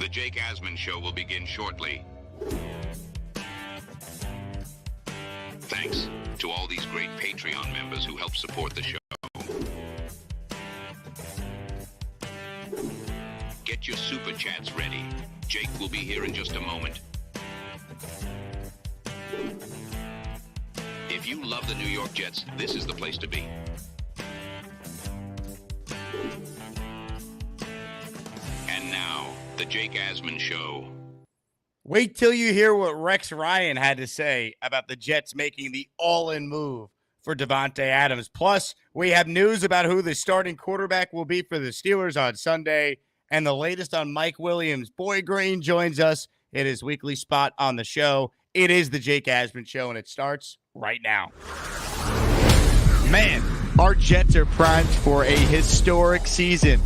The Jake Asman Show will begin shortly. Thanks to all these great Patreon members who help support the show. Get your super chats ready. Jake will be here in just a moment. If you love the New York Jets, this is the place to be. And now, the Jake Asman Show. Wait till you hear what Rex Ryan had to say about the Jets making the all-in move for Davante Adams. Plus, we have news about who the starting quarterback will be for the Steelers on Sunday, and the latest on Mike Williams. Boy Green joins us in his weekly spot on the show. It is the Jake Asman Show, and it starts right now. Man, our Jets are primed for a historic season.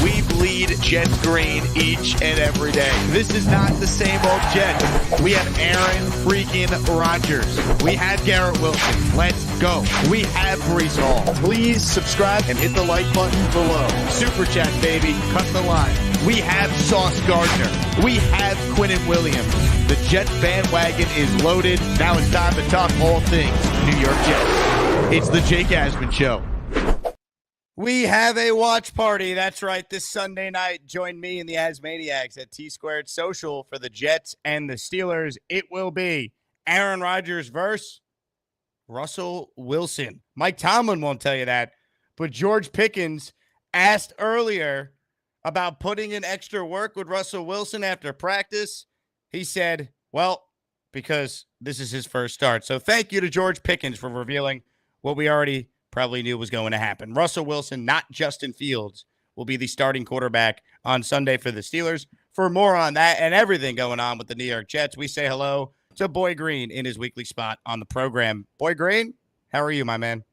We bleed Jet green each and every day. This is not the same old Jets. We have Aaron freaking Rodgers. We have Garrett Wilson. Let's go. We have Breece Hall. Please subscribe and hit the like button below. Super chat, baby. Cut the line. We have Sauce Gardner. We have Quinnen Williams. The Jets bandwagon is loaded. Now it's time to talk all things New York Jets. It's the Jake Asman Show. We have a watch party. That's right. This Sunday night, join me and the Asmaniacs at T-Squared Social for the Jets and the Steelers. It will be Aaron Rodgers versus Russell Wilson. Mike Tomlin won't tell you that, but George Pickens asked earlier about putting in extra work with Russell Wilson after practice. He said, well, because this is his first start. So thank you to George Pickens for revealing what we already probably knew was going to happen. Russell Wilson, not Justin Fields, will be the starting quarterback on Sunday for the Steelers. For more on that and everything going on with the New York Jets, we say hello to Boy Green in his weekly spot on the program. Boy Green, how are you, my man?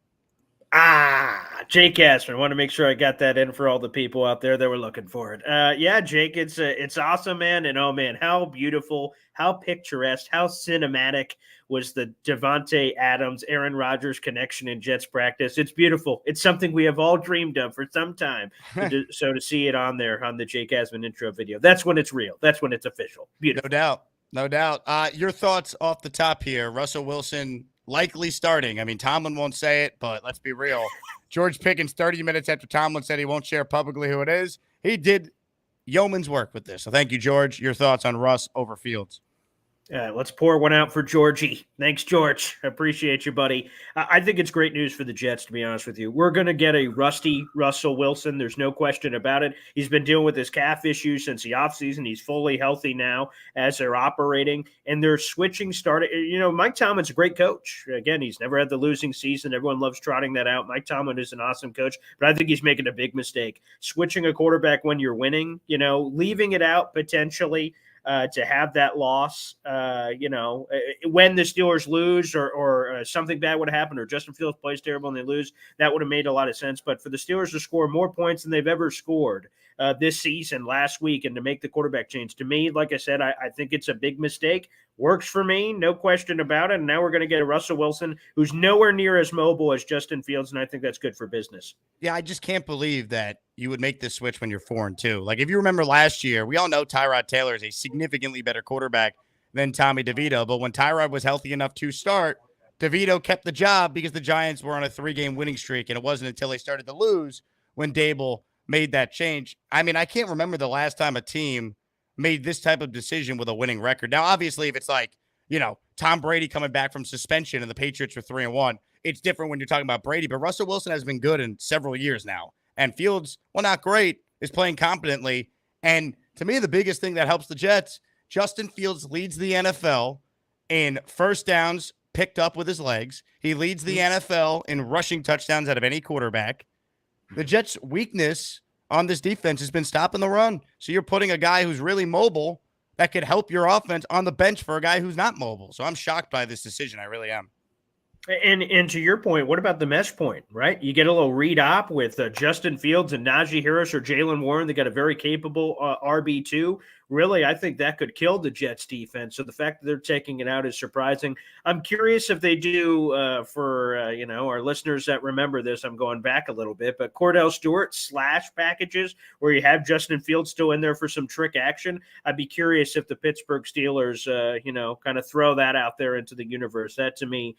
Jake Asman. Want to make sure I got that in for all the people out there that were looking for it. Yeah, Jake, it's awesome, man. And oh man, how beautiful, how picturesque, how cinematic was the Devante Adams, Aaron Rodgers connection in Jets practice. It's beautiful. It's something we have all dreamed of for some time. So to see it on there on the Jake Asman intro video, that's when it's real. That's when it's official. Beautiful. No doubt. Your thoughts off the top here. Russell Wilson likely starting. I mean, Tomlin won't say it, but let's be real. George Pickens, 30 minutes after Tomlin said he won't share publicly who it is, he did yeoman's work with this. So thank you, George. Your thoughts on Russ over Fields? Let's pour one out for Georgie. Thanks, George. I appreciate you, buddy. I think it's great news for the Jets, to be honest with you. We're going to get a rusty Russell Wilson. There's no question about it. He's been dealing with his calf issues since the offseason. He's fully healthy now as they're operating, and they're switching starting. You know, Mike Tomlin's a great coach. Again, he's never had the losing season. Everyone loves trotting that out. Mike Tomlin is an awesome coach, but I think he's making a big mistake. Switching a quarterback when you're winning, leaving it out potentially to have that loss, when the Steelers lose or something bad would happen or Justin Fields plays terrible and they lose, that would have made a lot of sense. But for the Steelers to score more points than they've ever scored this season, last week, and to make the quarterback change, to me, like I said, I think it's a big mistake. Works for me, no question about it. And now we're going to get a Russell Wilson who's nowhere near as mobile as Justin Fields, and I think that's good for business. Yeah, I just can't believe that you would make this switch when you're 4-2. Like, if you remember last year, we all know Tyrod Taylor is a significantly better quarterback than Tommy DeVito. But when Tyrod was healthy enough to start, DeVito kept the job because the Giants were on a 3-game winning streak, and it wasn't until they started to lose when Dable made that change. I mean, I can't remember the last time a team made this type of decision with a winning record. Now, obviously, if it's like, Tom Brady coming back from suspension and the Patriots are 3-1, it's different when you're talking about Brady. But Russell Wilson has been good in several years now. And Fields, well, not great, is playing competently. And to me, the biggest thing that helps the Jets, Justin Fields leads the NFL in first downs picked up with his legs. He leads the NFL in rushing touchdowns out of any quarterback. The Jets' weakness on this defense has been stopping the run. So you're putting a guy who's really mobile that could help your offense on the bench for a guy who's not mobile. So I'm shocked by this decision. I really am. And to your point, what about the mesh point, right? You get a little read op with Justin Fields and Najee Harris or Jalen Warren. They got a very capable RB2 really, I think that could kill the Jets defense. So the fact that they're taking it out is surprising. I'm curious if they do for our listeners that remember this. I'm going back a little bit, but Cordell Stewart / packages where you have Justin Fields still in there for some trick action. I'd be curious if the Pittsburgh Steelers, kind of throw that out there into the universe. That to me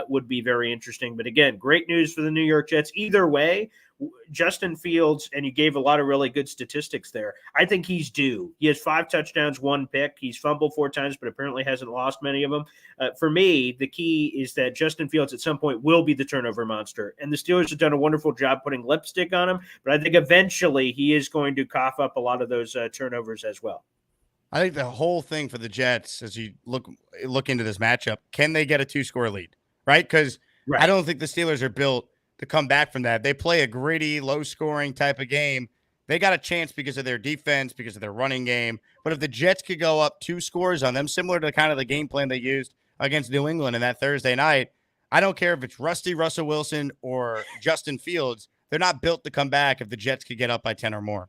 would be very interesting. But again, great news for the New York Jets. Either way, Justin Fields, and you gave a lot of really good statistics there. I think he's due. He has 5 touchdowns, 1 pick. He's fumbled 4 times, but apparently hasn't lost many of them. For me, the key is that Justin Fields at some point will be the turnover monster. And the Steelers have done a wonderful job putting lipstick on him, but I think eventually he is going to cough up a lot of those turnovers as well. I think the whole thing for the Jets, as you look into this matchup, can they get a 2-score lead, right? Because I don't think the Steelers are built to come back from that. They play a gritty, low-scoring type of game. They got a chance because of their defense, because of their running game. But if the Jets could go up 2 scores on them, similar to kind of the game plan they used against New England in that Thursday night, I don't care if it's Rusty Russell Wilson or Justin Fields. They're not built to come back if the Jets could get up by 10 or more.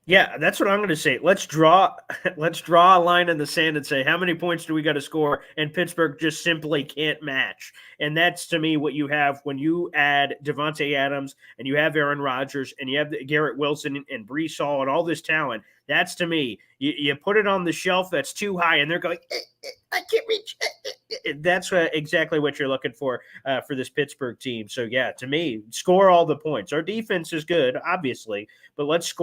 Yeah, that's what I'm going to say. Let's draw a line in the sand and say, how many points do we got to score? And Pittsburgh just simply can't match. And that's, to me, what you have when you add Devante Adams and you have Aaron Rodgers and you have Garrett Wilson and Breece Hall and all this talent. That's, to me, you put it on the shelf that's too high, and they're going, I can't reach. That's exactly what you're looking for this Pittsburgh team. So, yeah, to me, score all the points. Our defense is good, obviously, but let's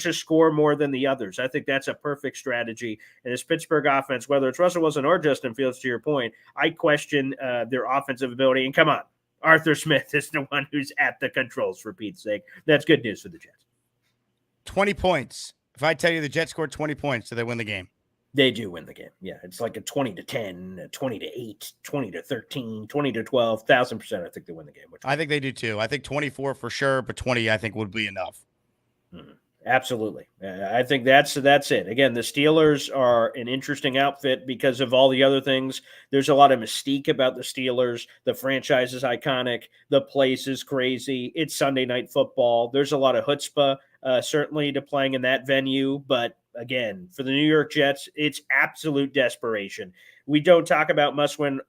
just score more than the others. I think that's a perfect strategy. And this Pittsburgh offense, whether it's Russell Wilson or Justin Fields, to your point, I question their offensive ability. And come on, Arthur Smith is the one who's at the controls, for Pete's sake. That's good news for the Jets. 20 points. If I tell you the Jets scored 20 points, do they win the game? They do win the game. Yeah, it's like a 20-10, 20-8, 20-13, 20-12, 1,000%. I think they win the game. I think they do too. I think 24 for sure, but 20 I think would be enough. Mm-hmm. Absolutely. I think that's it. Again, the Steelers are an interesting outfit because of all the other things. There's a lot of mystique about the Steelers. The franchise is iconic. The place is crazy. It's Sunday Night Football. There's a lot of chutzpah, certainly, to playing in that venue. But again, for the New York Jets, it's absolute desperation. We don't talk about must-win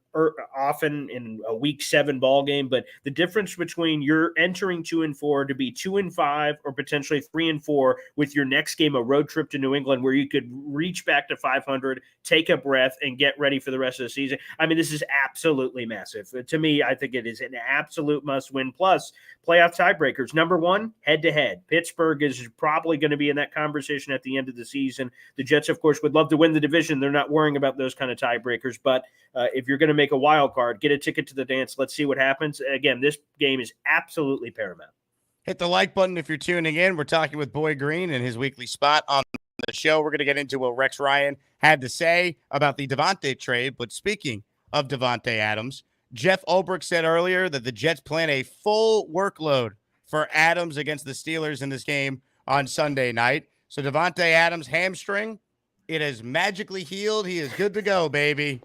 often in a Week 7 ball game, but the difference between you're entering 2-4 to be 2-5 or potentially 3-4 with your next game, a road trip to New England, where you could reach back to 500, take a breath, and get ready for the rest of the season. I mean, this is absolutely massive. To me, I think it is an absolute must-win. Plus, playoff tiebreakers. Number 1, head-to-head. Pittsburgh is probably going to be in that conversation at the end of the season. The Jets, of course, would love to win the division. They're not worrying about those kind of tiebreakers, but if you're going to make a wild card, get a ticket to the dance. Let's see what happens. Again, this game is absolutely paramount. Hit the like button if you're tuning in. We're talking with Boy Green and his weekly spot on the show. We're going to get into what Rex Ryan had to say about the Davante trade. But speaking of Davante Adams, Jeff Ulbrich said earlier that the Jets plan a full workload for Adams against the Steelers in this game on Sunday night. So Davante Adams' hamstring, it has magically healed. He is good to go, baby.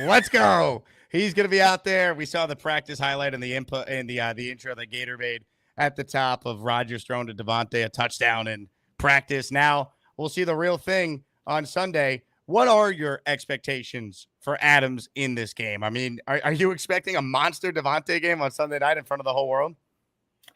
Let's go. He's going to be out there. We saw the practice highlight in the input and the intro that Gator made at the top of Rodgers throwing to Davante a touchdown in practice. Now we'll see the real thing on Sunday. What are your expectations for Adams in this game? I mean, are you expecting a monster Davante game on Sunday night in front of the whole world?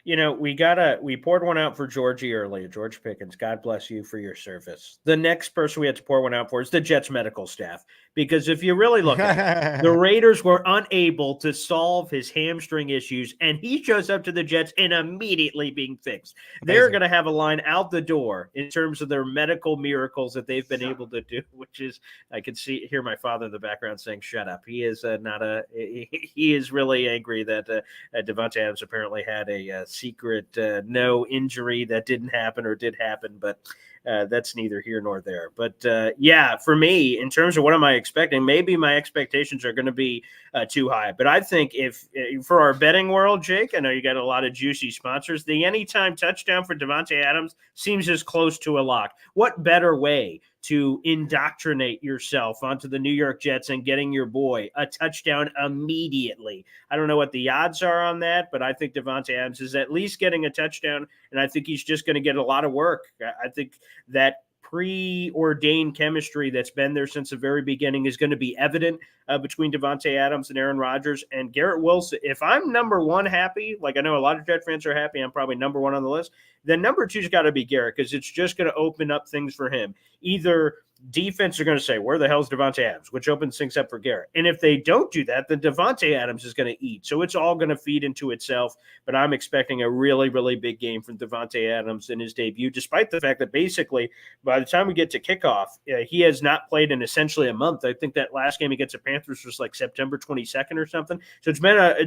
You know, we poured one out for Georgie earlier. George Pickens, God bless you for your service. The next person we had to pour one out for is the Jets medical staff. Because if you really look at it, the Raiders were unable to solve his hamstring issues, and he shows up to the Jets and immediately being fixed. Amazing. They're going to have a line out the door in terms of their medical miracles that they've been able to do, which is, I can hear my father in the background saying, shut up. He is he is really angry that Devante Adams apparently had a secret no injury that didn't happen or did happen, but that's neither here nor there. But yeah, for me, in terms of what am I expecting, maybe my expectations are going to be too high. But I think if for our betting world, Jake, I know you got a lot of juicy sponsors. The anytime touchdown for Davante Adams seems as close to a lock. What better way to indoctrinate yourself onto the New York Jets and getting your boy a touchdown immediately. I don't know what the odds are on that, but I think Davante Adams is at least getting a touchdown, and I think he's just going to get a lot of work. I think that preordained chemistry that's been there since the very beginning is going to be evident between Davante Adams and Aaron Rodgers and Garrett Wilson. If I'm number one happy, like I know a lot of Jet fans are happy, I'm probably number one on the list, then number two's got to be Garrett, because it's just going to open up things for him. Either defense are going to say, where the hell's Davante Adams, which opens things up for Garrett. And if they don't do that, then Davante Adams is going to eat. So it's all going to feed into itself. But I'm expecting a really, really big game from Davante Adams in his debut, despite the fact that basically by the time we get to kickoff, he has not played in essentially a month. I think that last game against the Panthers was like September 22nd or something. So it's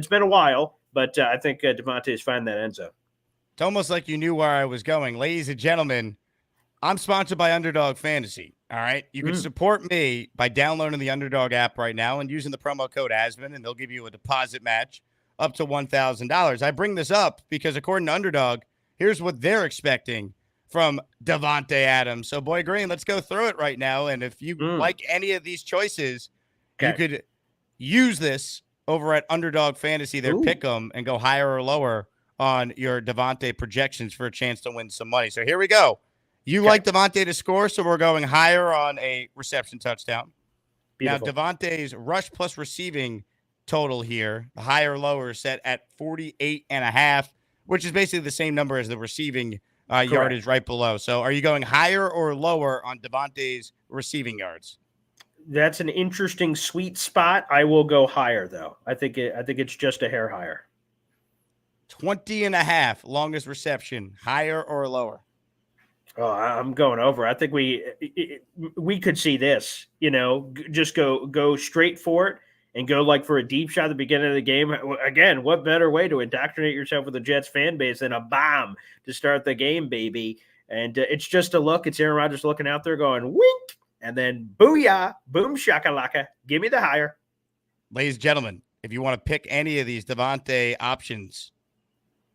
been a while, but I think Davante is finding that end zone. It's almost like you knew where I was going. Ladies and gentlemen, I'm sponsored by Underdog Fantasy. All right. You can support me by downloading the Underdog app right now and using the promo code Asman, and they'll give you a deposit match up to $1,000. I bring this up because according to Underdog, here's what they're expecting from Davante Adams. So, Boy Green, let's go through it right now. And if you like any of these choices, you could use this over at Underdog Fantasy, their pick 'em, and go higher or lower on your Davante projections for a chance to win some money. So here we go. You like Davante to score, so we're going higher on a reception touchdown. Beautiful. Now, Davante's rush plus receiving total here, the higher or lower, is set at 48.5, which is basically the same number as the receiving yardage right below. So are you going higher or lower on Davante's receiving yards? That's an interesting sweet spot. I will go higher, though. I think it's just a hair higher. 20.5, longest reception, higher or lower? Oh, I'm going over. I think we could see this, just go straight for it and go like for a deep shot at the beginning of the game. Again, what better way to indoctrinate yourself with the Jets fan base than a bomb to start the game, baby? And it's just a look. It's Aaron Rodgers looking out there going, wink, and then booyah, boom, shakalaka. Give me the higher. Ladies and gentlemen, if you want to pick any of these Davante options,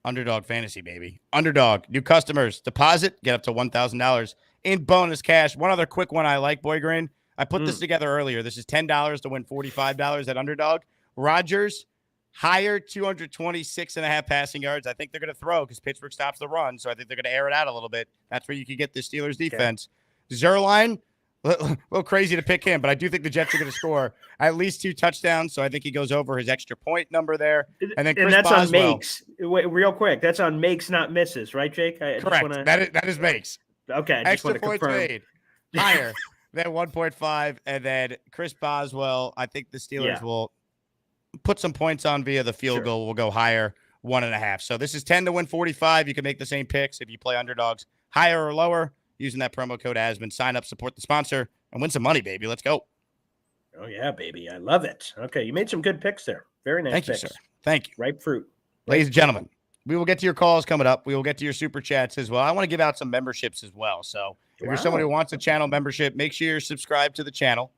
Underdog Fantasy, baby. Underdog, new customers, deposit, get up to $1,000 in bonus cash. One other quick one I like, Boy Green. I put this together earlier. This is $10 to win $45 at Underdog. Rodgers, higher 226.5 passing yards. I think they're going to throw because Pittsburgh stops the run, so I think they're going to air it out a little bit. That's where you can get the Steelers defense. Okay. Zerline, a little crazy to pick him, but I do think the Jets are going to score at least 2 touchdowns, so I think he goes over his extra point number there. And then that's Boswell, on makes. Wait, real quick, that's on makes, not misses, right, Jake? Correct. That is makes. Okay, I extra points confirm. Made higher than 1.5, and then Chris Boswell. I think the Steelers will put some points on via the field goal. We'll go higher, 1.5. So this is 10 to win 45. You can make the same picks if you play underdogs, higher or lower. Using that promo code Asman, sign up, support the sponsor, and win some money, baby. Let's go. Oh, yeah, baby. I love it. Okay, you made some good picks there. Very nice Thank picks. You, sir. Thank you. Ripe fruit. Ladies and gentlemen, we will get to your calls coming up. We will get to your super chats as well. I want to give out some memberships as well. So if you're someone who wants a channel membership, make sure you're subscribed to the channel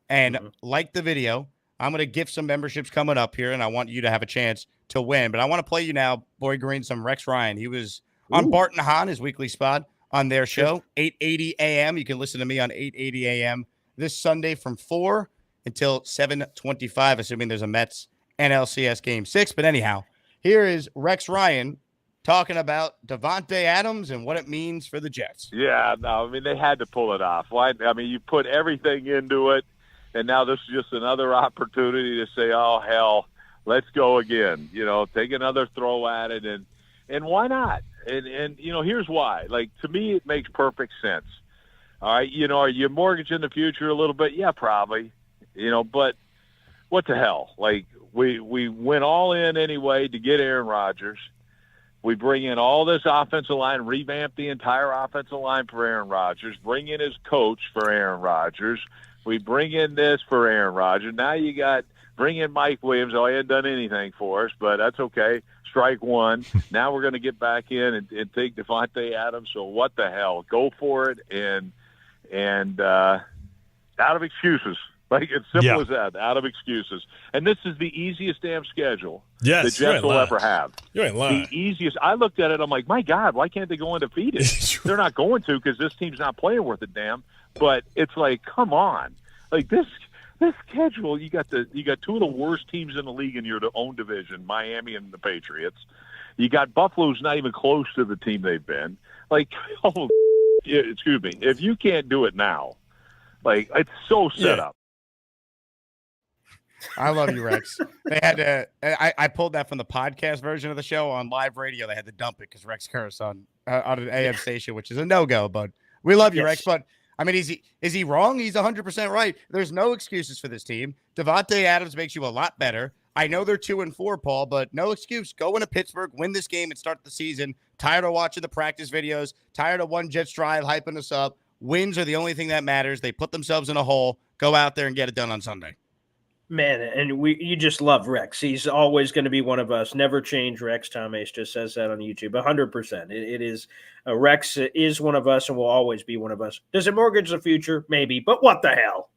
and like the video. I'm going to gift some memberships coming up here, and I want you to have a chance to win. But I want to play you now, Boy Green, some Rex Ryan. He was on Bart and Hahn, his weekly spot, on their show, 8:80 a.m. You can listen to me on 8:80 a.m. this Sunday from 4 until 7:25, assuming there's a Mets NLCS Game 6. But anyhow, here is Rex Ryan talking about Davante Adams and what it means for the Jets. Yeah, no, I mean, they had to pull it off. Why? I mean, you put everything into it, and now this is just another opportunity to say, oh, hell, let's go again. Take another throw at it, and why not? And here's why. Like, to me, it makes perfect sense. All right, are you mortgaging the future a little bit? Yeah, probably. But what the hell? Like, we went all in anyway to get Aaron Rodgers. We bring in all this offensive line, revamp the entire offensive line for Aaron Rodgers, bring in his coach for Aaron Rodgers. We bring in this for Aaron Rodgers. Now bring in Mike Williams. Oh, he hadn't done anything for us, but that's okay. Strike one. Now we're going to get back in and take Davante Adams. So what the hell? Go for it and out of excuses. Like, it's simple as that. Out of excuses. And this is the easiest damn schedule the Jets will ever have. You ain't lying. The easiest. I looked at it. I'm like, my God, why can't they go undefeated? They're not going to because this team's not playing worth a damn. But it's like, come on, like this schedule. You got two of the worst teams in the league in your own division, Miami and the Patriots. You got Buffalo's not even close to the team they've been. Like, oh, excuse me, if you can't do it now, like it's so set up. I love you, Rex. They had to. I pulled that from the podcast version of the show on live radio. They had to dump it because Rex cursed on an AM station, which is a no-go. But we love you, Rex. But I mean, is he wrong? He's 100% right. There's no excuses for this team. Davante Adams makes you a lot better. I know they're 2-4, Paul, but no excuse. Go into Pittsburgh, win this game, and start the season. Tired of watching the practice videos. Tired of one Jets drive hyping us up. Wins are the only thing that matters. They put themselves in a hole. Go out there and get it done on Sunday. Man, and you just love Rex. He's always going to be one of us. Never change. Rex Tomace just says that on YouTube. 100%. It is Rex is one of us and will always be one of us. Does it mortgage the future? Maybe, but what the hell?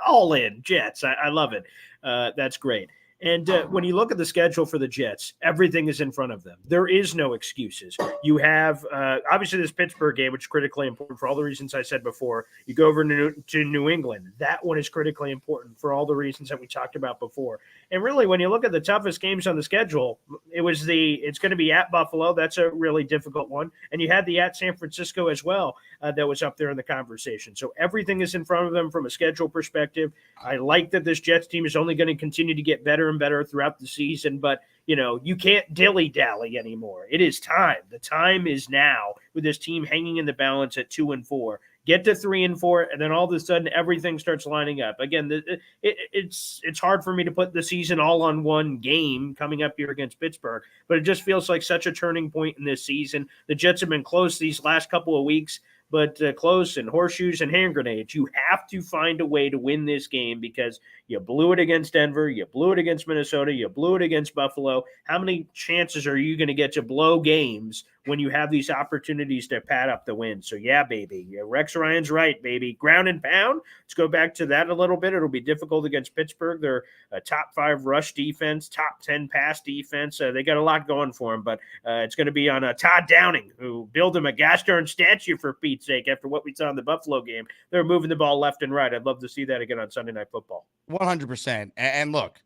All in Jets. I love it. That's great. And when you look at the schedule for the Jets, everything is in front of them. There is no excuses. You have, obviously, this Pittsburgh game, which is critically important for all the reasons I said before. You go over to New England. That one is critically important for all the reasons that we talked about before. And really, when you look at the toughest games on the schedule, it's going to be at Buffalo. That's a really difficult one. And you had the at San Francisco as well that was up there in the conversation. So everything is in front of them from a schedule perspective. I like that this Jets team is only going to continue to get better and better throughout the season, but you can't dilly-dally anymore. It is time. The time is now with this team hanging in the balance at 2-4. Get to 3-4, and then all of a sudden everything starts lining up. Again, it's hard for me to put the season all on one game coming up here against Pittsburgh, but it just feels like such a turning point in this season. The Jets have been close these last couple of weeks, but close and horseshoes and hand grenades. You have to find a way to win this game because you blew it against Denver, you blew it against Minnesota, you blew it against Buffalo. How many chances are you going to get to blow games when you have these opportunities to pad up the win? So, yeah, baby. Yeah, Rex Ryan's right, baby. Ground and pound. Let's go back to that a little bit. It'll be difficult against Pittsburgh. They're a top 5 rush defense, top 10 pass defense. They got a lot going for them, but it's going to be on Todd Downing, who built him a gosh darn statue for Pete's sake after what we saw in the Buffalo game. They're moving the ball left and right. I'd love to see that again on Sunday Night Football. 100%. And look,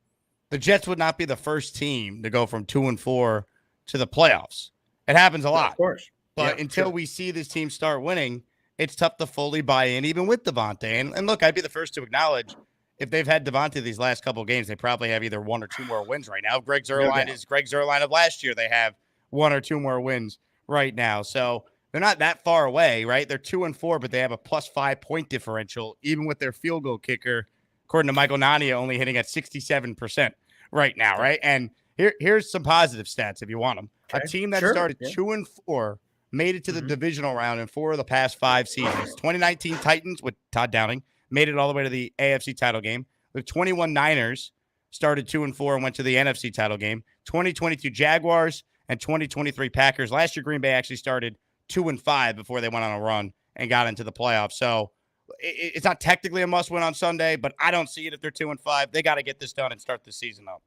the Jets would not be the first team to go from 2-4 to the playoffs. It happens a lot. Of course. But until we see this team start winning, it's tough to fully buy in, even with Davante. And look, I'd be the first to acknowledge if they've had Davante these last couple of games, they probably have either 1 or 2 more wins right now. Greg Zuerlein is Greg Zuerlein of last year. They have 1 or 2 more wins right now. So they're not that far away, right? They're 2-4, but they have a +5 point differential, even with their field goal kicker, according to Michael Nania, only hitting at 67% right now, right? And here's some positive stats if you want them. Okay. A team that started 2-4 made it to the divisional round in 4 of the past 5 seasons. 2019 Titans with Todd Downing made it all the way to the AFC title game. The 21 Niners started 2-4 and went to the NFC title game. 2022 Jaguars and 2023 Packers. Last year, Green Bay actually started 2-5 before they went on a run and got into the playoffs. So it's not technically a must win on Sunday, but I don't see it if they're 2-5. They got to get this done and start the season up.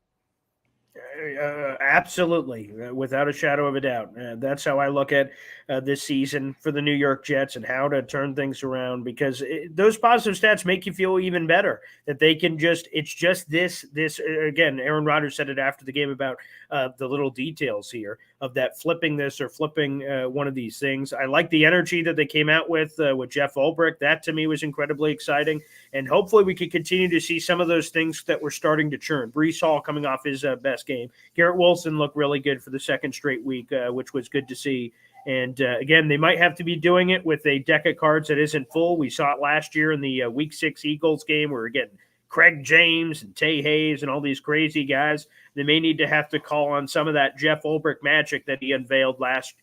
Absolutely, without a shadow of a doubt. That's how I look at this season for the New York Jets and how to turn things around, because those positive stats make you feel even better that they can it's just this again, Aaron Rodgers said it after the game about the little details here of that flipping this or flipping one of these things. I like the energy that they came out with Jeff Ulbrich. That to me was incredibly exciting. And hopefully we could continue to see some of those things that we're starting to churn. Breece Hall coming off his best game. Garrett Wilson looked really good for the second straight week, which was good to see. And again, they might have to be doing it with a deck of cards that isn't full. We saw it last year in the Week 6 Eagles game where we're getting Craig James and Tay Hayes and all these crazy guys. They may need to have to call on some of that Jeff Ulbrich magic that he unveiled last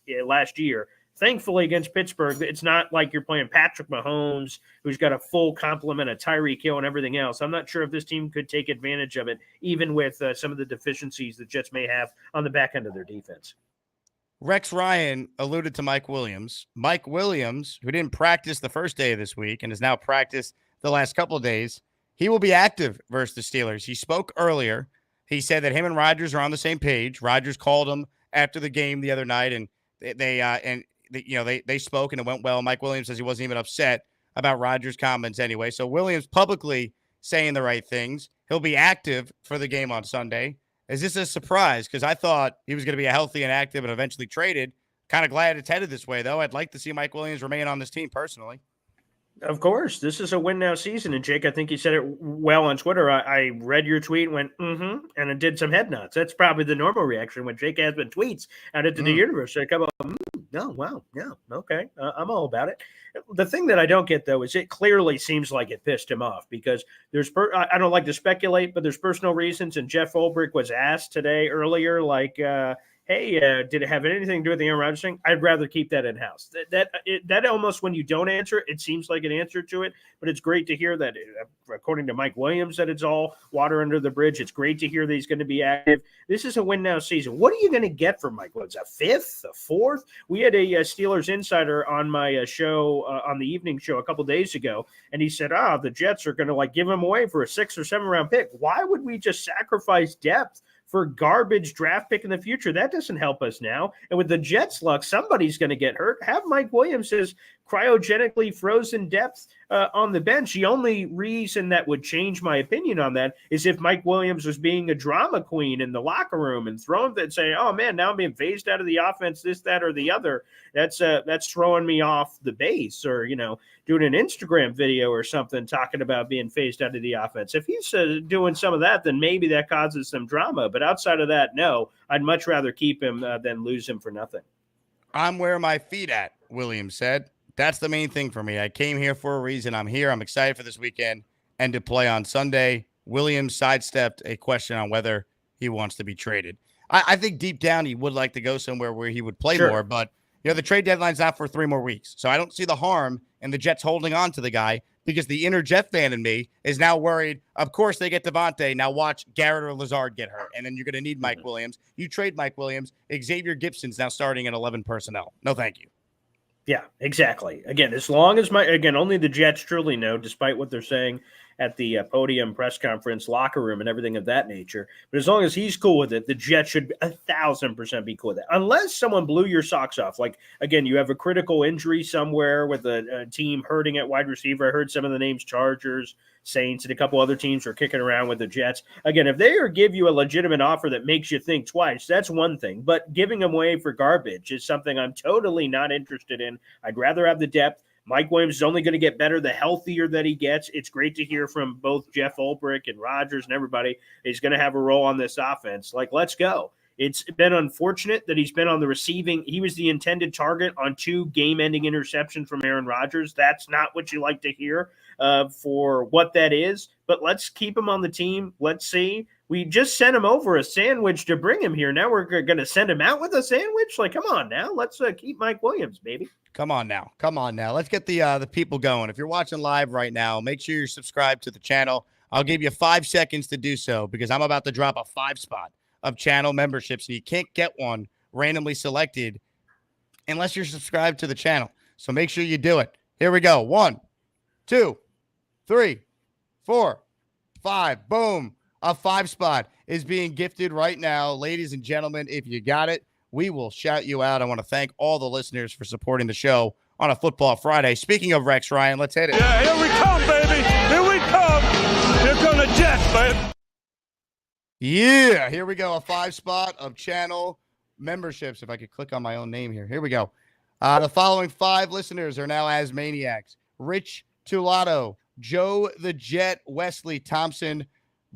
year. Thankfully, against Pittsburgh, it's not like you're playing Patrick Mahomes, who's got a full complement of Tyreek Hill and everything else. I'm not sure if this team could take advantage of it, even with some of the deficiencies the Jets may have on the back end of their defense. Rex Ryan alluded to Mike Williams. Mike Williams, who didn't practice the first day of this week and has now practiced the last couple of days, he will be active versus the Steelers. He spoke earlier. He said that him and Rodgers are on the same page. Rodgers called him after the game the other night, and they spoke and it went well. Mike Williams says he wasn't even upset about Rodgers' comments anyway. So Williams publicly saying the right things. He'll be active for the game on Sunday. Is this a surprise? Because I thought he was going to be healthy and active and eventually traded. Kind of glad it's headed this way, though. I'd like to see Mike Williams remain on this team personally. Of course, this is a win now season. And Jake, I think you said it well on Twitter. I read your tweet and went, and it did some head nods. That's probably the normal reaction when Jake Asman tweets out into the universe. So I come up, no, wow, yeah, okay, I'm all about it. The thing that I don't get, though, is it clearly seems like it pissed him off because I don't like to speculate, but there's personal reasons. And Jeff Ulbrich was asked today earlier, like, hey, did it have anything to do with the Aaron Rodgers thing? I'd rather keep that in-house. That almost, when you don't answer, it seems like an answer to it, but it's great to hear that, according to Mike Williams, that it's all water under the bridge. It's great to hear that he's going to be active. This is a win-now season. What are you going to get from Mike Williams? A fifth? A fourth? We had a Steelers insider on my show, on the evening show a couple days ago, and he said, the Jets are going to give him away for a 6- or 7-round pick. Why would we just sacrifice depth for garbage draft pick in the future? That doesn't help us now. And with the Jets' luck, somebody's going to get hurt. Have Mike Williams' cryogenically frozen depth on the bench. The only reason that would change my opinion on that is if Mike Williams was being a drama queen in the locker room and throwing that, saying, oh man, now I'm being phased out of the offense, this, that, or the other. That's throwing me off the base, or, doing an Instagram video or something talking about being phased out of the offense. If he's doing some of that, then maybe that causes some drama. But outside of that, no, I'd much rather keep him than lose him for nothing. I'm where my feet at, Williams said. That's the main thing for me. I came here for a reason. I'm here. I'm excited for this weekend and to play on Sunday. Williams sidestepped a question on whether he wants to be traded. I think deep down he would like to go somewhere where he would play more, but the trade deadline's not for 3 more weeks. So I don't see the harm in the Jets holding on to the guy, because the inner Jet fan in me is now worried. Of course they get Davante. Now watch Garrett or Lazard get hurt, and then you're going to need Mike Williams. You trade Mike Williams. Xavier Gibson's now starting at 11 personnel. No, thank you. Yeah, exactly. Again, as long as only the Jets truly know, despite what they're saying at the podium, press conference, locker room, and everything of that nature. But as long as he's cool with it, the Jets should 1,000% be cool with it. Unless someone blew your socks off. Like, again, you have a critical injury somewhere with a team hurting at wide receiver. I heard some of the names: Chargers, Saints, and a couple other teams are kicking around with the Jets. Again, if they give you a legitimate offer that makes you think twice, that's one thing. But giving them away for garbage is something I'm totally not interested in. I'd rather have the depth. Mike Williams is only going to get better the healthier that he gets. It's great to hear from both Jeff Ulbrich and Rodgers and everybody. He's going to have a role on this offense. Let's go. It's been unfortunate that he's been on the receiving. He was the intended target on 2 game-ending interceptions from Aaron Rodgers. That's not what you like to hear for what that is. But let's keep him on the team. Let's see. We just sent him over a sandwich to bring him here. Now we're going to send him out with a sandwich? Come on now. Let's keep Mike Williams, baby. Come on now. Let's get the people going. If you're watching live right now, make sure you're subscribed to the channel. I'll give you 5 seconds to do so, because I'm about to drop a 5 spot of channel memberships, and you can't get one randomly selected unless you're subscribed to the channel. So make sure you do it. Here we go. 1, 2, 3, 4, 5. Boom. A 5 spot is being gifted right now. Ladies and gentlemen, if you got it, we will shout you out. I want to thank all the listeners for supporting the show on a Football Friday. Speaking of Rex Ryan, let's hit it. Yeah, here we come, baby. Here we come. Here come the Jets, baby. Yeah, here we go. A 5 spot of channel memberships. If I could click on my own name here. Here we go. The following 5 listeners are now as maniacs: Rich Tulato, Joe the Jet, Wesley Thompson,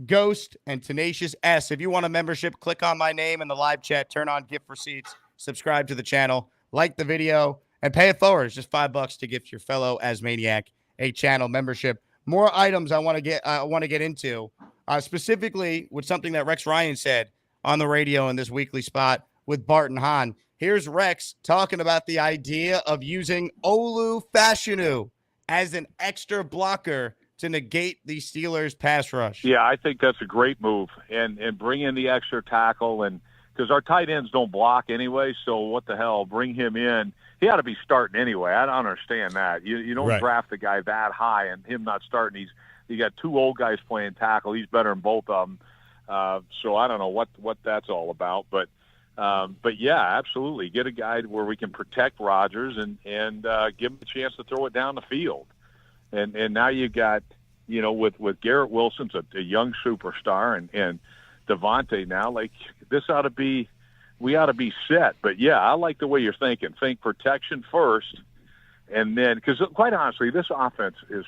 Ghost, and Tenacious S. If you want a membership, click on my name in the live chat, turn on gift receipts, subscribe to the channel, like the video, and pay it forward. It's just $5 to gift your fellow Asmaniac a channel membership. More items I want to get into, specifically with something that Rex Ryan said on the radio in this weekly spot with Bart and Hahn. Here's Rex talking about the idea of using Olu Fashanu as an extra blocker to negate the Steelers' pass rush. Yeah, I think that's a great move, and bring in the extra tackle, and because our tight ends don't block anyway, so what the hell, bring him in. He ought to be starting anyway. I don't understand that. You don't draft a guy that high and him not starting. You got 2 old guys playing tackle. He's better than both of them. So I don't know what that's all about, but yeah, absolutely. Get a guy where we can protect Rodgers and give him a chance to throw it down the field. And now you got, with Garrett Wilson's a young superstar and Davante now, like we ought to be set. But yeah, I like the way you're thinking. Think protection first. And then, because quite honestly, this offense is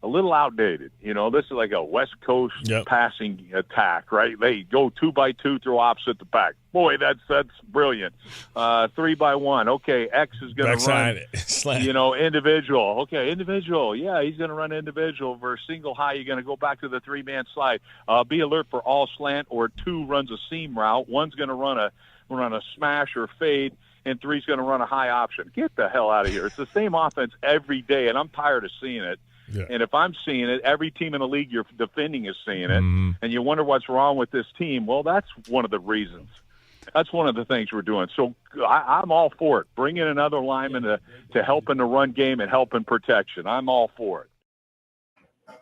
a little outdated. This is like a West Coast passing attack, right? They go 2x2, throw opposite the back. Boy, that's brilliant. 3x1. Okay, X is going to run, individual. Okay, individual. Yeah, he's going to run individual versus single high. You're going to go back to the 3-man slide. Be alert for all slant, or 2 runs a seam route. 1's going to run a smash or fade, and 3's going to run a high option. Get the hell out of here. It's the same offense every day, and I'm tired of seeing it. Yeah. And if I'm seeing it, every team in the league you're defending is seeing it, and you wonder what's wrong with this team. Well, that's one of the reasons. That's one of the things we're doing. So I'm all for it. Bring in another lineman to help in the run game and help in protection. I'm all for it.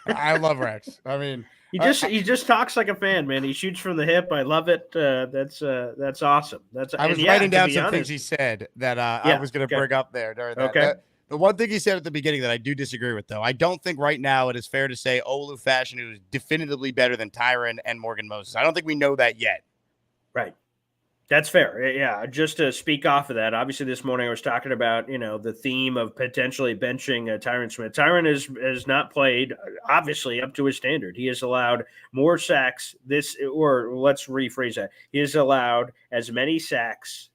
I love Rex. I mean, he just talks like a fan, man. He shoots from the hip. I love it. That's awesome. I was writing down some things he said that I was going to bring up there during that. Okay. The one thing he said at the beginning that I do disagree with, though, I don't think right now it is fair to say Olu Fashanu is definitively better than Tyron and Morgan Moses. I don't think we know that yet. Right. That's fair. Yeah. Just to speak off of that, obviously this morning I was talking about, the theme of potentially benching Tyron Smith. Tyron has not played, obviously, up to his standard. He has allowed more sacks or let's rephrase that. He has allowed as many sacks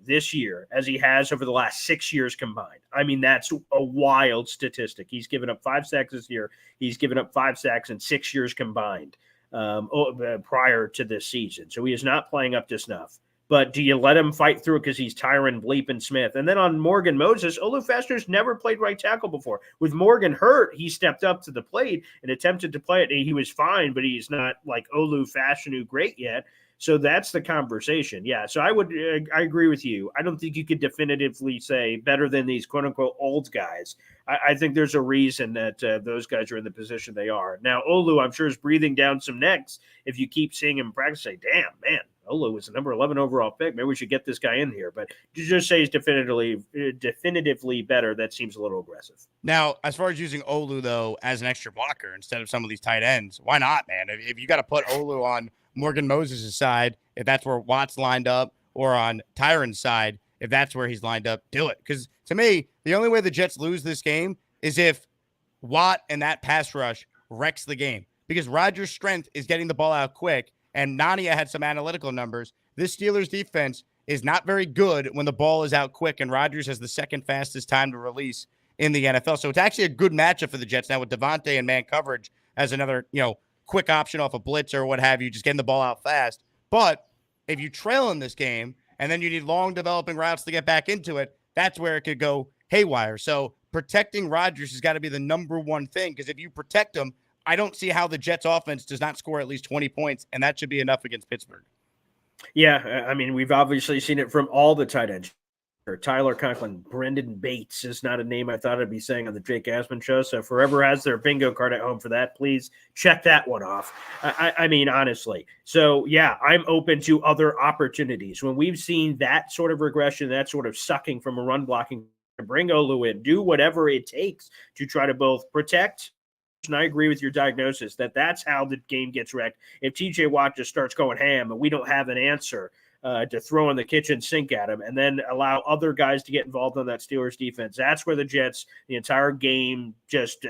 this year as he has over the last 6 years combined. I mean, that's a wild statistic. He's given up 5 sacks this year. He's given up 5 sacks in 6 years combined prior to this season. So he is not playing up to snuff. But do you let him fight through it because he's Tyron Bleepin Smith? And then on Morgan Moses, Olu Fashnu's never played right tackle before. With Morgan hurt, he stepped up to the plate and attempted to play it. He was fine, but he's not like Olu Fashnu great yet. So that's the conversation. Yeah. So I agree with you. I don't think you could definitively say better than these quote unquote old guys. I think there's a reason that those guys are in the position they are. Now, Olu, I'm sure, is breathing down some necks. If you keep seeing him practice, say, damn, man, Olu was the number 11 overall pick. Maybe we should get this guy in here. But to just say he's definitively better, that seems a little aggressive. Now, as far as using Olu, though, as an extra blocker instead of some of these tight ends, why not, man? If you got to put Olu on Morgan Moses' side, if that's where Watt's lined up, or on Tyron's side, if that's where he's lined up, do it. Because to me, the only way the Jets lose this game is if Watt and that pass rush wrecks the game. Because Rodgers' strength is getting the ball out quick, and Nania had some analytical numbers. This Steelers defense is not very good when the ball is out quick, and Rodgers has the second fastest time to release in the NFL. So it's actually a good matchup for the Jets now with Davante and man coverage as another, quick option off a blitz or what have you, just getting the ball out fast. But if you trail in this game and then you need long developing routes to get back into it, that's where it could go haywire. So protecting Rodgers has got to be the number one thing, because if you protect him, I don't see how the Jets offense does not score at least 20 points, and that should be enough against Pittsburgh. Yeah, I mean, we've obviously seen it from all the tight ends. Tyler Conklin, Brendan Bates is not a name I thought I'd be saying on the Jake Asman show. So if whoever has their bingo card at home for that, please check that one off. I mean, honestly. So, yeah, I'm open to other opportunities. When we've seen that sort of regression, that sort of sucking from a run blocking, bring Olu in, do whatever it takes to try to both protect. And I agree with your diagnosis that that's how the game gets wrecked. If TJ Watt just starts going ham and we don't have an answer to throw in the kitchen sink at him and then allow other guys to get involved on that Steelers defense, that's where the Jets, the entire game just,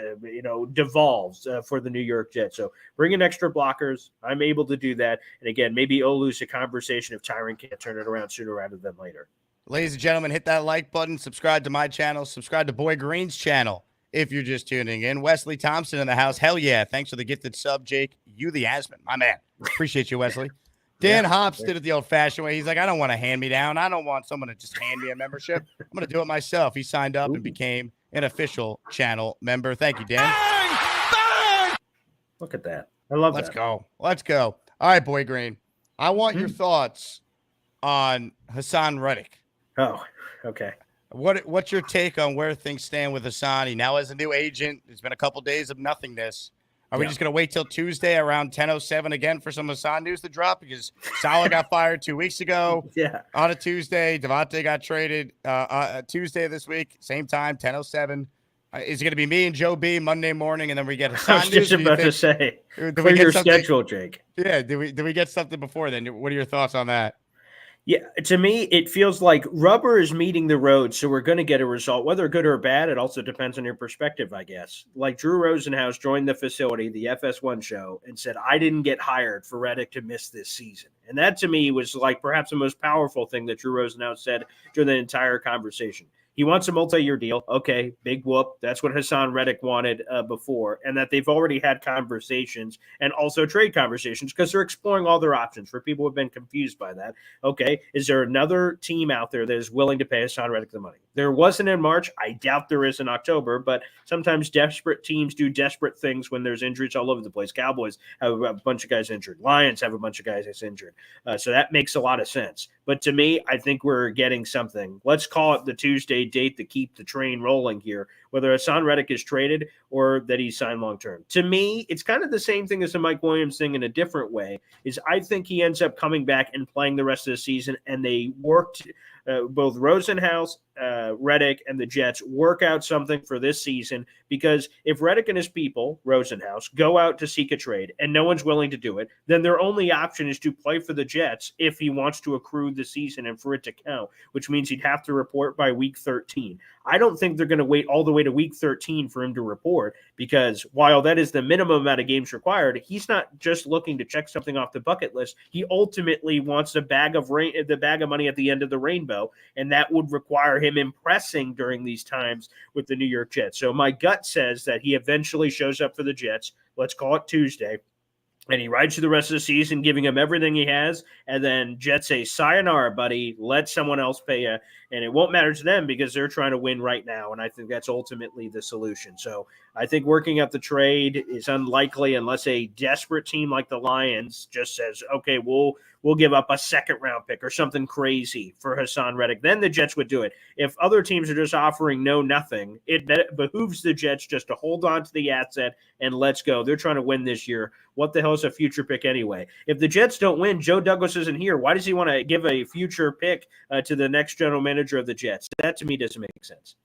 devolves for the New York Jets. So bring in extra blockers. I'm able to do that. And again, maybe Olu's a conversation if Tyron can't turn it around sooner rather than later. Ladies and gentlemen, hit that like button, subscribe to my channel, subscribe to Boy Green's channel. If you're just tuning in, Wesley Thompson in the house. Hell yeah. Thanks for the gifted sub, Jake. You the Asman, my man. Appreciate you, Wesley. Dan Hops did it the old-fashioned way. He's like, I don't want to hand me down. I don't want someone to just hand me a membership. I'm going to do it myself. He signed up and became an official channel member. Thank you, Dan. Bang! Bang! Look at that. I love Let's that. go. Let's go. All right, Boy Green. I want your thoughts on Haason Reddick. Oh, okay. What's your take on where things stand with Haason? He now has a new agent. It's been a couple days of nothingness. Are we just going to wait till Tuesday around 10:07 again for some Haason news to drop? Because Salah got fired 2 weeks ago on a Tuesday. Devante got traded Tuesday this week, same time, 10:07. Is it going to be me and Joe B Monday morning, and then we get I Haason was just news? about to say, Do we clear get your something- schedule, Jake. Yeah, do we get something before then? What are your thoughts on that? Yeah, to me, it feels like rubber is meeting the road, so we're going to get a result, whether good or bad. It also depends on your perspective, I guess. Like Drew Rosenhaus joined the facility, the FS1 show, and said, I didn't get hired for Reddick to miss this season. And that, to me, was like perhaps the most powerful thing that Drew Rosenhaus said during the entire conversation. He wants a multi-year deal. Okay, big whoop. That's what Haason Reddick wanted before, and that they've already had conversations and also trade conversations because they're exploring all their options. For people who have been confused by that, okay, is there another team out there that is willing to pay Haason Reddick the money? There wasn't in March. I doubt there is in October, but sometimes desperate teams do desperate things when there's injuries all over the place. Cowboys have a bunch of guys injured. Lions have a bunch of guys that's injured. So that makes a lot of sense. But to me, I think we're getting something. Let's call it the Tuesday date to keep the train rolling here, whether Haason Reddick is traded or that he's signed long-term. To me, it's kind of the same thing as the Mike Williams thing in a different way, is I think he ends up coming back and playing the rest of the season, and they worked both Rosenhaus, Reddick, and the Jets work out something for this season, because if Reddick and his people, Rosenhaus, go out to seek a trade and no one's willing to do it, then their only option is to play for the Jets if he wants to accrue the season and for it to count, which means he'd have to report by week 13. I don't think they're going to wait all the way to week 13 for him to report, because while that is the minimum amount of games required, he's not just looking to check something off the bucket list. He ultimately wants the bag of money at the end of the rainbow, and that would require him impressing during these times with the New York Jets. So my gut says that he eventually shows up for the Jets. Let's call it Tuesday. And he rides through the rest of the season, giving him everything he has. And then Jets say, sayonara, buddy. Let someone else pay you. And it won't matter to them because they're trying to win right now. And I think that's ultimately the solution. So I think working out the trade is unlikely unless a desperate team like the Lions just says, okay, we'll give up a second-round pick or something crazy for Haason Reddick. Then the Jets would do it. If other teams are just offering nothing, it behooves the Jets just to hold on to the asset and let's go. They're trying to win this year. What the hell is a future pick anyway? If the Jets don't win, Joe Douglas isn't here. Why does he want to give a future pick to the next general manager of the Jets? That, to me, doesn't make sense.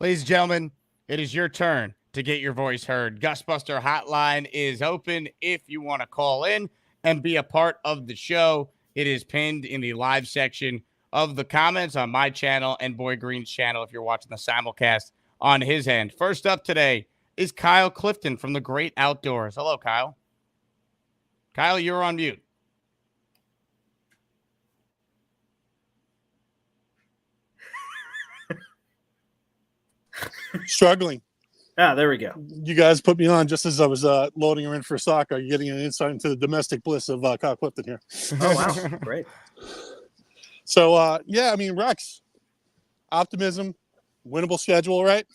Ladies and gentlemen, it is your turn to get your voice heard. Gusbuster Hotline is open if you want to call in and be a part of the show. It is pinned in the live section of the comments on my channel and Boy Green's channel if you're watching the simulcast on his end. First up today is Kyle Clifton from the Great Outdoors. Hello, Kyle. Kyle, you're on mute. Struggling. Ah, there we go. You guys put me on just as I was loading her in for soccer. You're getting an insight into the domestic bliss of Kyle Clifton here. Oh, wow. Great. So, yeah, I mean, Rex, optimism, winnable schedule, right?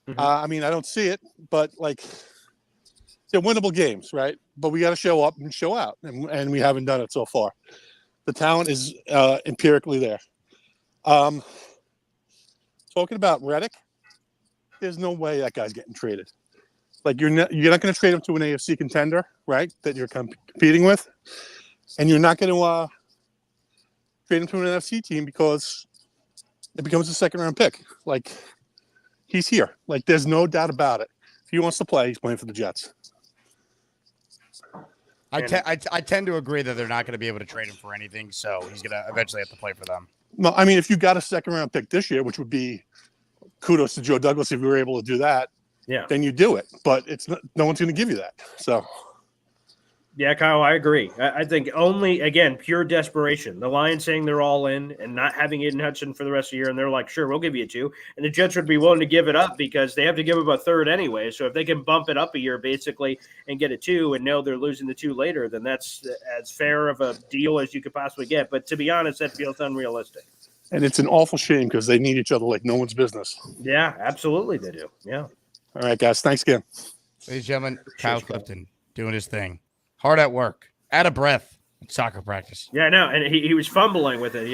Mm-hmm. I mean, I don't see it, but, like, they're winnable games, right? But we got to show up and show out, and we haven't done it so far. The talent is empirically there. Talking about Reddick, there's no way that guy's getting traded. Like, you're not going to trade him to an AFC contender, right, that you're competing with, and you're not going to trade him to an NFC team because it becomes a second-round pick. Like, he's here. Like, there's no doubt about it. If he wants to play, he's playing for the Jets. I tend to agree that they're not going to be able to trade him for anything, so he's going to eventually have to play for them. No, I mean, if you got a second-round pick this year, which would be kudos to Joe Douglas if you were able to do that, then you do it. But it's not, no one's going to give you that. So, yeah, Kyle, I agree. I think only, again, pure desperation. The Lions saying they're all in and not having Aiden Hudson for the rest of the year, and they're like, sure, we'll give you 2. And the Jets would be willing to give it up because they have to give up a third anyway. So if they can bump it up a year basically and get a 2 and know they're losing the 2 later, then that's as fair of a deal as you could possibly get. But to be honest, that feels unrealistic. And it's an awful shame because they need each other like no one's business. Yeah, absolutely they do. Yeah. All right, guys. Thanks again. Ladies and gentlemen, Kyle Clifton doing his thing. Hard at work. Out of breath. Soccer practice. Yeah, no, and he was fumbling with it,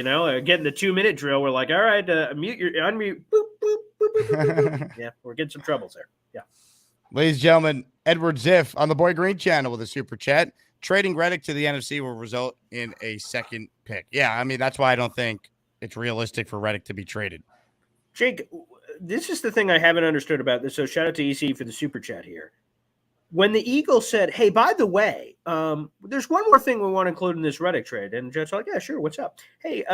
getting the 2-minute drill. We're like, all right, unmute. Boop, boop, boop, boop, boop, boop. Yeah, we're getting some troubles there. Yeah. Ladies and gentlemen, Edward Ziff on the Boy Green channel with a super chat. Trading Reddick to the NFC will result in a second pick. Yeah, I mean, that's why I don't think it's realistic for Reddick to be traded. Jake, this is the thing I haven't understood about this. So shout out to EC for the super chat here. When the Eagles said, hey, by the way, there's one more thing we want to include in this Reddick trade. And the Jets are like, yeah, sure, what's up? Hey,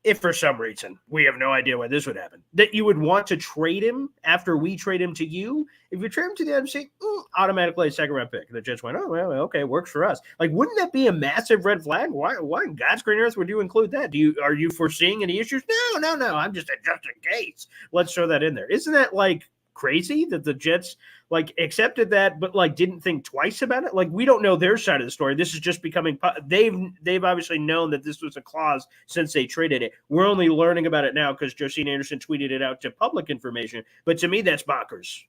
if for some reason, we have no idea why this would happen, that you would want to trade him after we trade him to you. If you trade him to the MC, automatically a second-round pick. And the Jets went, oh, well, okay, works for us. Like, wouldn't that be a massive red flag? Why in God's green earth would you include that? Are you foreseeing any issues? No. I'm just in case. Let's throw that in there. Isn't that, like, crazy that the Jets like accepted that but like didn't think twice about it? Like, we don't know their side of the story. This is just becoming they've obviously known that this was a clause since they traded it. We're only learning about it now because Josine Anderson tweeted it out to public information, but to me that's bonkers.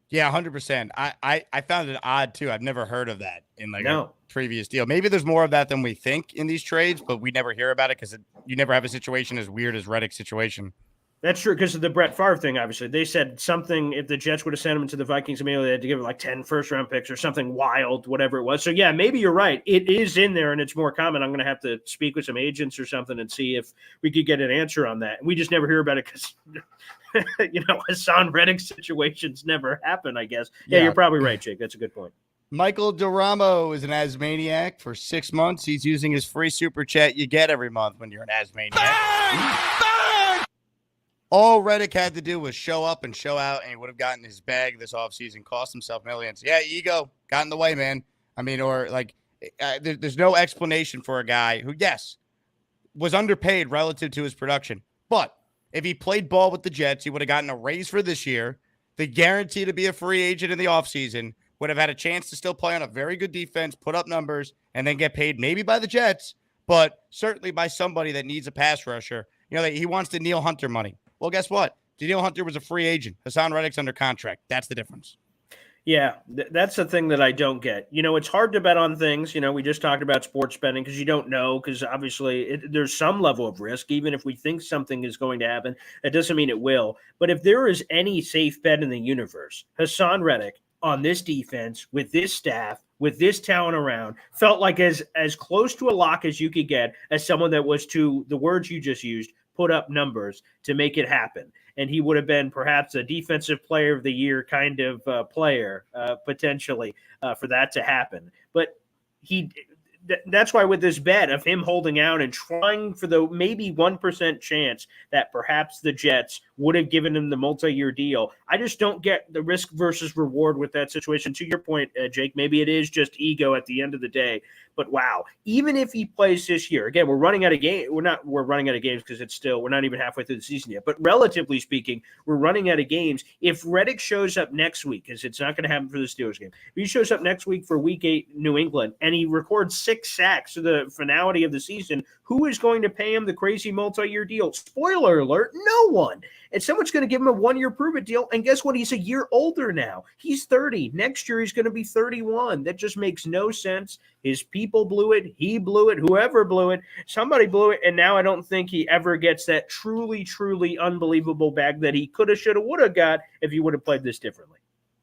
Yeah, 100%. I found it odd too. I've never heard of that in like No. a previous deal. Maybe there's more of that than we think in these trades, but we never hear about it because you never have a situation as weird as Reddick's situation. That's true because of the Brett Favre thing, obviously. They said something, if the Jets would have sent him to the Vikings, immediately they had to give him like 10 first-round picks or something wild, whatever it was. So, yeah, maybe you're right. It is in there, and it's more common. I'm going to have to speak with some agents or something and see if we could get an answer on that. We just never hear about it because, Haason Reddick situations never happen, I guess. Yeah, you're probably right, Jake. That's a good point. Michael Duramo is an Asmaniac for 6 months. He's using his free super chat you get every month when you're an Asmaniac. All Reddick had to do was show up and show out, and he would have gotten his bag this offseason, cost himself millions. Yeah, ego got in the way, man. I mean, or like, there's no explanation for a guy who, yes, was underpaid relative to his production. But if he played ball with the Jets, he would have gotten a raise for this year, the guarantee to be a free agent in the offseason, would have had a chance to still play on a very good defense, put up numbers, and then get paid maybe by the Jets, but certainly by somebody that needs a pass rusher. He wants the Neil Hunter money. Well, guess what? Daniil Hunter was a free agent. Haason Reddick's under contract. That's the difference. Yeah, that's the thing that I don't get. It's hard to bet on things. We just talked about sports betting because you don't know, because obviously there's some level of risk. Even if we think something is going to happen, it doesn't mean it will. But if there is any safe bet in the universe, Haason Reddick on this defense, with this staff, with this talent around, felt like as close to a lock as you could get as someone that was, to the words you just used, put up numbers to make it happen. And he would have been perhaps a defensive player of the year kind of player, potentially, for that to happen. But that's why with this bet of him holding out and trying for the maybe 1% chance that perhaps the Jets would have given him the multi-year deal, I just don't get the risk versus reward with that situation. To your point, Jake, maybe it is just ego at the end of the day. But wow, even if he plays this year, again, we're running out of games. We're running out of games because we're not even halfway through the season yet. But relatively speaking, we're running out of games. If Reddick shows up next week, because it's not going to happen for the Steelers game, if he shows up next week for Week 8 New England and he records 6 sacks to the finality of the season, who is going to pay him the crazy multi-year deal? Spoiler alert, no one. And someone's going to give him a 1-year prove-it deal. And guess what? He's a year older now. He's 30. Next year, he's going to be 31. That just makes no sense. His people blew it. He blew it. Whoever blew it. Somebody blew it. And now I don't think he ever gets that truly, truly unbelievable bag that he could have, should have, would have got if he would have played this differently.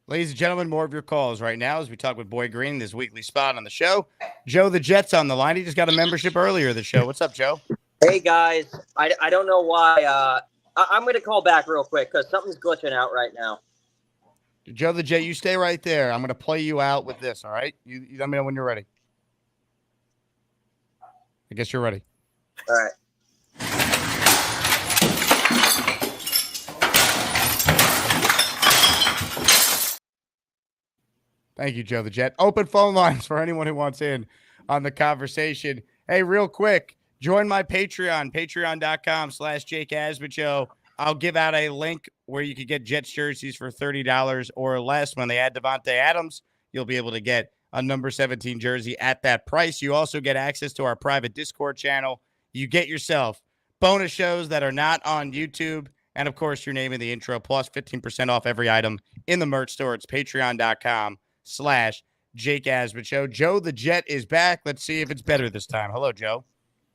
Ladies and gentlemen, more of your calls right now as we talk with Boy Green, this weekly spot on the show. Joe the Jet's on the line. He just got a membership earlier this show. What's up, Joe? Hey, guys. I don't know why. I'm going to call back real quick because something's glitching out right now. Joe the Jet, you stay right there. I'm going to play you out with this, all right? You let me know when you're ready. I guess you're ready. All right. Thank you, Joe the Jet. Open phone lines for anyone who wants in on the conversation. Hey, real quick, join my Patreon, patreon.com/Jake Asman Show. I'll give out a link where you can get Jets jerseys for $30 or less. When they add Devante Adams, you'll be able to get a number 17 jersey at that price. You also get access to our private Discord channel. You get yourself bonus shows that are not on YouTube. And, of course, your name in the intro, plus 15% off every item in the merch store. It's patreon.com/Jake Asman Show. Joe the Jet is back. Let's see if it's better this time. Hello, Joe.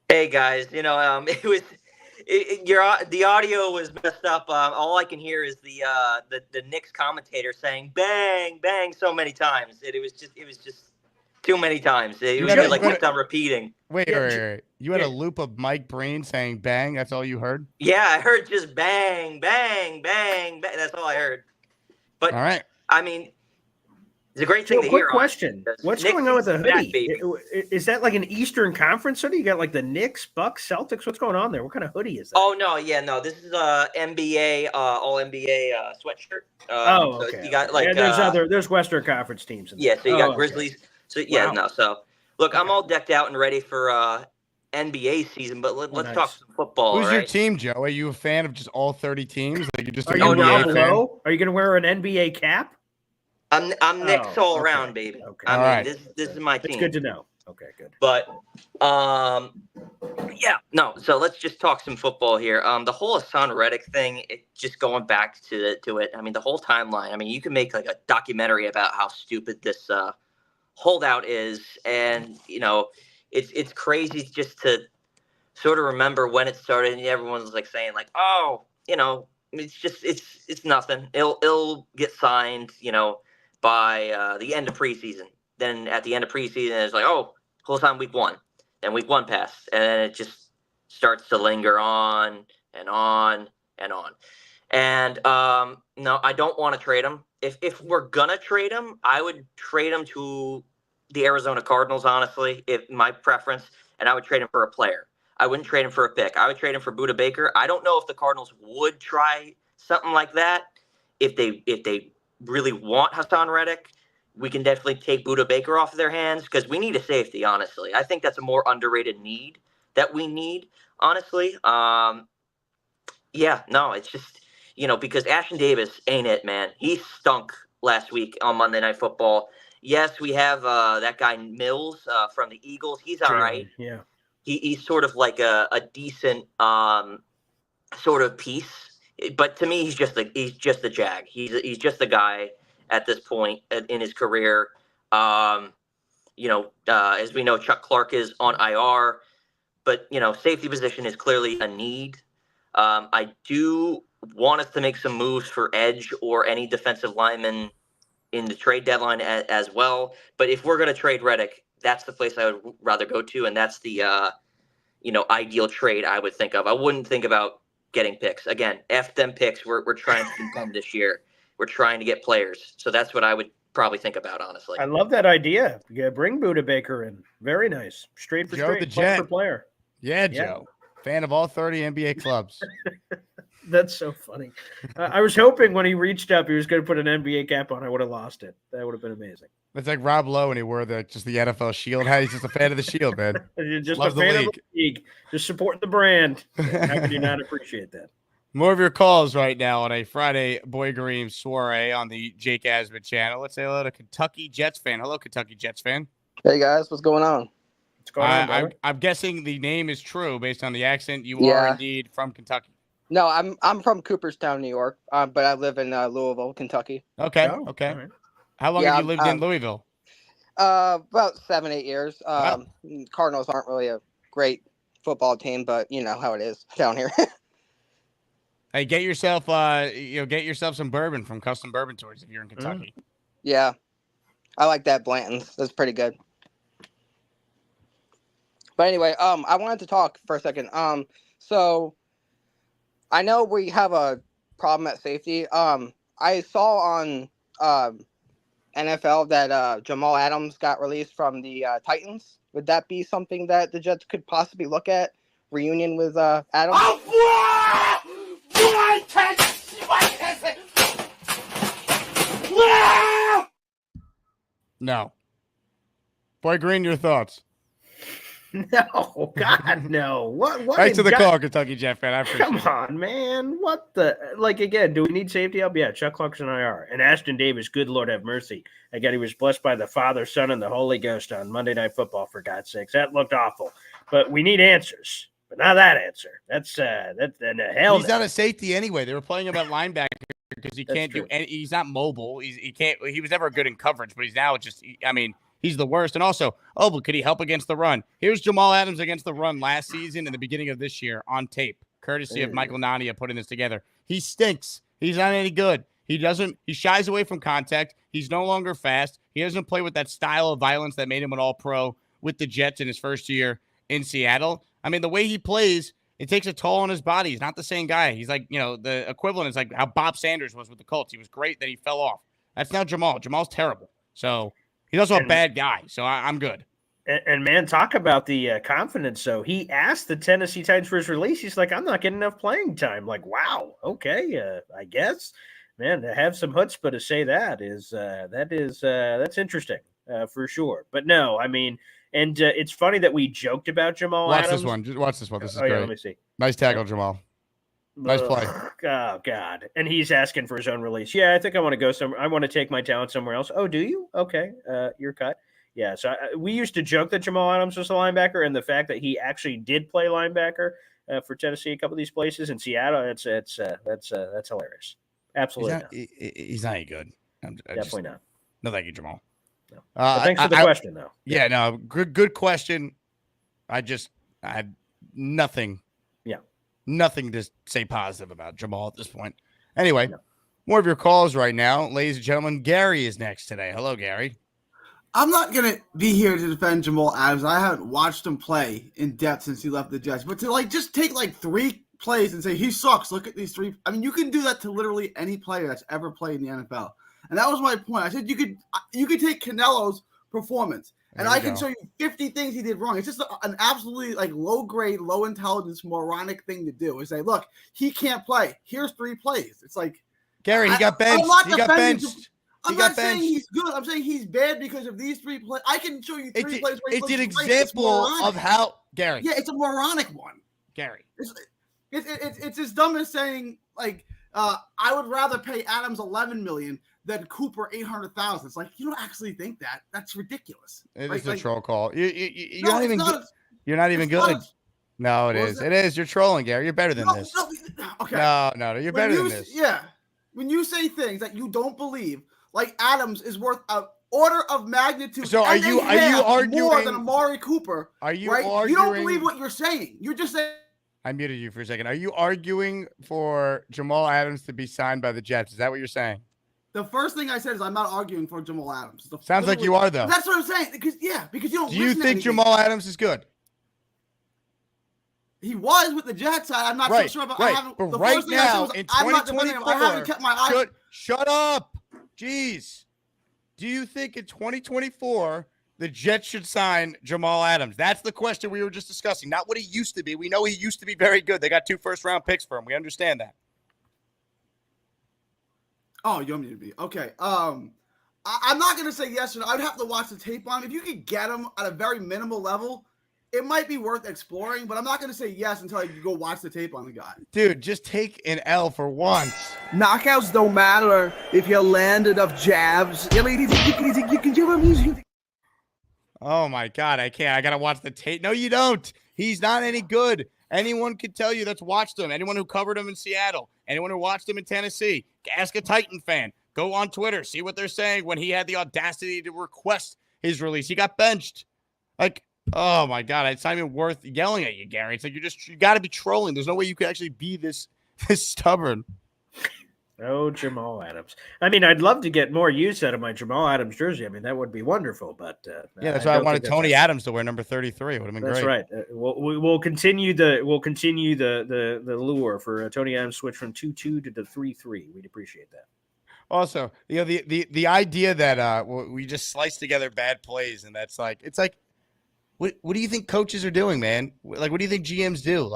Hey guys, the audio was messed up. All I can hear is the Knicks commentator saying "bang, bang" so many times. It was just too many times. It was had a- like kept on repeating. Wait, Yeah, wait. You had yeah. a loop of Mike Breen saying bang. That's all you heard? Yeah, I heard just bang, bang, bang, bang. That's all I heard. But All right. I mean, it's a great So, thing to quick hear. question: honestly, what's Knicks going on with the is back, hoodie? baby. Is that like an Eastern Conference hoodie? You got like the Knicks, Bucks, Celtics. What's going on there? What kind of hoodie is that? Oh no, yeah, no. This is NBA, all NBA sweatshirt. So Okay. you got like there's Western Conference teams. In there. yeah. So you got okay. Grizzlies. So yeah, Wow. no. So look, I'm all decked out and ready for NBA season. But let's nice. talk some football. Who's your right? team, Joe? Are you a fan of just all 30 teams? Like you're just Are an you Oh, NBA no, down fan? below? Are you going to wear an NBA cap? I'm Knicks all okay. around, baby. Okay. I All mean, right. this is my team. It's good to know. Okay, good. But yeah, no. So let's just talk some football here. The whole Haason Reddick thing, just going back to it. I mean, the whole timeline. I mean, you can make like a documentary about how stupid this holdout is, and it's crazy just to sort of remember when it started, and everyone's like saying like, oh, it's nothing. It'll get signed, by the end of preseason. Then at the end of preseason, it's like, oh, whole time week 1. Then week 1 passed, and then it just starts to linger on and on and on. And no, I don't want to trade him. If we're gonna trade him, I would trade him to the Arizona Cardinals, honestly, if my preference, and I would trade him for a player. I wouldn't trade him for a pick. I would trade him for Budda Baker. I don't know if the Cardinals would try something like that if they really want Haason Reddick. We can definitely take Budda Baker off of their hands because we need a safety, honestly. I think that's a more underrated need that we need, honestly. Yeah, no, it's just, because Ashton Davis ain't it, man. He stunk last week on Monday Night Football. Yes, we have that guy Mills from the Eagles. He's all right. Yeah. He's sort of like a decent sort of piece. But to me, he's just a jag. He's just a guy at this point in his career. As we know, Chuck Clark is on IR, but safety position is clearly a need. I do want us to make some moves for edge or any defensive lineman in the trade deadline as well. But if we're going to trade Reddick, that's the place I would rather go to, and that's the ideal trade I would think of. I wouldn't think about getting picks. Again, F them picks. We're trying to contend this year. We're trying to get players. So that's what I would probably think about, honestly. I love that idea. Yeah, bring Budda Baker in. Very nice. Straight for Joe straight. the Player Jet. for player. Yeah, Joe. Fan of all 30 NBA clubs. That's so funny. I was hoping when he reached up, he was going to put an NBA cap on. I would have lost it. That would have been amazing. It's like Rob Lowe and he wore just the NFL shield. He's just a fan of the shield, man. You're just Loves a fan the of the league. Just supporting the brand. How can you not appreciate that? More of your calls right now on a Friday Boy Kareem soiree on the Jake Asman channel. Let's say hello to Kentucky Jets fan. Hello, Kentucky Jets fan. Hey guys, what's going on? What's going on, brother? I'm guessing the name is true based on the accent. You are Yeah. indeed from Kentucky. No, I'm from Cooperstown, New York, but I live in Louisville, Kentucky. Okay, Oh, okay. all right. How long Yeah, have you lived in Louisville? About 7-8 years. Wow. Cardinals aren't really a great football team, but you know how it is down here. Hey, get yourself some bourbon from Custom Bourbon Tours if you're in Kentucky. Yeah, I like that Blanton's. That's pretty good. But anyway, I wanted to talk for a second. So I know we have a problem at safety. I saw on NFL that Jamal Adams got released from the Titans. Would that be something that the Jets could possibly look at? Reunion with Adams? No. Boy Green, your thoughts? No, God, no. What? Thanks to the God- call, Kentucky Jet fan. I appreciate Come it. on, man. What the? Like, again, do we need safety help? Yeah, Chuck Clarkson IR. And Ashton Davis, good Lord have mercy. Again, he was blessed by the Father, Son, and the Holy Ghost on Monday Night Football, for God's sakes. That looked awful. But we need answers. But not that answer. That's hell. He's not a safety anyway. They were playing him at linebacker because he can't do any. He's not mobile. He can't. He was never good in coverage, but he's now just. I mean, he's the worst. And also, but could he help against the run? Here's Jamal Adams against the run last season and the beginning of this year on tape, courtesy of Michael Nania putting this together. He stinks. He's not any good. He shies away from contact. He's no longer fast. He doesn't play with that style of violence that made him an all-pro with the Jets in his first year in Seattle. I mean, the way he plays, it takes a toll on his body. He's not the same guy. He's like, the equivalent is like how Bob Sanders was with the Colts. He was great, then he fell off. That's now Jamal. Jamal's terrible. So he's also a bad guy. So I'm good. And man, talk about the confidence. So he asked the Tennessee Titans for his release. He's like, I'm not getting enough playing time. Like, wow, okay, I guess. Man, to have some chutzpah to say that's interesting for sure. But no, I mean, and it's funny that we joked about Jamal Adams. This one. Just watch this one. This is great. Yeah, let me see. Nice tackle, Jamal. Nice play. Oh God! And he's asking for his own release. Yeah, I think I want to go somewhere. I want to take my talent somewhere else. Oh, do you? Okay, you're cut. Yeah. So we used to joke that Jamal Adams was a linebacker, and the fact that he actually did play linebacker for Tennessee, a couple of these places in Seattle, that's hilarious. Absolutely, he's not any good. Definitely not. No, thank you, Jamal. No. Thanks for the question, though. Yeah, no, good question. I have nothing. Yeah. Nothing to say positive about Jamal at this point. Anyway, more of your calls right now. Ladies and gentlemen, Gary is next today. Hello, Gary. I'm not going to be here to defend Jamal Adams. I haven't watched him play in depth since he left the Jets. But to just take 3 plays and say, he sucks, look at these 3. I mean, you can do that to literally any player that's ever played in the NFL. And that was my point. I said you could take Canelo's performance. And I can show you 50 things he did wrong. It's just an absolutely low-grade, low-intelligence, moronic thing to do. Is say, look, he can't play. Here's 3 plays. It's like Gary, he got benched. I'm not saying he's good. I'm saying he's bad because of these 3 plays. I can show you 3 plays. It's an example of how Gary. Yeah, it's a moronic one. Gary. It's as dumb as saying I would rather pay Adams $11 million than Cooper $800,000. It's like, you don't actually think that. That's ridiculous. It's a troll call. You're not even good. You're not even good. No, it is. It is. You're trolling, Gary. You're better than this. Okay. No. You're better than this. Yeah. When you say things that you don't believe, like Adams is worth an order of magnitude. So are you arguing more than Amari Cooper? Are you arguing? You don't believe what you're saying. You're just saying. I muted you for a second. Are you arguing for Jamal Adams to be signed by the Jets? Is that what you're saying? The first thing I said is I'm not arguing for Jamal Adams. Sounds like you are, though. That's what I'm saying. Because you don't. Do you think Jamal Adams is good? He was with the Jets. I'm not so sure about. Right. But right now in 2024, I haven't kept my eye. Shut up. Jeez. Do you think in 2024 the Jets should sign Jamal Adams? That's the question we were just discussing. Not what he used to be. We know he used to be very good. They got 2 first-round picks for him. We understand that. Oh, you want me to be okay? I'm not gonna say yes or no. I'd have to watch the tape on him. If you could get him at a very minimal level, it might be worth exploring. But I'm not gonna say yes until I go watch the tape on the guy. Dude, just take an L for once. Knockouts don't matter if you land enough jabs. You can do them. Oh my God, I can't. I gotta watch the tape. No, you don't. He's not any good. Anyone could tell you that's watched him. Anyone who covered him in Seattle. Anyone who watched him in Tennessee. Ask a Titan fan. Go on Twitter. See what they're saying when he had the audacity to request his release. He got benched. Oh my God. It's not even worth yelling at you, Gary. It's like you got to be trolling. There's no way you could actually be this stubborn. Oh, Jamal Adams. I mean, I'd love to get more use out of my Jamal Adams jersey. I mean, that would be wonderful. But yeah, that's why I wanted Tony Adams to wear number 33. It would have been great. That's right. We'll continue the lure for Tony Adams switch from 2-2 to the 3-3. We'd appreciate that. Also, the idea that we just slice together bad plays, and that's what do you think coaches are doing, man? What do you think GMs do?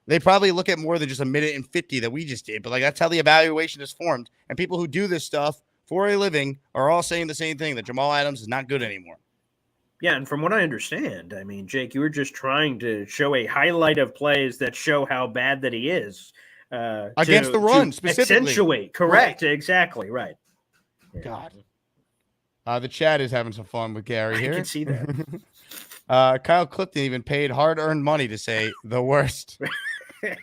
They probably look at more than just a minute and 50 that we just did, but that's how the evaluation is formed. And people who do this stuff for a living are all saying the same thing, that Jamal Adams is not good anymore. Yeah, and from what I understand, I mean, Jake, you were just trying to show a highlight of plays that show how bad that he is. Against the run, specifically. Accentuate, correct, right. Exactly, right. Yeah. God. The chat is having some fun with Gary here. I can see that. Kyle Clifton even paid hard-earned money to say the worst.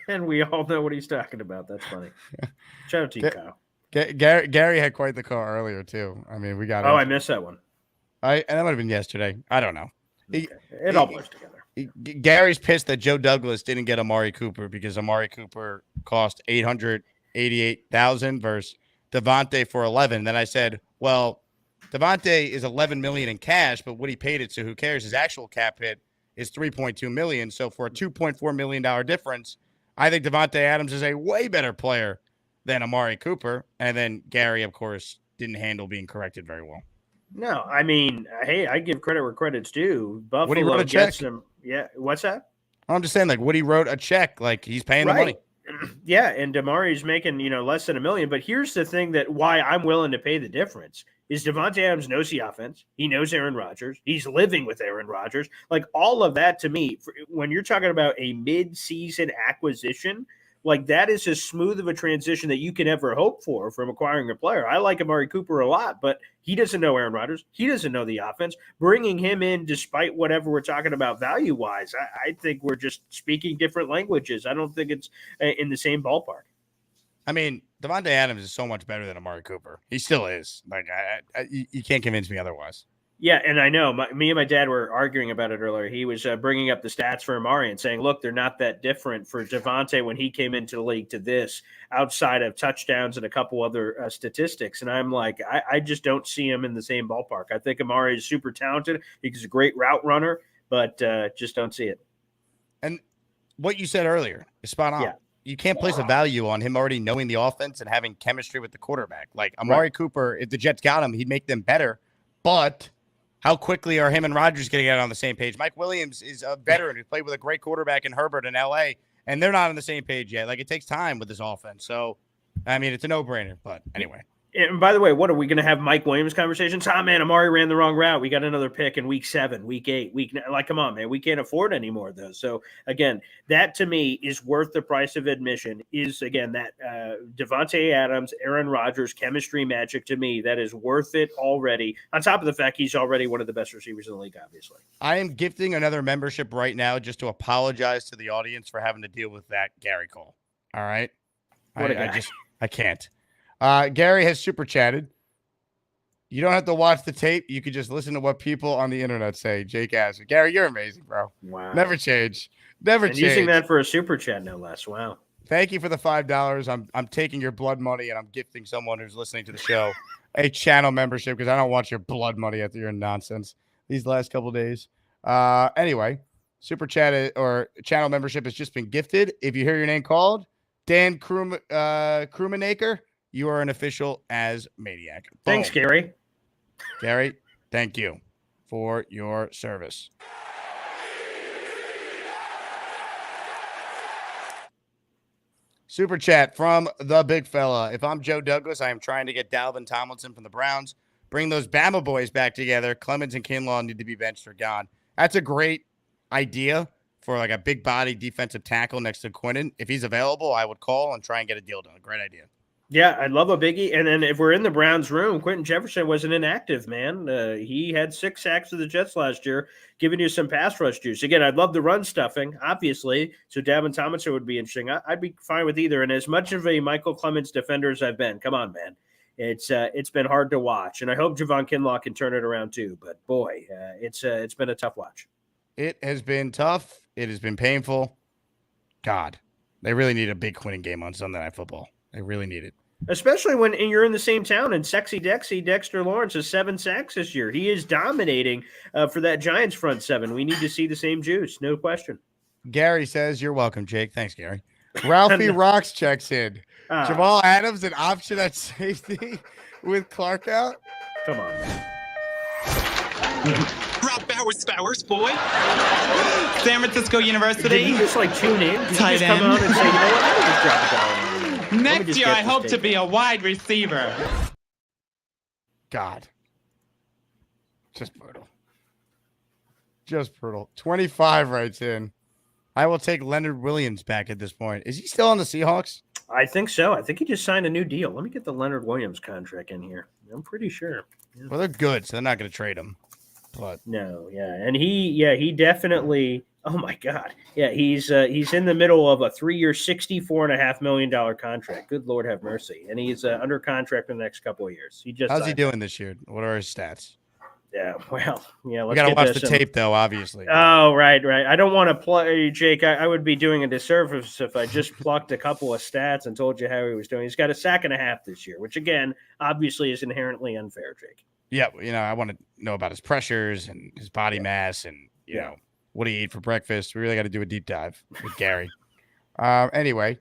And we all know what he's talking about. That's funny. Shout out to you, Kyle. Gary had quite the car earlier, too. I mean, we got I missed that one. And that might have been yesterday. I don't know. Okay. It all blurs together. Gary's pissed that Joe Douglas didn't get Amari Cooper because Amari Cooper cost $888,000 versus Davante for $11,000. Then I said, well, Davante is $11 million in cash, but what he paid it, so who cares? His actual cap hit is $3.2 million. So for a $2.4 million difference, I think Devante Adams is a way better player than Amari Cooper. And then Gary, of course, didn't handle being corrected very well. No, I mean, hey, I give credit where credit's due. Woody wrote Buffalo a check. gets him. Yeah, what's that? I'm just saying, like, Woody wrote a check. Like, he's paying the money. Yeah, and Damari's making, less than $1 million. But here's the thing that why I'm willing to pay the difference is Devante Adams knows the offense. He knows Aaron Rodgers. He's living with Aaron Rodgers. Like, all of that to me, when you're talking about a mid-season acquisition, like, that is as smooth of a transition that you can ever hope for from acquiring a player. I like Amari Cooper a lot, but he doesn't know Aaron Rodgers. He doesn't know the offense. Bringing him in, despite whatever we're talking about value-wise, I think we're just speaking different languages. I don't think it's in the same ballpark. I mean, Davante Adams is so much better than Amari Cooper. He still is. Like, you can't convince me otherwise. Yeah, and I know. Me and my dad were arguing about it earlier. He was bringing up the stats for Amari and saying, look, they're not that different for Devante when he came into the league to this, outside of touchdowns and a couple other statistics. And I'm like, I just don't see him in the same ballpark. I think Amari is super talented. He's a great route runner, but just don't see it. And what you said earlier is spot on. Yeah. You can't place a value on him already knowing the offense and having chemistry with the quarterback. Like, Amari Cooper, if the Jets got him, he'd make them better. But how quickly are him and Rodgers going to get on the same page? Mike Williams is a veteran who played with a great quarterback in Herbert in L.A., and they're not on the same page yet. Like, it takes time with this offense. So, I mean, it's a no-brainer. But anyway. And by the way, what are we going to have Mike Williams conversations? Man, Amari ran the wrong route. We got another pick in week 7, week 8, like, come on, man. We can't afford any more of those. So, again, that to me is worth the price of admission is, again, that Devante Adams, Aaron Rodgers chemistry magic to me. That is worth it already. On top of the fact he's already one of the best receivers in the league, obviously. I am gifting another membership right now just to apologize to the audience for having to deal with that Gary call. All right? I can't. Gary has super chatted. You don't have to watch the tape. You can just listen to what people on the internet say. Jake asks, Gary, you're amazing, bro. Wow. Never change. Never change. Using that for a super chat, no less. Wow. Thank you for the $5. I'm taking your blood money and I'm gifting someone who's listening to the show a channel membership because I don't want your blood money after your nonsense these last couple of days. Anyway, super chat or channel membership has just been gifted. If you hear your name called, Dan Krumanaker, you are an official as Maniac. Boom. Thanks, Gary. Gary, thank you for your service. Super chat from the big fella. If I'm Joe Douglas, I am trying to get Dalvin Tomlinson from the Browns. Bring those Bama boys back together. Clemens and Kinlaw need to be benched or gone. That's a great idea for like a big body defensive tackle next to Quinnen. If he's available, I would call and try and get a deal done. Great idea. Yeah, I'd love a biggie. And then if we're in the Browns room, Quentin Jefferson wasn't inactive, man. He had 6 sacks for the Jets last year, giving you some pass rush juice. Again, I'd love the run stuffing, obviously. So Davante Tomlinson would be interesting. I'd be fine with either. And as much of a Michael Clemens defender as I've been, come on, man. It's been hard to watch. And I hope Javon Kinlaw can turn it around too. But, boy, it's been a tough watch. It has been tough. It has been painful. God, they really need a big Quinnen game on Sunday Night Football. They really need it. Especially when you're in the same town and Sexy Dexter Lawrence has 7 sacks this year. He is dominating for that Giants front 7. We need to see the same juice, no question. Gary says, you're welcome, Jake. Thanks, Gary. Ralphie Rocks checks in. Jamal Adams, an option at safety with Clark out? Come on. Rob Bowers, boy. San Francisco University. Did you just tune in? Did Tight you just come end. out and say, you know what, let me just drop it down. Next year, I hope to be a wide receiver. God. Just brutal. Just brutal. 25 writes in. I will take Leonard Williams back at this point. Is he still on the Seahawks? I think so. I think he just signed a new deal. Let me get the Leonard Williams contract in here. I'm pretty sure. Yeah. Well, they're good, so they're not going to trade him. But no, yeah. And he definitely, oh my God. Yeah, he's in the middle of a 3-year, $64.5 million contract. Good Lord have mercy. And he's under contract for the next couple of years. How's he doing this year? What are his stats? Yeah, well, yeah. We got to watch the tape, though, obviously. Oh, right. I don't want to play, Jake. I would be doing a disservice if I just plucked a couple of stats and told you how he was doing. He's got a 1.5 sacks this year, which, again, obviously is inherently unfair, Jake. Yeah, I want to know about his pressures and his body mass and, you know, what he ate for breakfast. We really got to do a deep dive with Gary. Anyway,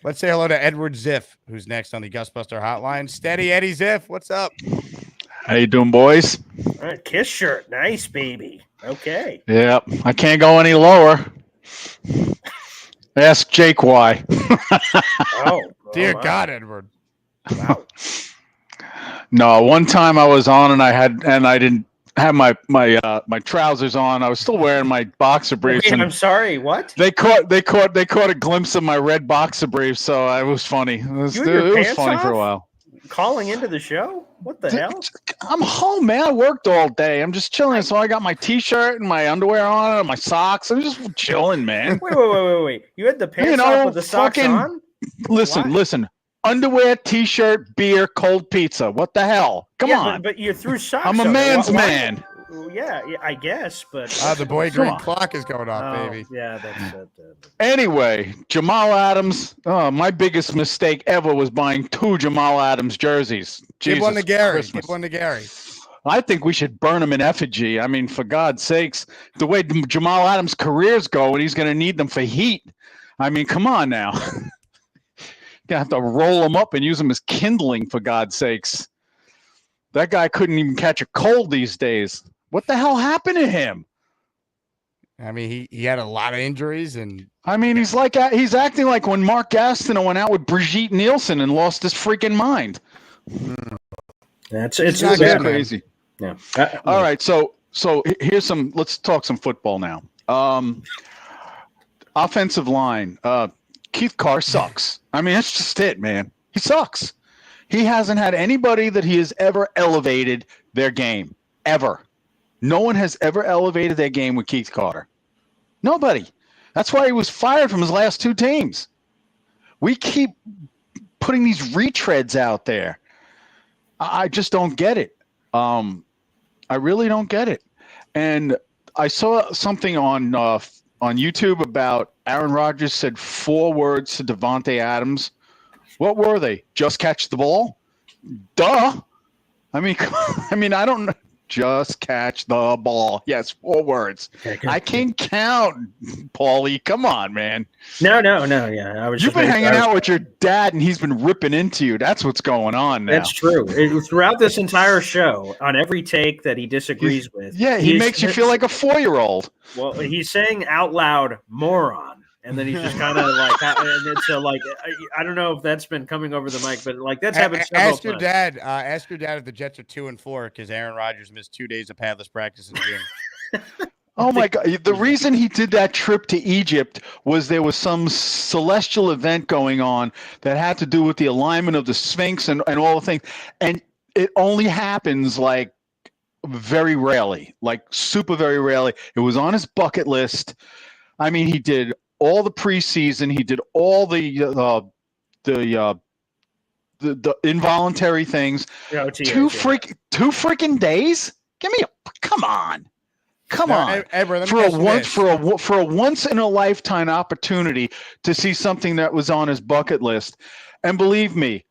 let's say hello to Edward Ziff, who's next on the Gusbuster hotline. Steady Eddie Ziff, what's up? How you doing, boys? All right, Kiss shirt. Nice, baby. Okay. Yeah, I can't go any lower. Ask Jake why. Dear God, Edward. Wow. No, one time I was on and I didn't have my trousers on. I was still wearing my boxer briefs. Wait, and I'm sorry. What? They caught a glimpse of my red boxer briefs, so it was funny. It was funny for a while. Calling into the show? What the hell? I'm home, man. I worked all day. I'm just chilling. So I got my T-shirt and my underwear on and my socks. I'm just chilling, man. Wait. You had the pants off with the socks on? Listen. Underwear, T-shirt, beer, cold pizza. What the hell? Come on. But you threw socks I'm a on. man's man. Yeah, I guess, but the boy green clock is going off, baby. Yeah, that's it. Anyway, Jamal Adams. My biggest mistake ever was buying 2 Jamal Adams jerseys. Give one to Gary. Christmas. Give one to Gary. I think we should burn them in effigy. I mean, for God's sakes, the way Jamal Adams' career's going, he's going to need them for heat. I mean, come on now. Gonna have to roll them up and use them as kindling, for God's sakes. That guy couldn't even catch a cold these days. What the hell happened to him? I mean, he had a lot of injuries, and I mean, he's acting like when Mark Gastineau went out with Brigitte Nielsen and lost his freaking mind. It's crazy. Yeah. All right, so here's some. Let's talk some football now. Offensive line. Keith Carr sucks. I mean, that's just it, man. He sucks. He hasn't had anybody that he has ever elevated their game, ever. No one has ever elevated their game with Keith Carter. Nobody. That's why he was fired from his last 2 teams. We keep putting these retreads out there. I just don't get it. I really don't get it. And I saw something on YouTube about Aaron Rodgers said 4 words to Davante Adams. What were they? Just catch the ball? Duh. I mean, I don't know. Just catch the ball. Yes, 4 words. I can count, Paulie. Come on, man. No. Yeah, You've been hanging out with your dad, and he's been ripping into you. That's what's going on now. That's true. Throughout this entire show, on every take that he disagrees with, he makes you feel like a 4-year-old. Well, he's saying out loud, moron. And then he's just kind of like, and it's like, I don't know if that's been coming over the mic, but like that's happened several ask your times. Ask your dad if the Jets are 2-4 because Aaron Rodgers missed 2 days of paddless practice in June. Oh my God! The reason he did that trip to Egypt was there was some celestial event going on that had to do with the alignment of the Sphinx and all the things, and it only happens like very rarely, like super very rarely. It was on his bucket list. I mean, he did all the preseason. He did all the involuntary things. Two freaking days. Come on. Edward, for a once in a lifetime opportunity to see something that was on his bucket list, and believe me,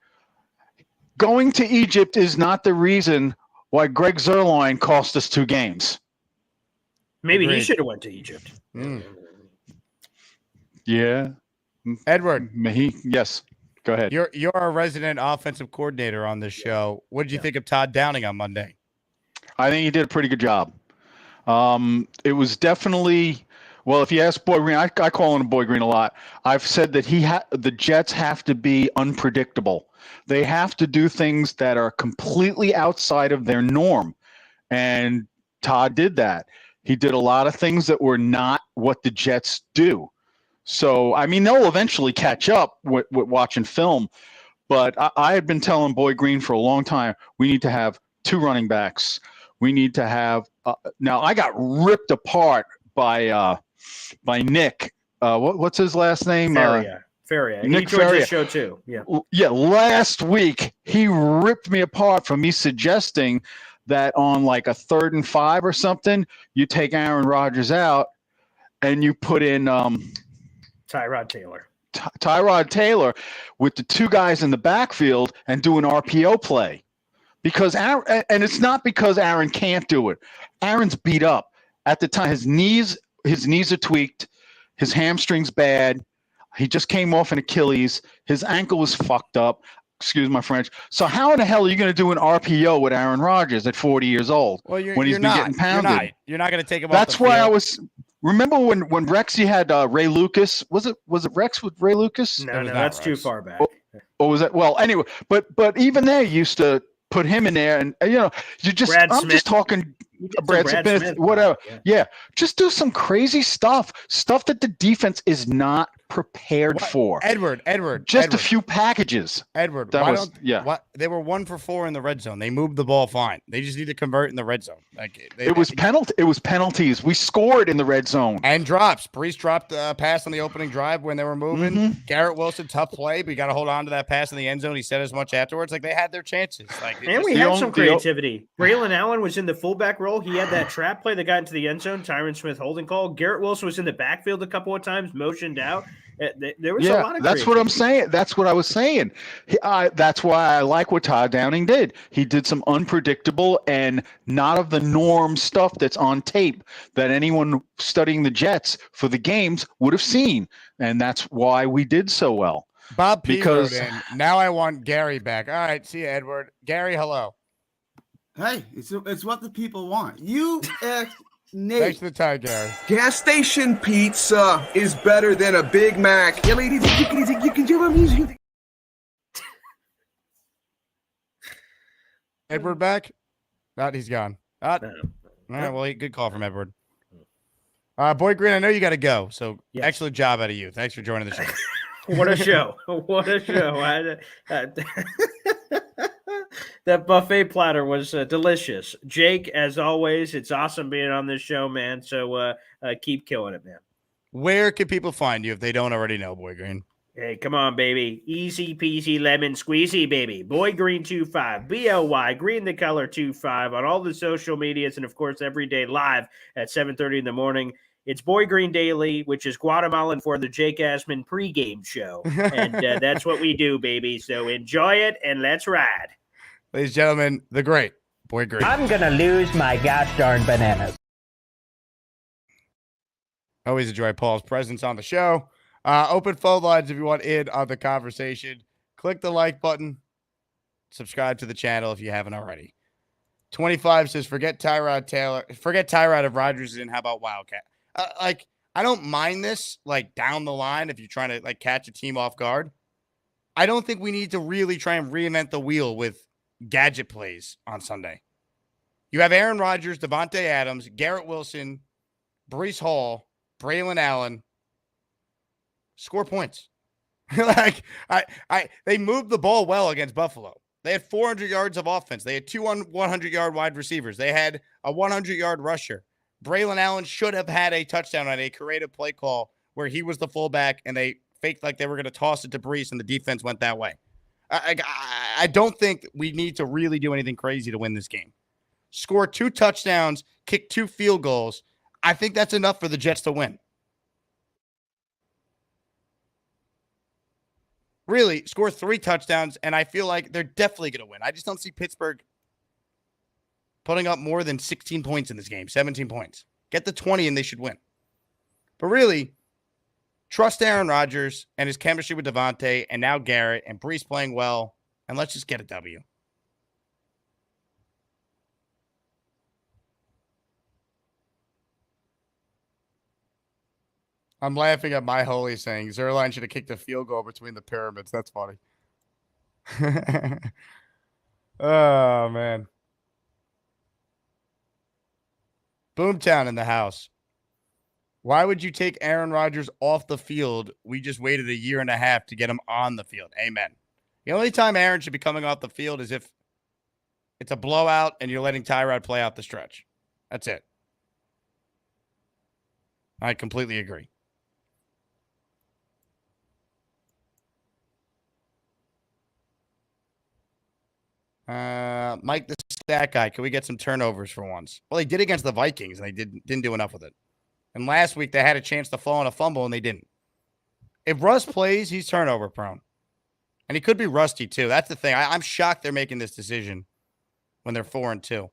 going to Egypt is not the reason why Greg Zuerlein cost us 2 games. Maybe he should have went to Egypt. Yeah, Edward. Yes, go ahead. You're a resident offensive coordinator on this show. What did you think of Todd Downing on Monday? I think he did a pretty good job. It was definitely, well, if you ask Boy Green, I call him Boy Green a lot. I've said that the Jets have to be unpredictable. They have to do things that are completely outside of their norm. And Todd did that. He did a lot of things that were not what the Jets do. So, I mean, they'll eventually catch up with watching film. But I had been telling Boy Green for a long time, we need to have 2 running backs. We need to have now I got ripped apart by Nick. What's his last name? Faria. Nick he joined Faria. this show too. Yeah. Yeah. Last week he ripped me apart for me suggesting that on like a 3rd and 5 or something, you take Aaron Rodgers out and you put in Tyrod Taylor. Tyrod Taylor with the 2 guys in the backfield and do an RPO play. because Aaron, and it's not because Aaron can't do it. Aaron's beat up at the time. His knees are tweaked. His hamstring's bad. He just came off an Achilles. His ankle was fucked up. Excuse my French. So how in the hell are you going to do an RPO with Aaron Rodgers at 40 years old when he's been getting pounded? You're not going to take him That's off the why field. I was. Remember when Rexy had Ray Lucas? Was it Rex with Ray Lucas? No, that's too far back. Or was it? Well, anyway, but even they used to put him in there, and you just. I'm just talking. Brad Smith, whatever. Yeah, just do some crazy stuff that the defense is not prepared for. Edward. Just a few packages. Edward, they were 1 for 4 in the red zone. They moved the ball fine. They just need to convert in the red zone. It was penalties. We scored in the red zone and drops. Brees dropped a pass on the opening drive when they were moving. Mm-hmm. Garrett Wilson, tough play, but you got to hold on to that pass in the end zone. He said as much afterwards. They had their chances. And we had some creativity. Braylon Allen was in the fullback role. He had that trap play that got into the end zone. Tyron Smith holding call. Garrett Wilson was in the backfield a couple of times, motioned out. There was a lot of that's what I'm saying. That's what I was saying. That's why I like what Todd Downing did. He did some unpredictable and not of the norm stuff that's on tape that anyone studying the Jets for the games would have seen, and that's why we did so well. Bob P. wrote in, now I want Gary back. All right, see you, Edward. Gary, hello. Hey, it's what the people want. You Nate. Thanks for the time, Gary. Gas station pizza is better than a Big Mac. Edward back? He's gone. All right, well, good call from Edward. Boy Green, I know you got to go, so excellent job out of you. Thanks for joining the show. What a show. What a show. That buffet platter was delicious. Jake, as always, it's awesome being on this show, man. So keep killing it, man. Where can people find you if they don't already know, Boy Green? Hey, come on, baby. Easy peasy lemon squeezy, baby. Boy Green 25, BOY, Green the Color 25 on all the social medias and, of course, every day live at 7:30 in the morning. It's Boy Green Daily, which is Guatemalan for the Jake Asman pregame show. And that's what we do, baby. So enjoy it and let's ride. Ladies and gentlemen, the great Boy Green. I'm going to lose my gosh darn bananas. Always enjoy Paul's presence on the show. Open phone lines if you want in on the conversation. Click the like button. Subscribe to the channel if you haven't already. 25 says, forget Tyrod Taylor. Forget Tyrod if Rodgers is in. How about Wildcat? I don't mind this, down the line if you're trying to, catch a team off guard. I don't think we need to really try and reinvent the wheel with gadget plays on Sunday. You have Aaron Rodgers, Devante Adams, Garrett Wilson, Breece Hall, Braylon Allen. Score points. They moved the ball well against Buffalo. They had 400 yards of offense. They had 2 100-yard wide receivers. They had a 100-yard rusher. Braylon Allen should have had a touchdown on a creative play call where he was the fullback and they faked like they were going to toss it to Breece and the defense went that way. I don't think we need to really do anything crazy to win this game. Score 2 touchdowns, kick 2 field goals. I think that's enough for the Jets to win. Really, score 3 touchdowns, and I feel like they're definitely going to win. I just don't see Pittsburgh putting up more than 16 points in this game, 17 points. Get the 20, and they should win. But really, trust Aaron Rodgers and his chemistry with Davante, and now Garrett, and Breece playing well, and let's just get a W. I'm laughing at my holy saying Zerline should have kicked a field goal between the pyramids. That's funny. Oh, man. Boomtown in the house. Why would you take Aaron Rodgers off the field? We just waited 1.5 years to get him on the field. Amen. The only time Aaron should be coming off the field is if it's a blowout and you're letting Tyrod play out the stretch. That's it. I completely agree. Mike, the stat guy, can we get some turnovers for once? Well, they did against the Vikings, and they didn't do enough with it. And last week, they had a chance to fall on a fumble, and they didn't. If Russ plays, he's turnover prone. And he could be rusty, too. That's the thing. I'm shocked they're making this decision. when they're 4-2.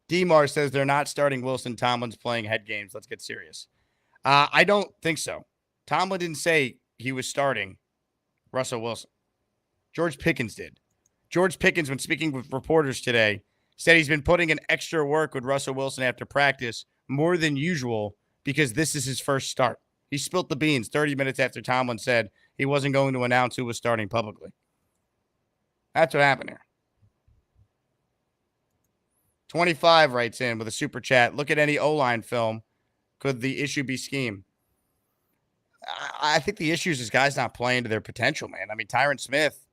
DMar says they're not starting Wilson. Tomlin's playing head games. Let's get serious. I don't think so. Tomlin didn't say he was starting Russell Wilson. George Pickens did. George Pickens, when speaking with reporters today, said he's been putting in extra work with Russell Wilson after practice more than usual because this is his first start. He spilled the beans 30 minutes after Tomlin said he wasn't going to announce who was starting publicly. That's what happened here. 25 writes in with a super chat. Look at any O-line film. Could the issue be scheme? I think the issue is this guy's not playing to their potential, man. I mean, Tyron Smith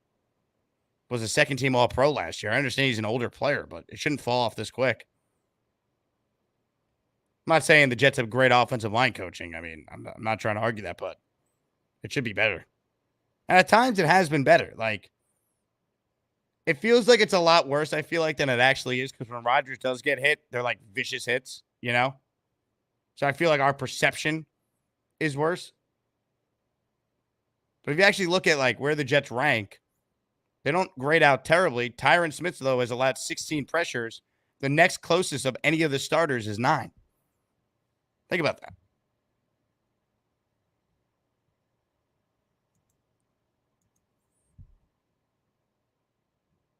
was a second-team All-Pro last year. I understand he's an older player, but it shouldn't fall off this quick. I'm not saying the Jets have great offensive line coaching. I mean, I'm not trying to argue that, but it should be better. And at times it has been better. Like, it feels like it's a lot worse, I feel like, than it actually is, because when Rodgers does get hit, they're like vicious hits, you know? So I feel like our perception is worse. But if you actually look at like where the Jets rank, they don't grade out terribly. Tyron Smith, though, has allowed 16 pressures. The next closest of any of the starters is 9. Think about that.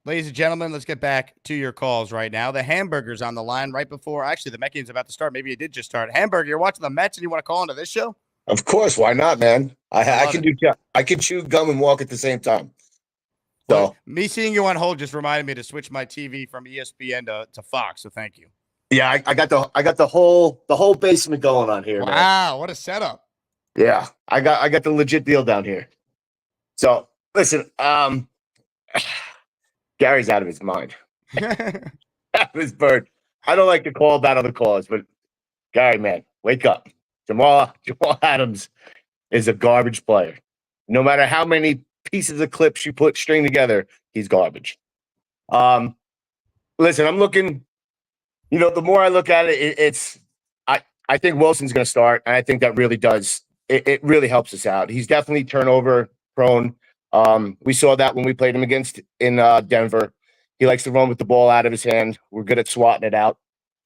Ladies and gentlemen, let's get back to your calls right now. The Hamburger's on the line right before, actually, the Met game's about to start. Maybe it did just start. Hamburger, you're watching the Mets and you want to call into this show? Of course, why not, man? I can chew gum and walk at the same time. So well, me seeing you on hold just reminded me to switch my TV from ESPN to Fox. So thank you. Yeah, I got the whole basement going on here. Wow, man. what a setup! Yeah, I got the legit deal down here. So listen, Gary's out of his mind, out of his bird. I don't like to call about other callers, but Gary, man, wake up. Jamal Adams is a garbage player. No matter how many pieces of clips you string together, he's garbage. Listen, I'm looking. You know, the more I look at it, I think Wilson's going to start, and I think that really does. It really helps us out. He's definitely turnover prone. We saw that when we played him in Denver. He likes to run with the ball out of his hand. We're good at swatting it out.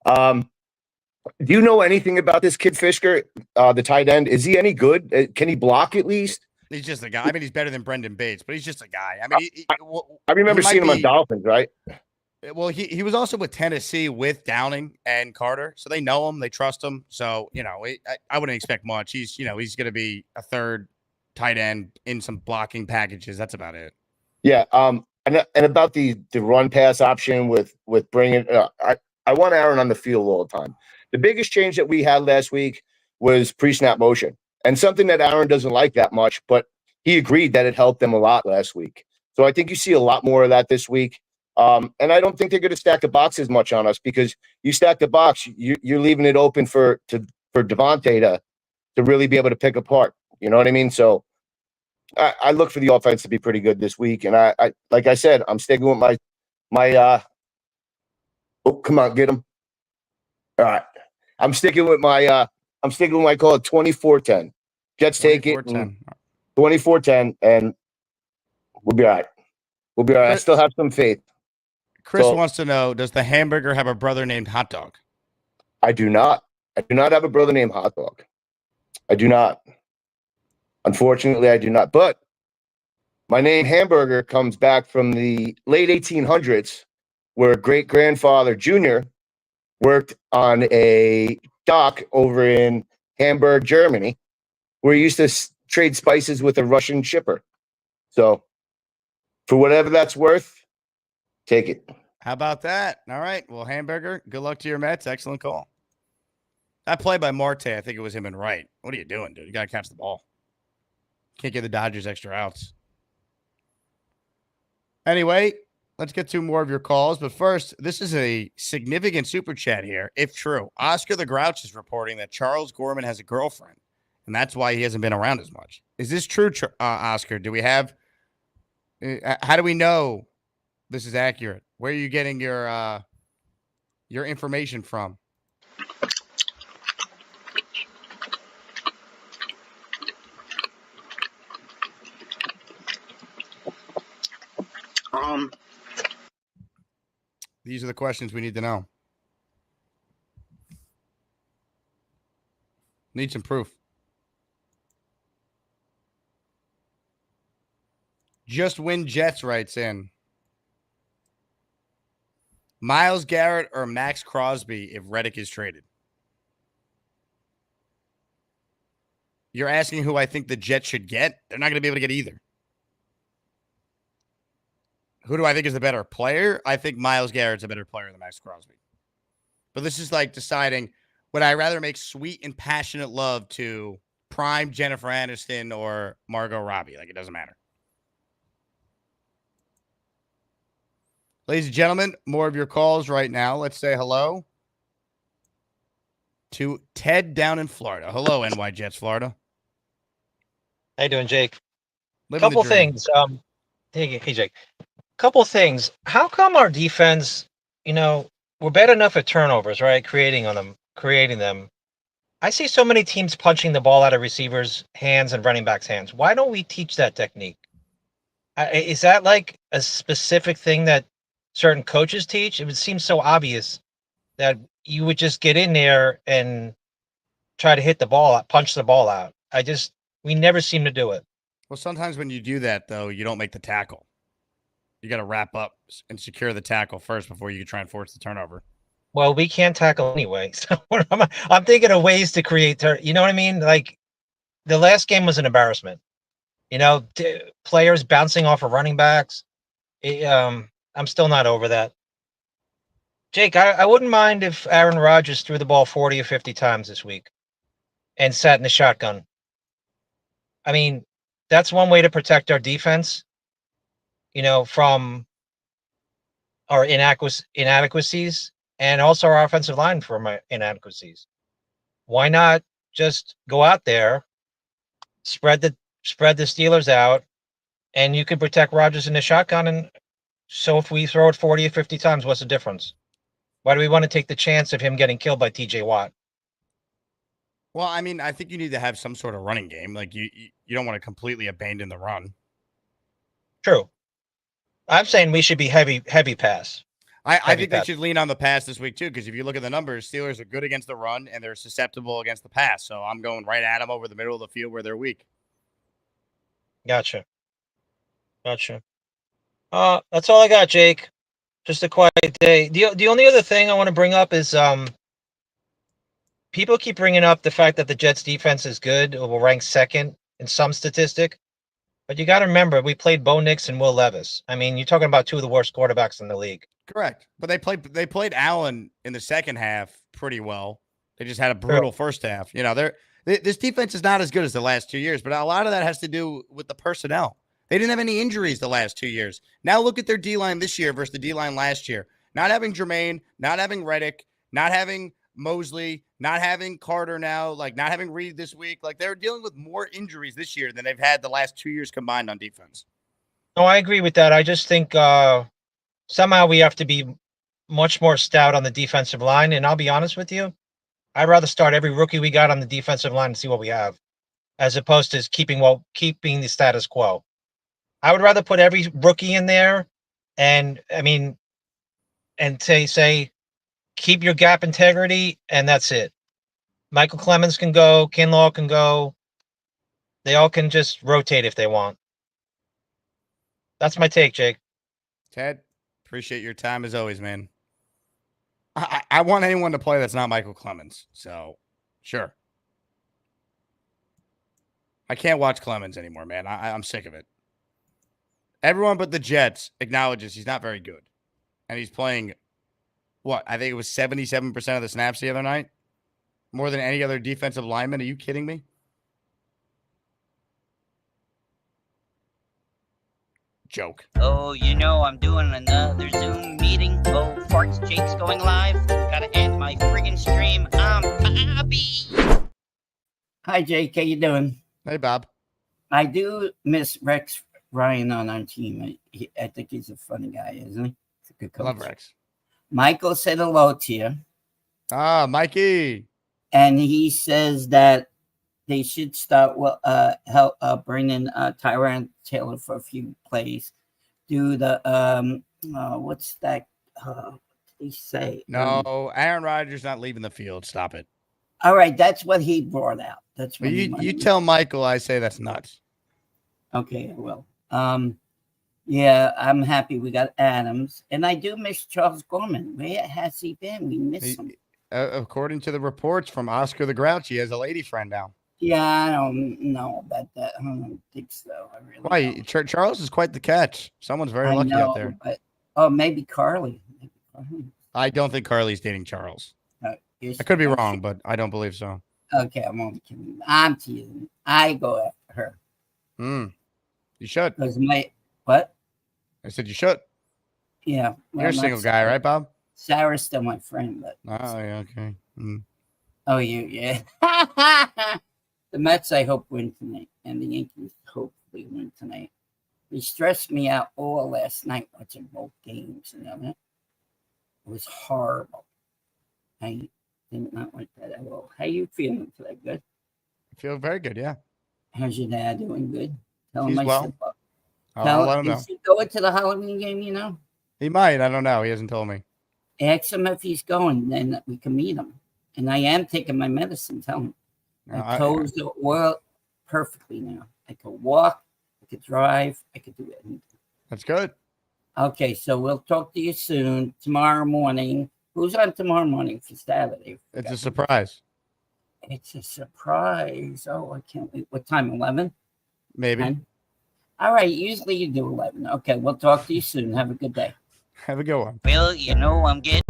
Do you know anything about this kid Fishker, the tight end? Is he any good? Can he block at least? He's just a guy. I mean, he's better than Brendan Bates, but he's just a guy. I mean, I remember seeing him on Dolphins, right? Well, he was also with Tennessee with Downing and Carter, so they know him, they trust him. So I wouldn't expect much. He's going to be a third tight end in some blocking packages. That's about it. Yeah. And about the run pass option with bringing, I want Aaron on the field all the time. The biggest change that we had last week was pre-snap motion, and something that Aaron doesn't like that much, but he agreed that it helped them a lot last week. So I think you see a lot more of that this week. And I don't think they're going to stack the box as much on us, because you stack the box, you're leaving it open for Davante to really be able to pick apart. You know what I mean? So I look for the offense to be pretty good this week. And I like I said, I'm sticking with my oh, come on, get him. All right. I'm sticking with my call it 24-10. Jets take it 24-10, and we'll be all right. We'll be all right. I still have some faith. Chris wants to know, does the Hamburger have a brother named Hot Dog? I do not. I do not have a brother named Hot Dog. I do not. Unfortunately, I do not. But my name Hamburger comes back from the late 1800s, where great-grandfather Junior worked on a dock over in Hamburg, Germany, where he used to trade spices with a Russian shipper. So for whatever that's worth, take it. How about that? All right. Well, Hamburger, good luck to your Mets. Excellent call. That play by Marte, I think it was him and Wright. What are you doing, dude? You got to catch the ball. Can't give the Dodgers extra outs. Anyway, let's get to more of your calls. But first, this is a significant super chat here, if true. Oscar the Grouch is reporting that Charles Gorman has a girlfriend, and that's why he hasn't been around as much. Is this true, Oscar? Do we have how do we know this is accurate? Where are you getting your information from? These are the questions we need to know. Need some proof. Just win Jets writes in. Myles Garrett or Max Crosby if Reddick is traded? You're asking who I think the Jets should get? They're not going to be able to get either. Who do I think is the better player? I think Myles Garrett's a better player than Max Crosby. But this is like deciding, would I rather make sweet and passionate love to prime Jennifer Aniston or Margot Robbie? Like, it doesn't matter. Ladies and gentlemen, more of your calls right now. Let's say hello to Ted down in Florida. Hello, NY Jets, Florida. How you doing, Jake? Living the Couple dream. things. Hey, Jake. Couple things. How come our defense, we're bad enough at turnovers, right? Creating them. I see so many teams punching the ball out of receivers' hands and running backs' hands. Why don't we teach that technique? Is that like a specific thing that certain coaches teach? It would seem so obvious that you would just get in there and try to hit the ball out, punch the ball out. We never seem to do it. Well, sometimes when you do that, though, you don't make the tackle. You got to wrap up and secure the tackle first before you try and force the turnover. Well, we can't tackle anyway. So I'm thinking of ways to create, you know what I mean? Like the last game was an embarrassment. Players bouncing off of running backs. I'm still not over that. Jake, I wouldn't mind if Aaron Rodgers threw the ball 40 or 50 times this week and sat in the shotgun. I mean, that's one way to protect our defense, from our inadequacies and also our offensive line from our inadequacies. Why not just go out there, spread the Steelers out, and you could protect Rodgers in the shotgun? And so if we throw it 40 or 50 times, what's the difference? Why do we want to take the chance of him getting killed by TJ Watt? Well, I mean, I think you need to have some sort of running game. Like you don't want to completely abandon the run. True. I'm saying we should be heavy pass. I think they should lean on the pass this week too, because if you look at the numbers, Steelers are good against the run and they're susceptible against the pass. So I'm going right at them over the middle of the field where they're weak. Gotcha. That's all I got, Jake. Just a quiet day. The only other thing I want to bring up is people keep bringing up the fact that the Jets defense is good or will rank second in some statistic. But you got to remember, we played Bo Nix and Will Levis. I mean, you're talking about two of the worst quarterbacks in the league. Correct. But they played Allen in the second half pretty well. They just had a brutal first half. This defense is not as good as the last 2 years, but a lot of that has to do with the personnel. They didn't have any injuries the last 2 years. Now look at their D-line this year versus the D-line last year. Not having Jermaine, not having Reddick, not having Mosley, not having Carter now, like not having Reed this week. Like they're dealing with more injuries this year than they've had the last 2 years combined on defense. No, I agree with that. I just think somehow we have to be much more stout on the defensive line. And I'll be honest with you, I'd rather start every rookie we got on the defensive line and see what we have, as opposed to keeping the status quo. I would rather put every rookie in there and say, keep your gap integrity, and that's it. Michael Clemens can go. Kinlaw can go. They all can just rotate if they want. That's my take, Jake. Ted, appreciate your time as always, man. I want anyone to play that's not Michael Clemens. So, sure. I can't watch Clemens anymore, man. I'm sick of it. Everyone but the Jets acknowledges he's not very good. And he's playing, I think it was 77% of the snaps the other night? More than any other defensive lineman. Are you kidding me? Joke. Oh, I'm doing another Zoom meeting. Oh, farts, Jake's going live. Gotta end my friggin' stream. I'm Bobby. Hi, Jake. How you doing? Hey, Bob. I do miss Rex Ryan on our team. I think he's a funny guy, isn't he? He's a good coach. Love Rex. Michael said hello to you. Ah, Mikey. And he says that they should start bringing Tyrant Taylor for a few plays. Do the what's that they say. No, Aaron Rodgers not leaving the field. Stop it. All right, that's what he brought out. That's what You tell Michael I say that's nuts. Okay, well, yeah, I'm happy we got Adams, and I do miss Charles Gorman. Where has he been? We miss him. According to the reports from Oscar the Grouch, he has a lady friend now. Yeah, I don't know about that. I don't think so. I really Why? Charles is quite the catch. Someone's very lucky out there. But maybe Carly. I don't think Carly's dating Charles. I Yes, could be wrong, but I don't believe so. Okay, I'm only kidding. I'm teasing. I go after her. You should. What? I said you should. Yeah. You're a single guy, right, Bob? Sarah's still my friend, but. Oh, yeah, okay. Oh, yeah. The Mets, I hope, win tonight, and the Yankees hopefully win tonight. They stressed me out all last night watching both games. You know that? It was horrible. I did not like that at all. How you feeling today? Good? I feel very good, yeah. How's your dad doing? Good? Tell He's him I well. said well. I'll let him know. Is he going to the Halloween game, you know? He might. I don't know. He hasn't told me. Ask him if he's going, then we can meet him. And I am taking my medicine. Tell him. My toes work perfectly now. I could walk. I could drive. I could do anything. That's good. Okay, so we'll talk to you soon. Tomorrow morning. Who's on tomorrow morning for Saturday? It's a surprise. It's a surprise. Oh, I can't wait. What time? 11? Maybe. 10? All right. Usually you do 11. Okay, we'll talk to you soon. Have a good day. Have a good one. Well, you know, I'm getting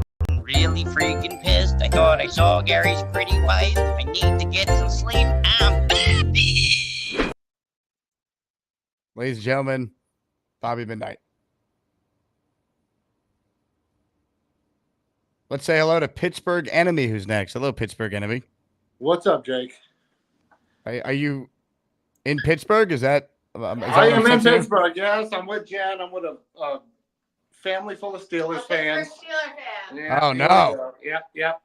really freaking pissed. I thought I saw Gary's pretty wife. I need to get some sleep. I'm happy. Ladies and gentlemen, Bobby Midnight. Let's say hello to Pittsburgh Enemy, who's next. Hello, Pittsburgh Enemy. What's up, Jake? Are you in Pittsburgh? Is that I am in Pittsburgh, yes. I'm with Jen. I'm with a family full of Steelers fans. Yeah, Oh, no. Yep.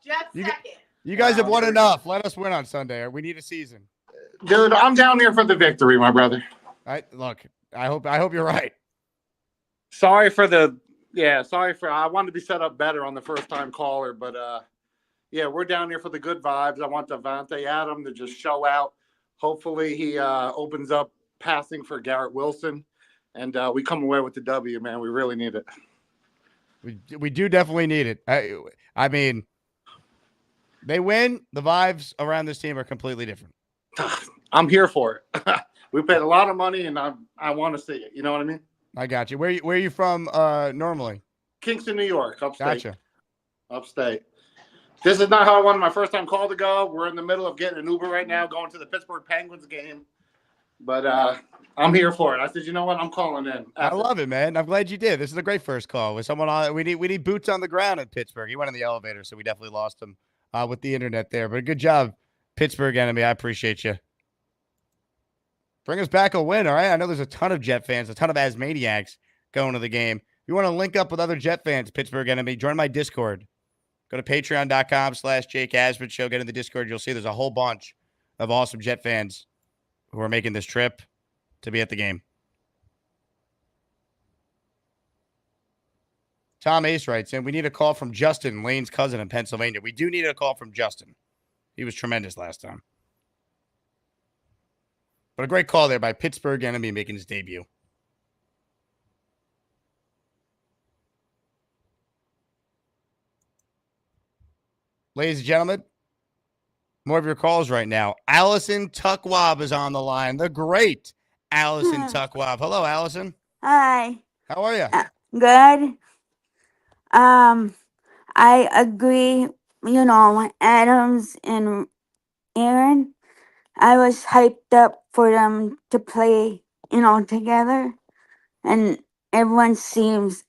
You guys have won enough. Let us win on Sunday. We need a season. Dude, I'm down here for the victory, my brother. Look, I hope you're right. Sorry for I wanted to be set up better on the first time caller, but yeah, we're down here for the good vibes. I want Davante Adams to just show out. Hopefully he opens up passing for Garrett Wilson, and we come away with the W, man. We really need it. We do definitely need it. I mean, they win. The vibes around this team are completely different. I'm here for it. We paid a lot of money, and I want to see it. You know what I mean? I got you. Where are you from normally? Kingston, New York, upstate. Gotcha. Upstate. This is not how I wanted my first time call to go. We're in the middle of getting an Uber right now, going to the Pittsburgh Penguins game. But I'm here for it. I said, you know what? I'm calling in. I love it, man. I'm glad you did. This is a great first call with someone on. We need boots on the ground in Pittsburgh. He went in the elevator, so we definitely lost him with the internet there. But good job, Pittsburgh Enemy. I appreciate you. Bring us back a win, all right? I know there's a ton of Jet fans, a ton of Asmaniacs going to the game. If you want to link up with other Jet fans, Pittsburgh Enemy, join my Discord. Go to patreon.com/Jake Asman Show. Get in the Discord. You'll see there's a whole bunch of awesome Jet fans who are making this trip to be at the game. Tom Ace writes in, we need a call from Justin, Lane's cousin in Pennsylvania. We do need a call from Justin. He was tremendous last time. But a great call there by Pittsburgh Enemy making his debut. Ladies and gentlemen, more of your calls right now. Allison Tuckwab is on the line. The great Allison Tuckwab. Hello, Allison. Hi. How are you? Good. I agree, Adams and Aaron. I was hyped up for them to play, together. And everyone seems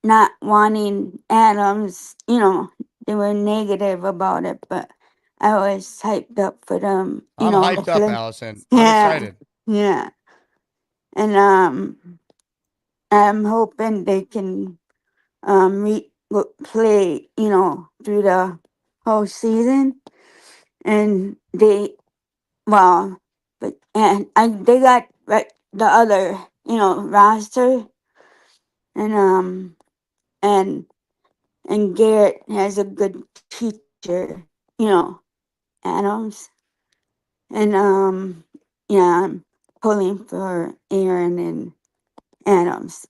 not wanting Adams, they were negative about it, but I was hyped up for them. I'm hyped up, Allison. I'm excited. Yeah. And I'm hoping they can play, through the whole season. And they got the other, and Garrett has a good teacher, Adams. And yeah, I'm pulling for Aaron and Adams.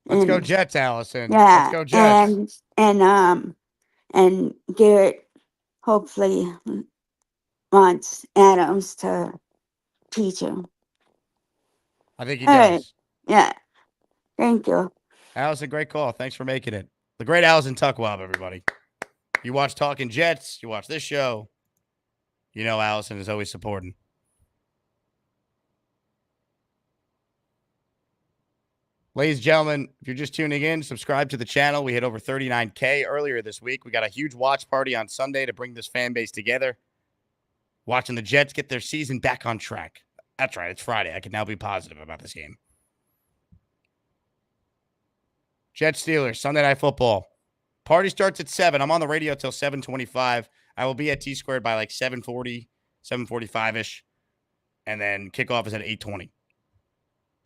Let's go And Jets, Allison. Let's yeah, go Jets. and Garrett hopefully wants Adams to teach him. I think he All right. does. Yeah. Thank you. Allison, great call. Thanks for making it. The great Allison Tuckwab, everybody. You watch Talking Jets, you watch this show. Allison is always supporting. Ladies and gentlemen, if you're just tuning in, subscribe to the channel. We hit over 39K earlier this week. We got a huge watch party on Sunday to bring this fan base together. Watching the Jets get their season back on track. That's right. It's Friday. I can now be positive about this game. Jets Steelers, Sunday Night Football. Party starts at 7. I'm on the radio till 7:25. I will be at T-Squared by like 7:40, 7:45-ish. And then kickoff is at 8:20.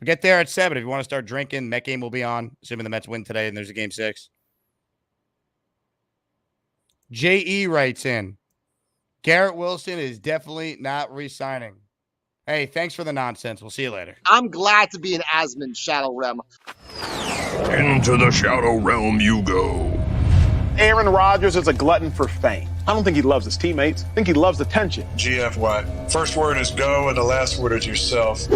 We get there at 7. If you want to start drinking, Met game will be on, assuming the Mets win today and there's a game 6. J.E. writes in, Garrett Wilson is definitely not re-signing. Hey, thanks for the nonsense. We'll see you later. I'm glad to be in Asman's Shadow Realm. Into the Shadow Realm you go. Aaron Rodgers is a glutton for fame. I don't think he loves his teammates. I think he loves attention. GFY. First word is go, and the last word is yourself.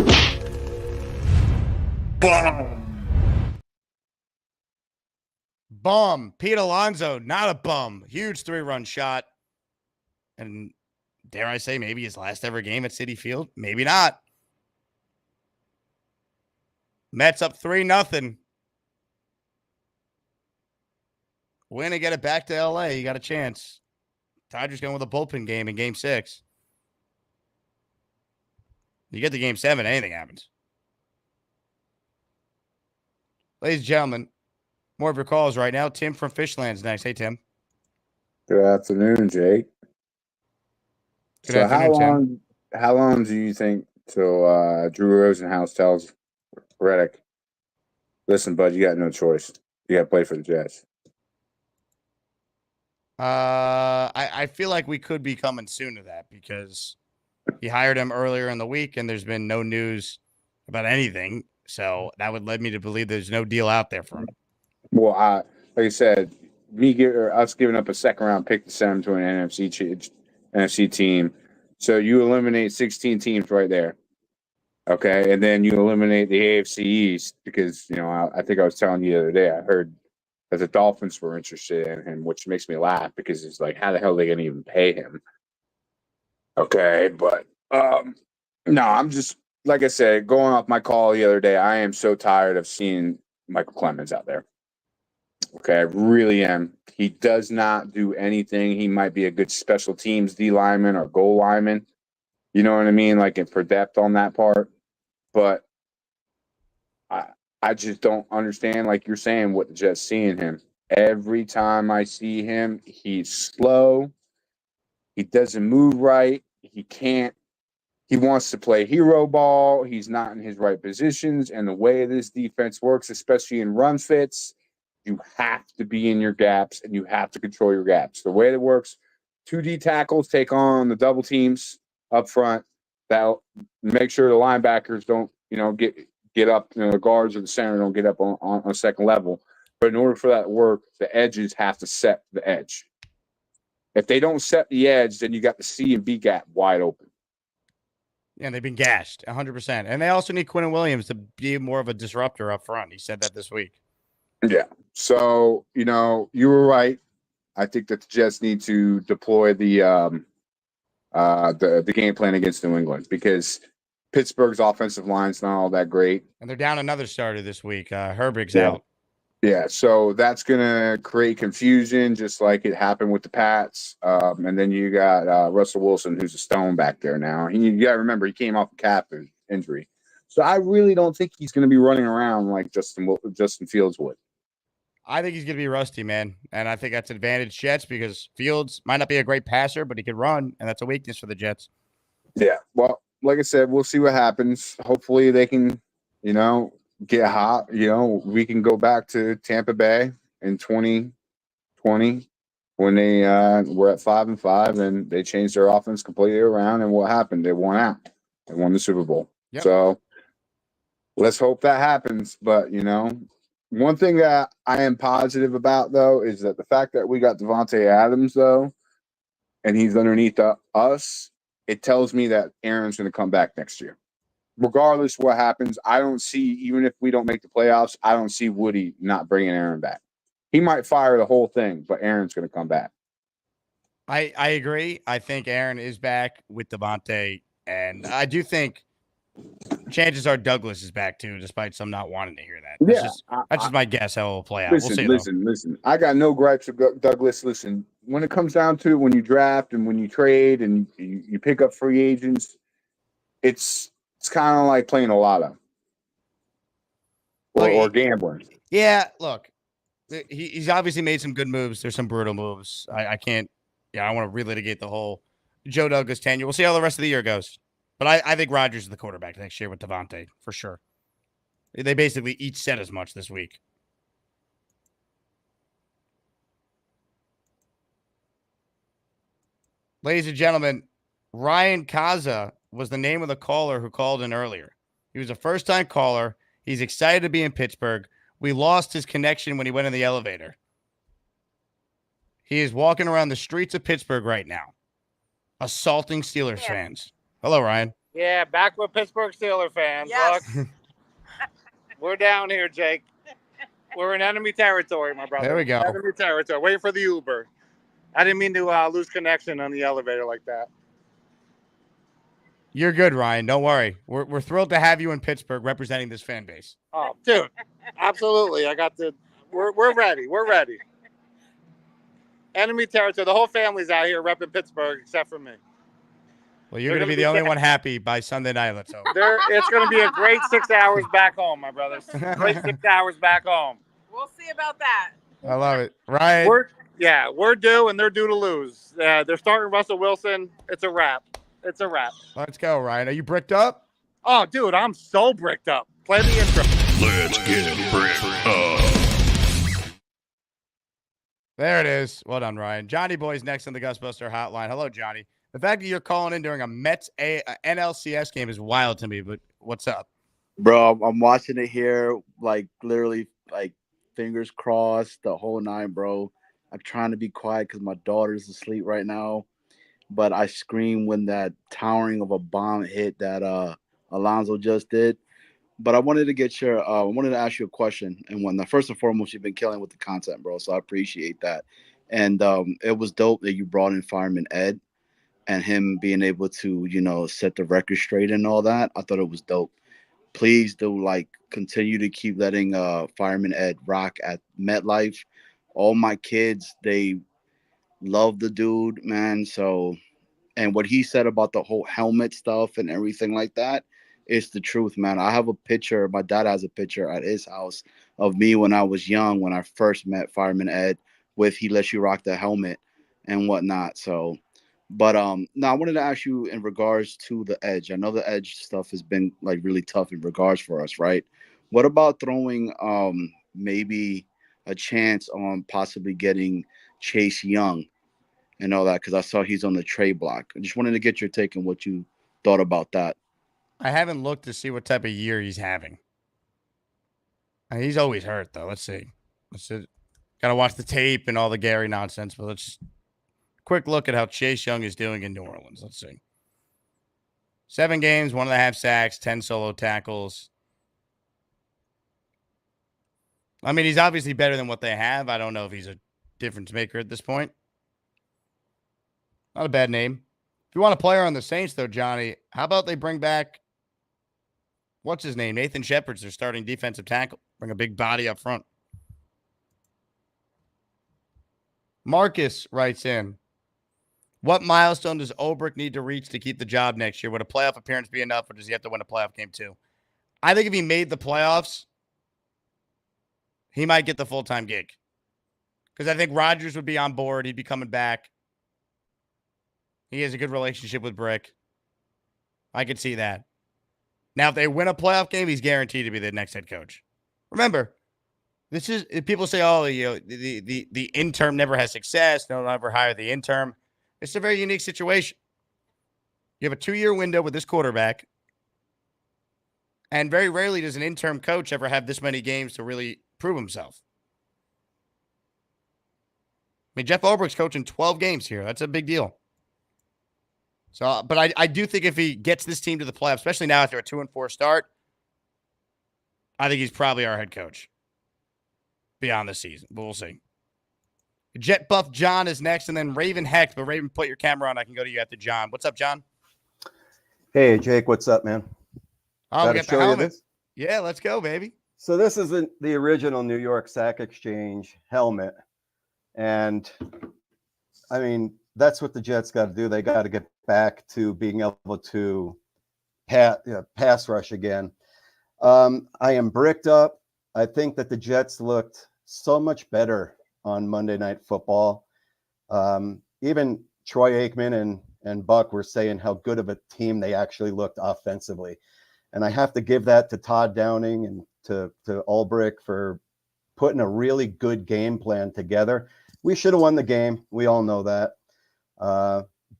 Bum. Pete Alonso, not a bum. Huge 3-run shot. And dare I say, maybe his last ever game at Citi Field? Maybe not. Mets up 3-0. Win and get it back to L.A. You got a chance. Dodgers going with a bullpen game in Game 6. You get to Game 7, anything happens. Ladies and gentlemen, more of your calls right now. Tim from Fishland's next. Hey, Tim. Good afternoon, Jake. Good afternoon, Tim. How long do you think till Drew Rosenhaus tells Reddick, listen, bud, you got no choice. You got to play for the Jets. I feel like we could be coming soon to that because he hired him earlier in the week and there's been no news about anything. So that would lead me to believe there's no deal out there for him. Well, like I said, us giving up a second-round pick to send him to an NFC team. So you eliminate 16 teams right there. Okay, and then you eliminate the AFC East because, I think I was telling you the other day, I heard that the Dolphins were interested in him, which makes me laugh because it's like, how the hell are they going to even pay him? Okay, but no, I'm just, like I said, going off my call the other day, I am so tired of seeing Michael Clemens out there. Okay, I really am. He does not do anything. He might be a good special teams D lineman or goal lineman. You know what I mean? Like for depth on that part. But I just don't understand, like you're saying, what the Jets see in him. Every time I see him, he's slow. He doesn't move right. He can't. He wants to play hero ball. He's not in his right positions. And the way this defense works, especially in run fits, you have to be in your gaps and you have to control your gaps. The way it works, 2D tackles take on the double teams up front. That'll make sure the linebackers don't, get up, the guards or the center don't get up on a second level. But in order for that to work, the edges have to set the edge. If they don't set the edge, then you got the C and B gap wide open. Yeah, they've been gashed 100%. And they also need Quentin Williams to be more of a disruptor up front. He said that this week. Yeah. So, you were right. I think that the Jets need to deploy the game plan against New England because Pittsburgh's offensive line's not all that great. And they're down another starter this week. Herbig's Yeah. out. Yeah, so that's going to create confusion just like it happened with the Pats. And then you got Russell Wilson, who's a stone back there now. You got to remember, he came off a calf injury. So I really don't think he's going to be running around like Justin Fields would. I think he's going to be rusty, man. And I think that's an advantage Jets because Fields might not be a great passer, but he can run, and that's a weakness for the Jets. Yeah, well, like I said, we'll see what happens. Hopefully they can, get hot. We can go back to Tampa Bay in 2020 20 when they were at 5-5 and they changed their offense completely around. And what happened? They won out. They won the Super Bowl. Yep. So let's hope that happens. But, one thing that I am positive about, though, is that the fact that we got Devante Adams, though, and he's underneath us, it tells me that Aaron's going to come back next year. Regardless what happens, I don't see, even if we don't make the playoffs, I don't see Woody not bringing Aaron back. He might fire the whole thing, but Aaron's going to come back. I agree. I think Aaron is back with Davante, and I do think chances are Douglas is back too, despite some not wanting to hear that. That's just my guess how it will play out. Listen, we'll see. Listen. I got no gripes with Douglas. Listen, when it comes down to when you draft and when you trade and you pick up free agents, it's kind of like playing a lotto or gambling. Yeah, look, he's obviously made some good moves. There's some brutal moves. I can't. Yeah, I want to relitigate the whole Joe Douglas tenure. We'll see how the rest of the year goes. But I think Rodgers is the quarterback next year with Davante, for sure. They basically each said as much this week. Ladies and gentlemen, Ryan Kaza was the name of the caller who called in earlier. He was a first-time caller. He's excited to be in Pittsburgh. We lost his connection when he went in the elevator. He is walking around the streets of Pittsburgh right now, assaulting Steelers fans. Hello, Ryan. Yeah, back with Pittsburgh Steelers fans. Yes. Look, we're down here, Jake. We're in enemy territory, my brother. There we go. Enemy territory. Waiting for the Uber. I didn't mean to lose connection on the elevator like that. You're good, Ryan. Don't worry. We're thrilled to have you in Pittsburgh representing this fan base. Oh, dude, absolutely. We're ready. We're ready. Enemy territory. The whole family's out here repping Pittsburgh except for me. Well, you're going to be the only one happy by Sunday night. Let's hope. It's going to be a great 6 hours back home, my brothers. Great 6 hours back home. We'll see about that. I love it. Ryan. We're due, and they're due to lose. They're starting Russell Wilson. It's a wrap. It's a wrap. Let's go, Ryan. Are you bricked up? Oh, dude, I'm so bricked up. Play the intro. Let's get bricked up. There it is. Well done, Ryan. Johnny Boy's next on the Gusbuster hotline. Hello, Johnny. The fact that you're calling in during a Mets NLCS game is wild to me, but what's up? Bro, I'm watching it here, like literally, like fingers crossed, the whole nine, bro. I'm trying to be quiet because my daughter's asleep right now, but I screamed when that towering of a bomb hit that Alonso just did. But I wanted to get your, I wanted to ask you a question. And when first and foremost, you've been killing with the content, bro. So I appreciate that. And it was dope that you brought in Fireman Ed and him being able to, set the record straight and all that. I thought it was dope. Please do continue to keep letting Fireman Ed rock at MetLife. All my kids, they love the dude, man. So, and what he said about the whole helmet stuff and everything like that, it's the truth, man. I have a picture. My dad has a picture at his house of me when I was young, when I first met Fireman Ed with He Lets You Rock the Helmet and whatnot. So, but now I wanted to ask you in regards to the edge. I know the edge stuff has been really tough in regards for us, right? What about throwing maybe a chance on possibly getting Chase Young and all that? Because I saw he's on the trade block. I just wanted to get your take on what you thought about that. I haven't looked to see what type of year he's having. He's always hurt, though. Let's see. Got to watch the tape and all the Gary nonsense, but let's quick look at how Chase Young is doing in New Orleans. Let's see. 7 games, 1.5 sacks, 10 solo tackles. I mean, he's obviously better than what they have. I don't know if he's a difference maker at this point. Not a bad name. If you want a player on the Saints, though, Johnny, how about they bring back, what's his name? Nathan Shepard's their starting defensive tackle. Bring a big body up front. Marcus writes in, what milestone does Ulbrich need to reach to keep the job next year? Would a playoff appearance be enough, or does he have to win a playoff game too? I think if he made the playoffs, he might get the full-time gig. Because I think Rodgers would be on board. He'd be coming back. He has a good relationship with Brick. I could see that. Now, if they win a playoff game, he's guaranteed to be the next head coach. Remember, This is people say, oh, the interim never has success. Don't ever hire the interim. It's a very unique situation. You have a 2-year window with this quarterback, and very rarely does an interim coach ever have this many games to really prove himself. I mean, Jeff Ulbricht's coaching 12 games here. That's a big deal. So, but I do think if he gets this team to the playoffs, especially now after a 2-4 start, I think he's probably our head coach beyond the season. But we'll see. Jet Buff John is next, and then Raven Hecht. But Raven, put your camera on. I can go to you after John. What's up, John? Hey, Jake. What's up, man? Oh, we got the helmet. This? Yeah, let's go, baby. So this is the original New York Sack Exchange helmet. And, I mean, that's what the Jets got to do. They got to get back to being able to pass rush again. I am bricked up. I think that the Jets looked so much better on Monday Night Football. Even Troy Aikman and Buck were saying how good of a team they actually looked offensively. And I have to give that to Todd Downing and to Ulbrich for putting a really good game plan together. We should have won the game. We all know that.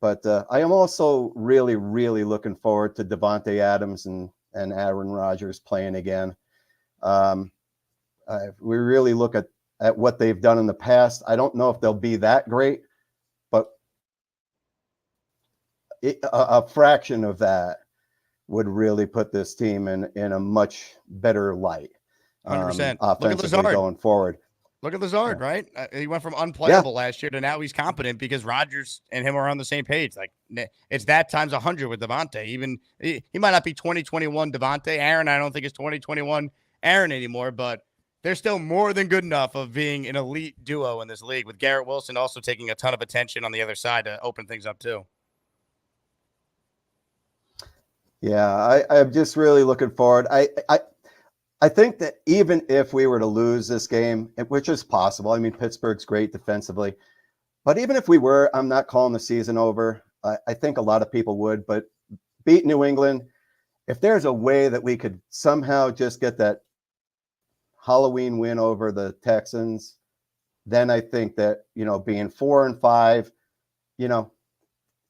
But I am also really, really looking forward to Devante Adams and Aaron Rodgers playing again. We really look at what they've done in the past. I don't know if they'll be that great, but a fraction of that would really put this team in a much better light. 100%. Offensively going forward. Look at Lazard, right? He went from unplayable last year to now he's competent because Rodgers and him are on the same page. Like it's that times 100 with Davante. Even he might not be 2021 Davante. Aaron, I don't think is 2021 Aaron anymore, but they're still more than good enough of being an elite duo in this league with Garrett Wilson also taking a ton of attention on the other side to open things up too. Yeah, I'm just really looking forward. I think that even if we were to lose this game, which is possible, I mean, Pittsburgh's great defensively, but even if we were, I'm not calling the season over. I think a lot of people would, but beat New England, if there's a way that we could somehow just get that Halloween win over the Texans, then I think that, being 4-5,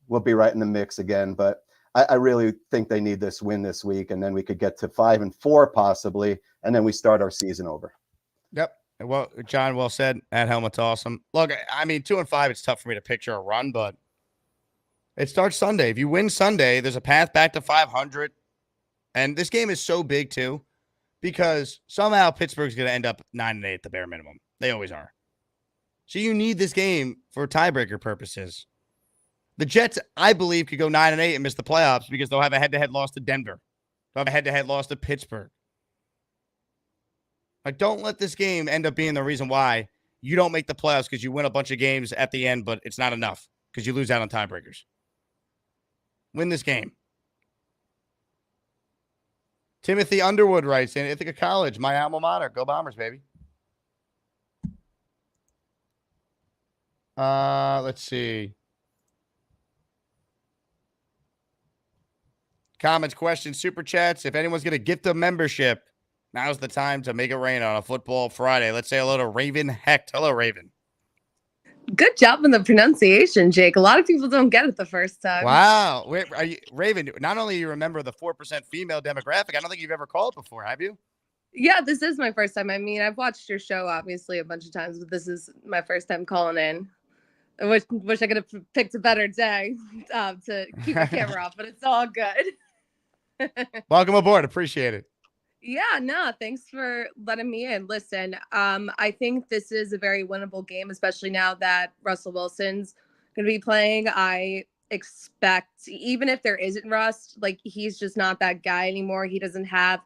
we'll be right in the mix again. But I really think they need this win this week, and then we could get to 5-4 possibly, and then we start our season over. Yep. Well, John, well said. That helmet's awesome. Look, I mean, 2-5, it's tough for me to picture a run, but it starts Sunday. If you win Sunday, there's a path back to 500. And this game is so big, too, because somehow Pittsburgh's going to end up 9-8 at the bare minimum. They always are. So you need this game for tiebreaker purposes. The Jets, I believe, could go 9-8 and miss the playoffs because they'll have a head-to-head loss to Denver. They'll have a head-to-head loss to Pittsburgh. Like, don't let this game end up being the reason why you don't make the playoffs because you win a bunch of games at the end, but it's not enough because you lose out on tiebreakers. Win this game. Timothy Underwood writes in Ithaca College, my alma mater. Go Bombers, baby. Let's see. Comments, questions, super chats. If anyone's going to gift a membership, now's the time to make it rain on a football Friday. Let's say hello to Raven Hecht. Hello, Raven. Good job on the pronunciation, Jake. A lot of people don't get it the first time. Wow. Wait, are you, Raven, not only you remember the 4% female demographic, I don't think you've ever called before, have you? Yeah, this is my first time. I mean, I've watched your show, obviously, a bunch of times, but this is my first time calling in. I wish I could have picked a better day to keep my camera off, but it's all good. Welcome aboard. Appreciate it. Yeah, no, thanks for letting me in. Listen, I think this is a very winnable game, especially now that Russell Wilson's going to be playing. I expect, even if there isn't rust, like he's just not that guy anymore. He doesn't have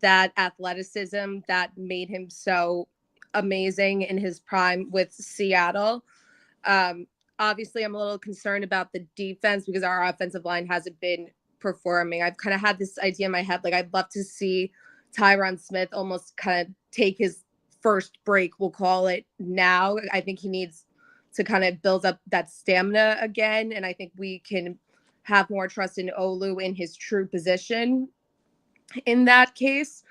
that athleticism that made him so amazing in his prime with Seattle. Obviously, I'm a little concerned about the defense because our offensive line hasn't been performing. I've kind of had this idea in my head, like I'd love to see Tyron Smith almost kind of take his first break, we'll call it now. I think he needs to kind of build up that stamina again, and I think we can have more trust in Olu in his true position in that case.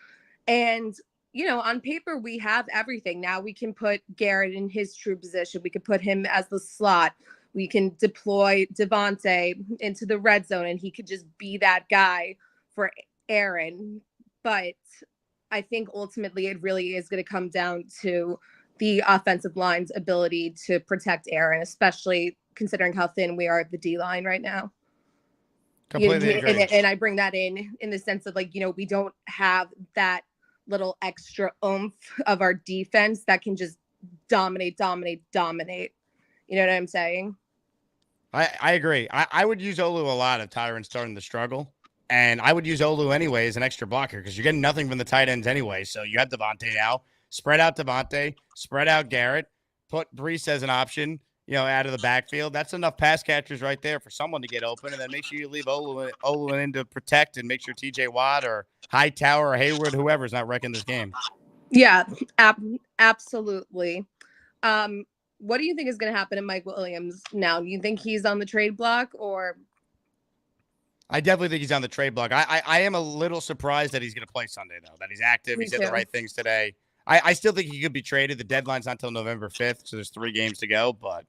And on paper, we have everything. Now we can put Garrett in his true position. We could put him as the slot. We can deploy Devante into the red zone, and he could just be that guy for Aaron. But I think ultimately it really is going to come down to the offensive line's ability to protect Aaron, especially considering how thin we are at the D line right now. Completely agree. And I bring that in the sense of we don't have that little extra oomph of our defense that can just dominate. You know what I'm saying? I agree. I would use Olu a lot if Tyron's starting to struggle. And I would use Olu anyway as an extra blocker because you're getting nothing from the tight ends anyway. So you have Davante now. Spread out Davante, spread out Garrett, put Brees as an option, out of the backfield. That's enough pass catchers right there for someone to get open. And then make sure you leave Olu in to protect and make sure TJ Watt or Hightower or Hayward, whoever's not wrecking this game. Yeah, absolutely. What do you think is going to happen to Mike Williams now? Do you think he's on the trade block or? I definitely think he's on the trade block. I am a little surprised that he's going to play Sunday, though, that he's active. He said the right things today. I still think he could be traded. The deadline's not until November 5th, so there's 3 games to go. But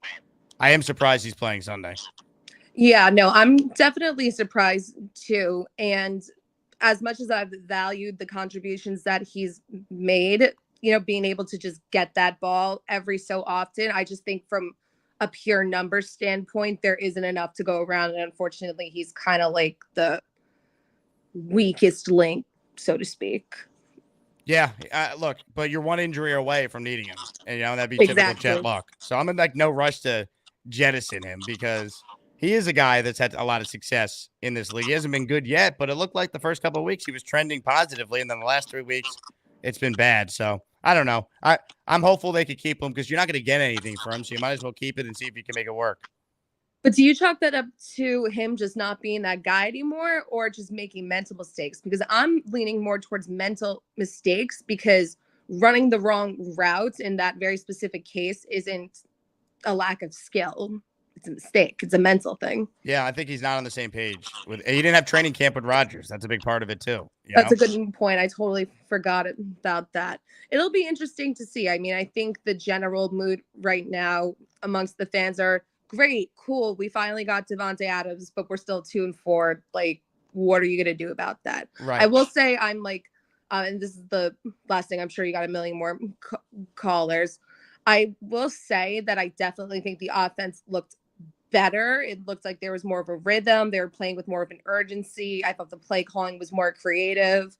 I am surprised he's playing Sunday. Yeah, no, I'm definitely surprised, too. And as much as I've valued the contributions that he's made, being able to just get that ball every so often, I just think from a pure number standpoint, there isn't enough to go around. And unfortunately, he's kind of like the weakest link, so to speak. Yeah, look, but you're one injury away from needing him. And, that'd be typical Jet luck. So I'm in no rush to jettison him because he is a guy that's had a lot of success in this league. He hasn't been good yet, but it looked like the first couple of weeks he was trending positively. And then the last 3 weeks, it's been bad. So I don't know. I'm hopeful they could keep him because you're not going to get anything for him. So you might as well keep it and see if you can make it work. But do you chalk that up to him just not being that guy anymore or just making mental mistakes? Because I'm leaning more towards mental mistakes because running the wrong route in that very specific case isn't a lack of skill. It's a mistake. It's a mental thing. Yeah, I think he's not on the same page. He didn't have training camp with Rodgers. That's a big part of it, too. That's a good point. I totally forgot about that. It'll be interesting to see. I mean, I think the general mood right now amongst the fans are, great, cool. We finally got Devante Adams, but we're still 2-4. Like, what are you going to do about that? Right. I will say I'm like, and this is the last thing. I'm sure you got a million more callers. I will say that I definitely think the offense looked better. It looked like there was more of a rhythm. They were playing with more of an urgency. I thought the play calling was more creative.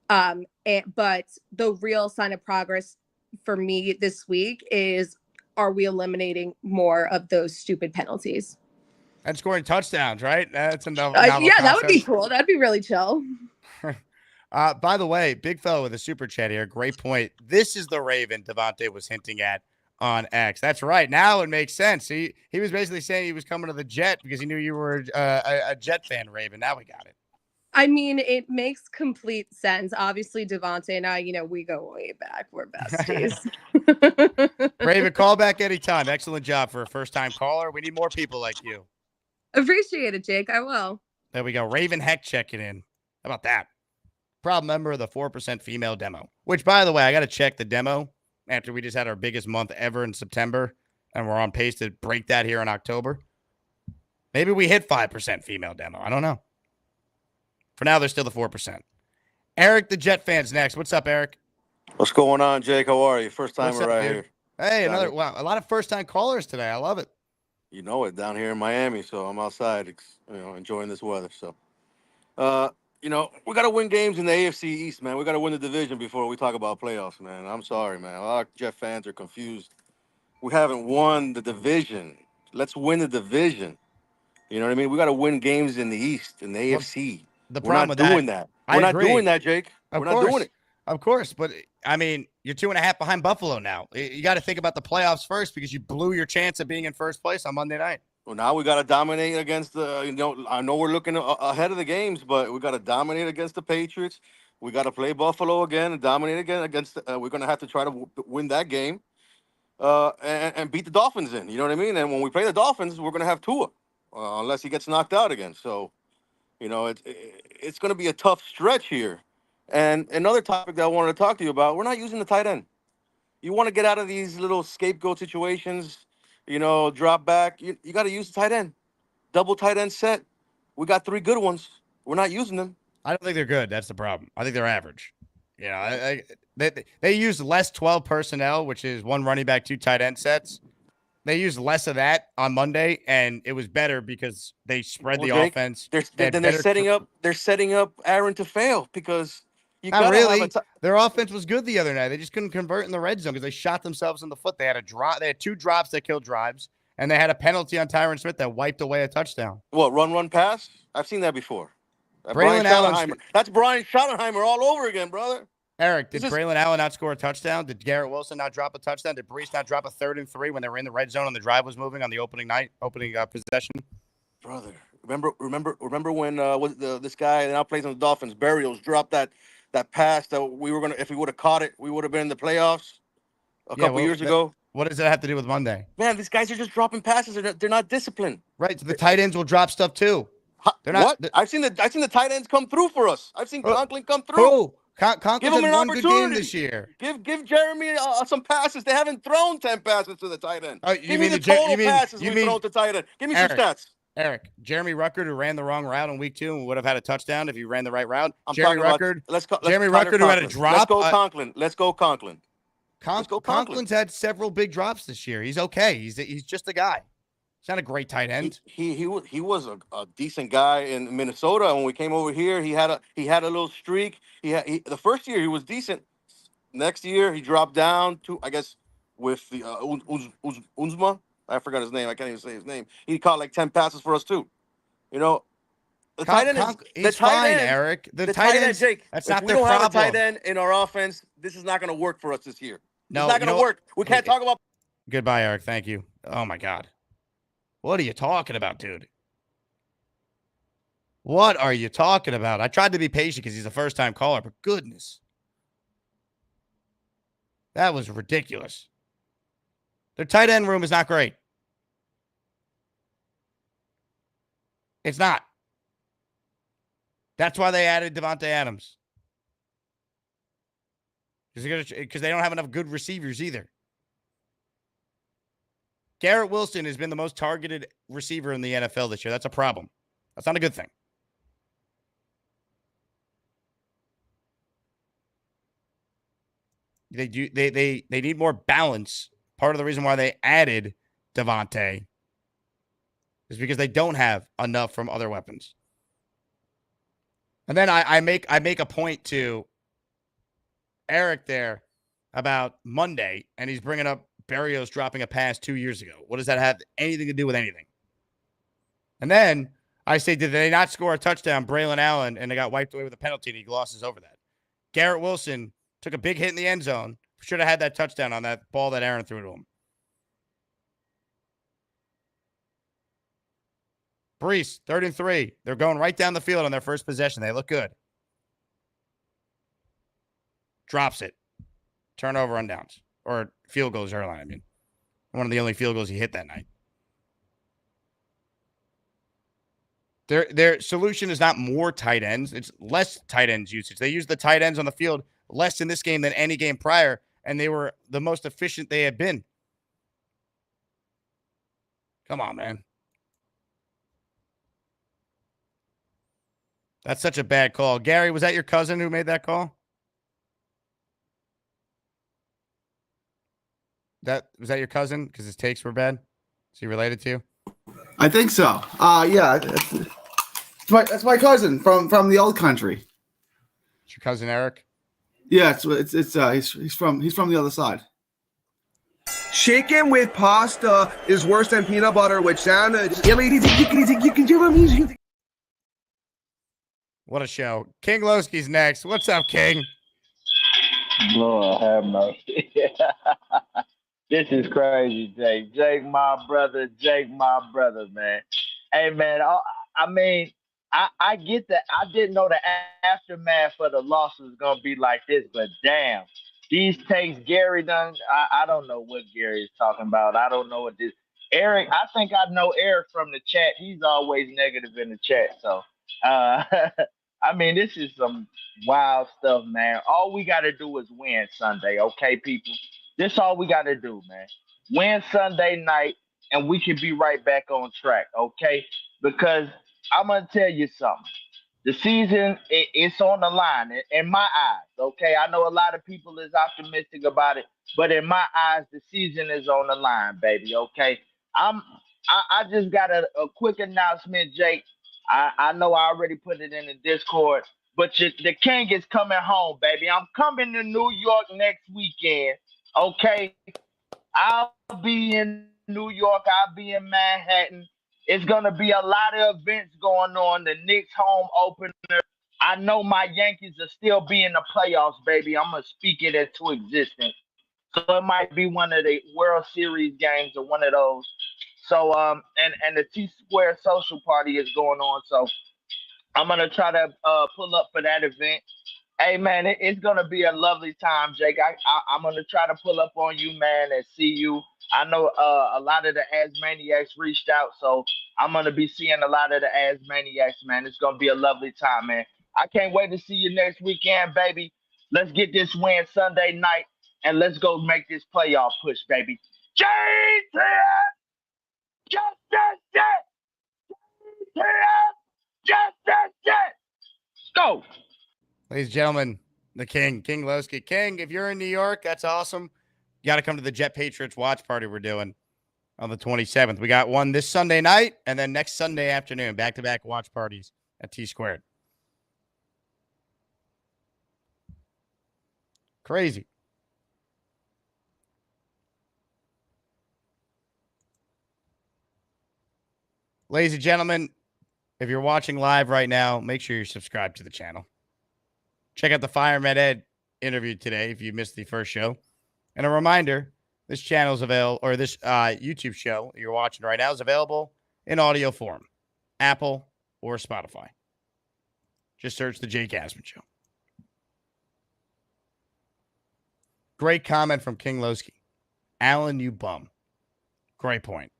But the real sign of progress for me this week is, are we eliminating more of those stupid penalties? And scoring touchdowns, right? That's enough. Yeah, that would be cool. That'd be really chill. By the way, big fellow with a super chat here. Great point. This is the Raven Davante was hinting at on X. That's right. Now it makes sense. He was basically saying he was coming to the Jet because he knew you were a Jet fan, Raven. Now we got it. I mean, it makes complete sense. Obviously, Devante and I, we go way back. We're besties. Raven, call back anytime. Excellent job for a first-time caller. We need more people like you. Appreciate it, Jake. I will. There we go. Raven Heck checking in. How about that? Proud member of the 4% female demo, which, by the way, I got to check the demo after we just had our biggest month ever in September, and we're on pace to break that here in October. Maybe we hit 5% female demo. I don't know. For now, they're still the 4%. Eric, the Jet fans next. What's up, Eric? What's going on, Jake? How are you? First timer right here. Hey, a lot of first-time callers today. I love it. You know it, down here in Miami, so I'm outside, enjoying this weather. So, we got to win games in the AFC East, man. We got to win the division before we talk about playoffs, man. I'm sorry, man. A lot of Jet fans are confused. We haven't won the division. Let's win the division. You know what I mean? We got to win games in the East, in the AFC. We're not doing that. We're not doing that, Jake. We're not doing it. Of course, but I mean, you're 2.5 behind Buffalo now. You got to think about the playoffs first because you blew your chance of being in first place on Monday night. Well, now we got to dominate against the. I know we're looking ahead of the games, but we got to dominate against the Patriots. We got to play Buffalo again and dominate again against. We're gonna have to try to win that game, and beat the Dolphins in. You know what I mean? And when we play the Dolphins, we're gonna have Tua, unless he gets knocked out again. So, it's going to be a tough stretch here. And another topic that I wanted to talk to you about, we're not using the tight end. You want to get out of these little scapegoat situations, drop back. You got to use the tight end. Double tight end set. We got 3 good ones. We're not using them. I don't think they're good. That's the problem. I think they're average. They use less 12 personnel, which is 1 running back, 2 tight end sets. They used less of that on Monday, and it was better because they spread the Jake, offense. They're setting up Aaron to fail because you not gotta really. have Their offense was good the other night. They just couldn't convert in the red zone because they shot themselves in the foot. They had a drop. They had 2 drops that killed drives, and they had a penalty on Tyron Smith that wiped away a touchdown. What, run, pass? I've seen that before. Braylon Allen. That's Brian Schottenheimer all over again, brother. Eric, did Braylon Allen not score a touchdown? Did Garrett Wilson not drop a touchdown? Did Brees not drop a 3rd and 3 when they were in the red zone and the drive was moving on the opening possession? Brother, remember when this guy that now plays on the Dolphins, Berrios, dropped that pass that we were gonna, if we would have caught it, we would have been in the playoffs a couple years ago. What does that have to do with Monday? Man, these guys are just dropping passes. They're not disciplined. Right, so the tight ends will drop stuff too. They're not. What? I've seen the tight ends come through for us. I've seen Conklin come through. Who? Conklin's had one good game this year. Give Jeremy some passes. They haven't thrown 10 passes to the tight end. Give me the total passes we've thrown to tight end. Give me some stats. Eric, Jeremy Ruckert, who ran the wrong route in week 2 and would have had a touchdown if he ran the right route. Jeremy Ruckert, who had a drop. Let's go Conklin. Conklin's had several big drops this year. He's okay. He's just a guy. He's not a great tight end. He was a decent guy in Minnesota. When we came over here, he had a little streak. The first year he was decent. Next year he dropped down to, I guess, with the Unzma. I forgot his name. I can't even say his name. He caught like 10 passes for us too. The tight end is fine, Eric. The tight end, Jake. That's not we their don't problem. have a tight end in our offense, this is not going to work for us this year. No, it's not going to work. We can't talk about. Goodbye, Eric. Thank you. Oh my God. What are you talking about, dude? What are you talking about? I tried to be patient because he's a first-time caller, but goodness. That was ridiculous. Their tight end room is not great. It's not. That's why they added Devante Adams. Because they don't have enough good receivers either. Garrett Wilson has been the most targeted receiver in the NFL this year. That's a problem. That's not a good thing. They need more balance. Part of the reason why they added Davante is because they don't have enough from other weapons. And then I make a point to Eric there about Monday, and he's bringing up Berrios dropping a pass 2 years ago. What does that have anything to do with anything? And then I say, did they not score a touchdown, Braylon Allen, and they got wiped away with a penalty, and he glosses over that? Garrett Wilson took a big hit in the end zone. Should have had that touchdown on that ball that Aaron threw to him. Brees, 3rd and 3. They're going right down the field on their first possession. They look good. Drops it. Turnover on downs. Or field goals early, I mean. One of the only field goals he hit that night. Their solution is not more tight ends. It's less tight ends usage. They used the tight ends on the field less in this game than any game prior, and they were the most efficient they had been. Come on, man. That's such a bad call. Gary, was that your cousin who made that call? Was that your cousin? Because his takes were bad? Is he related to you? I think so. Yeah. That's my cousin from the old country. It's your cousin Eric? Yeah, he's from the other side. Chicken with pasta is worse than peanut butter with sandwich. What a show. King Lowski's next. What's up, King? Lord have mercy. This is crazy, Jake. Jake, my brother, man. Hey, man, I get that. I didn't know the aftermath for the loss was going to be like this, but damn. These takes Gary done, I don't know what Gary is talking about. I don't know what this. Eric, I think I know Eric from the chat. He's always negative in the chat, so. I mean, this is some wild stuff, man. All we got to do is win Sunday, okay, people? This all we got to do, man. Win Sunday night, and we can be right back on track, okay? Because I'm going to tell you something. The season, it's on the line in my eyes, okay? I know a lot of people is optimistic about it, but in my eyes, the season is on the line, baby, okay? I'm, I just got a quick announcement, Jake. I know I already put it in the Discord, but the king is coming home, baby. I'm coming to New York next weekend, okay? I'll be in New York. I'll be in Manhattan. It's gonna be a lot of events going on. The Knicks home opener. I know my Yankees will still be in the playoffs, baby. I'm gonna speak it into existence. So it might be one of the World Series games or one of those. So and the T Square social party is going on. So I'm gonna try to pull up for that event. Hey man, it's gonna be a lovely time, Jake. I'm gonna try to pull up on you, man, and see you. I know a lot of the Asmaniacs reached out, so I'm gonna be seeing a lot of the Asmaniacs, man. It's gonna be a lovely time, man. I can't wait to see you next weekend, baby. Let's get this win Sunday night, and let's go make this playoff push, baby. JTS, just that shit. JTS, just that shit. Let's go. Ladies and gentlemen, the King, King Lowski. King, if you're in New York, that's awesome. You got to come to the Jet Patriots watch party we're doing on the 27th. We got one this Sunday night and then next Sunday afternoon, back-to-back watch parties at T Squared. Crazy. Ladies and gentlemen, if you're watching live right now, make sure you're subscribed to the channel. Check out the Fireman Ed interview today if you missed the first show. And a reminder, this channel is available, or this YouTube show you're watching right now is available in audio form, Apple or Spotify. Just search the Jake Asman Show. Great comment from King Lowski. Alan, you bum. Great point.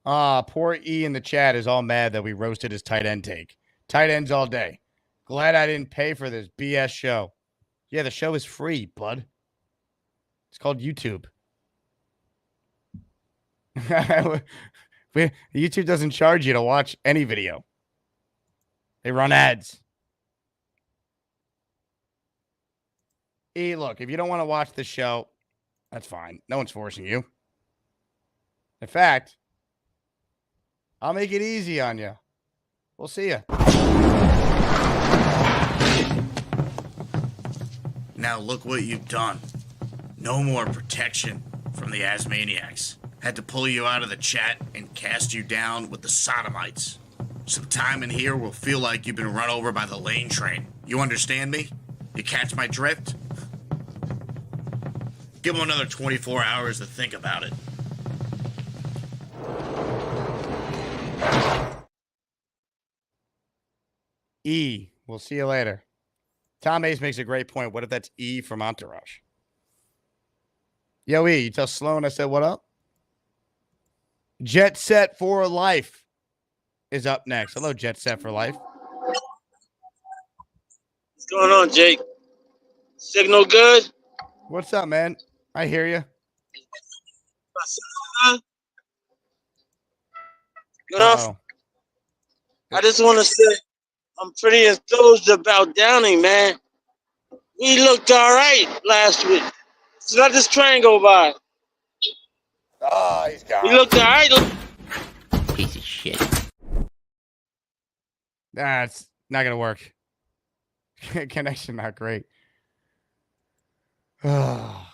Poor E in the chat is all mad that we roasted his tight end take. Tight ends all day. Glad I didn't pay for this BS show. Yeah, the show is free, bud. It's called YouTube. YouTube doesn't charge you to watch any video. They run ads. E, look, if you don't want to watch this show, that's fine. No one's forcing you. In fact, I'll make it easy on you. We'll see you. Now look what you've done. No more protection from the Asmaniacs. Had to pull you out of the chat and cast you down with the Sodomites. Some time in here will feel like you've been run over by the lane train. You understand me? You catch my drift? Give them another 24 hours to think about it. E, we'll see you later. Tom Hayes makes a great point. What if that's E from Entourage? Yo, E, you tell Sloan I said what up? Jet Set for Life is up next. Hello, Jet Set for Life. What's going on, Jake? Signal good? What's up, man? I hear you. Good off. I just want to say I'm pretty enthused about Downing, man. We looked all right last week. Just let this train go by. Oh, he's gone. We looked all right. Piece of shit. That's not going to work. Connection not great. Oh.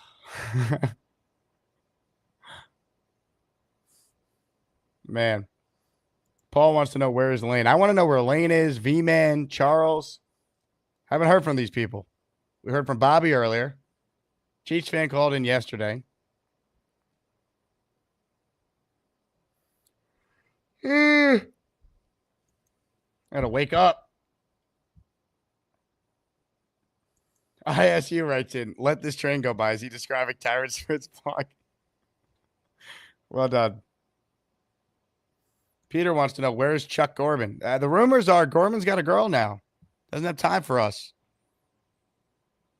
Man. Paul wants to know where is Lane. I want to know where Lane is, V-Man, Charles. Haven't heard from these people. We heard from Bobby earlier. Chiefs fan called in yesterday. I gotta wake up. ISU writes in, let this train go by. Is he describing Tyrant Smith's block? Well done. Peter wants to know, where's Chuck Gorman? The rumors are Gorman's got a girl now. Doesn't have time for us.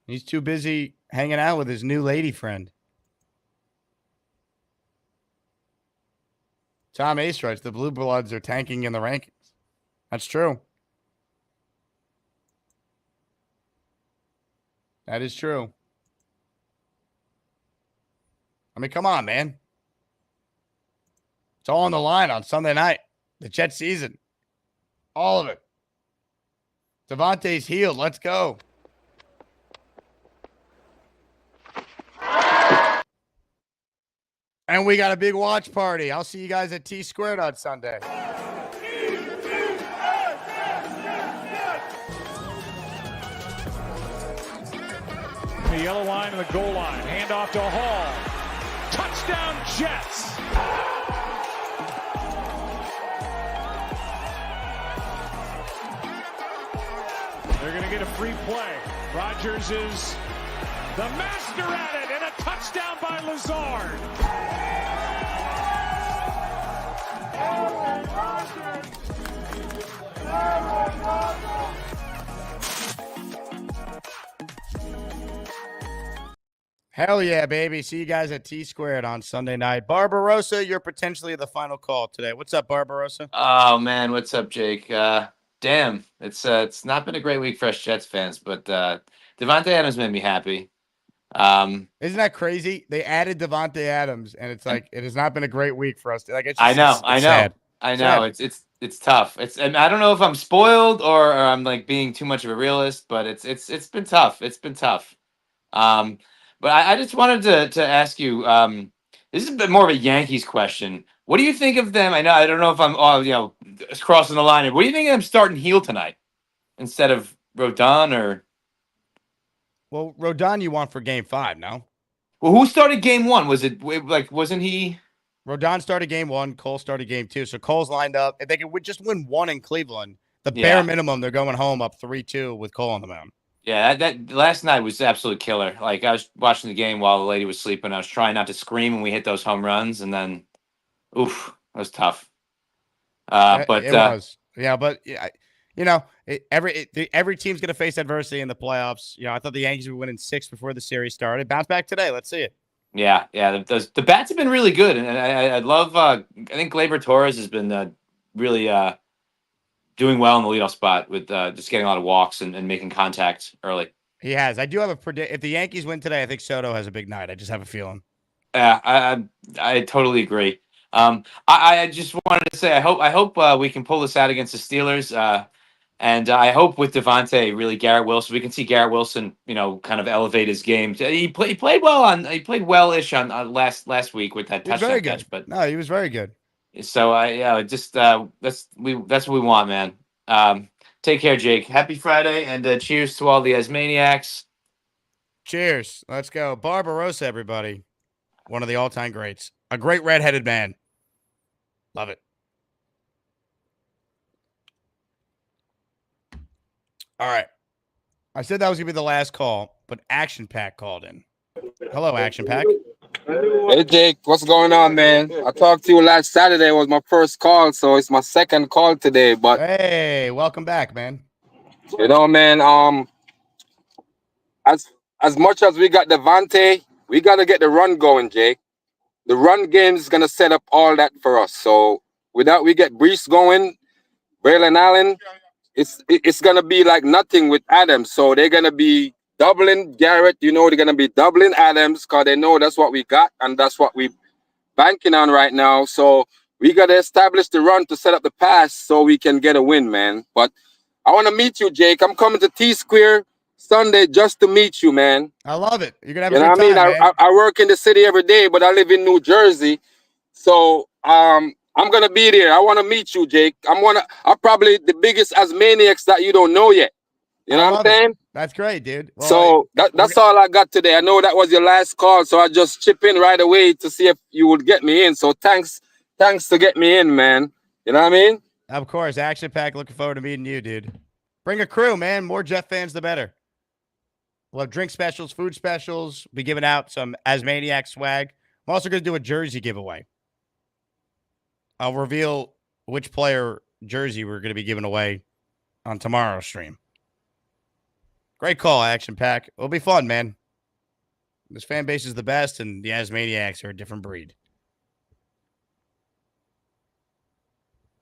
He's too busy hanging out with his new lady friend. Tom Ace writes, the Blue Bloods are tanking in the rankings. That's true. That is true. I mean, come on, man. It's all on the line on Sunday night. The Jet season. All of it. Davante's healed. Let's go. And we got a big watch party. I'll see you guys at T Squared on Sunday. The yellow line and the goal line. Handoff to Hall. Touchdown Jets. They're going to get a free play. Rodgers is the master at it, and a touchdown by Lazard. Hell yeah, baby. See you guys at T Squared on Sunday night. Barbarossa, you're potentially the final call today. What's up, Barbarossa? Oh man, what's up, Jake? Damn, it's not been a great week for us Jets fans, but Devante Adams made me happy. Isn't that crazy? They added Devante Adams, and it's like it has not been a great week for us. Like it's just, I know. sad. I know. It's tough. And I don't know if I'm spoiled or I'm like being too much of a realist, but it's been tough. It's been tough. But I just wanted to ask you. This is a bit more of a Yankees question. What do you think of them? I don't know if I'm crossing the line. What do you think of them starting heel tonight instead of Rodon or? Well, Rodon you want for Game 5, no? Well, who started Game 1? Was it like wasn't he? Rodon started Game 1. Cole started Game 2. So Cole's lined up. If they could just win one in Cleveland, the bare minimum, they're going home up 3-2 with Cole on the mound. Yeah, that last night was absolute killer. Like I was watching the game while the lady was sleeping. I was trying not to scream when we hit those home runs, and then, oof, that was tough. But it was, yeah. But every team's gonna face adversity in the playoffs. I thought the Yankees would win in 6 before the series started. Bounce back today. Let's see it. Yeah. The bats have been really good, and I love. I think Gleyber Torres has been really doing well in the leadoff spot with just getting a lot of walks and making contact early. He has. I do have a predict. If the Yankees win today, I think Soto has a big night. I just have a feeling. Yeah, I totally agree. I just wanted to say I hope we can pull this out against the Steelers. And I hope with Davante, really Garrett Wilson, we can see Garrett Wilson, kind of elevate his game. He played well-ish on last week with that touchdown catch. But no, he was very good. So that's what we want, man. Take care, Jake. Happy Friday, and cheers to all the Asmaniacs. Cheers. Let's go. Barbarossa, everybody. One of the all-time greats. A great redheaded man. Love it. All right. I said that was going to be the last call, but Action Pack called in. Hello, Action Pack. Hey, Jake. What's going on, man? I talked to you last Saturday. It was my first call, so it's my second call today. But hey, welcome back, man. Man, as much as we got Davante, we got to get the run going, Jake. The run game is going to set up all that for us. So without we get Brees going, Braylon Allen, it's going to be like nothing with Adams. So they're going to be doubling Garrett. They're going to be doubling Adams because they know that's what we got and that's what we banking on right now. So we got to establish the run to set up the pass so we can get a win, man. But I want to meet you, Jake. I'm coming to T-Square Sunday just to meet you, man. I love it. You're going to have a good time, man. I work in the city every day, but I live in New Jersey. So I'm going to be there. I want to meet you, Jake. I'm probably the biggest Asmaniacs that you don't know yet. You know what I'm saying? That's great, dude. Well, so that's all I got today. I know that was your last call, so I just chip in right away to see if you would get me in. So thanks to get me in, man. You know what I mean? Of course. Action Pack, looking forward to meeting you, dude. Bring a crew, man. More Jet fans, the better. We'll have drink specials, food specials. Be giving out some Asmaniac swag. I'm also going to do a jersey giveaway. I'll reveal which player jersey we're going to be giving away on tomorrow's stream. Great call, Action Pack. It'll be fun, man. This fan base is the best, and the Asmaniacs are a different breed.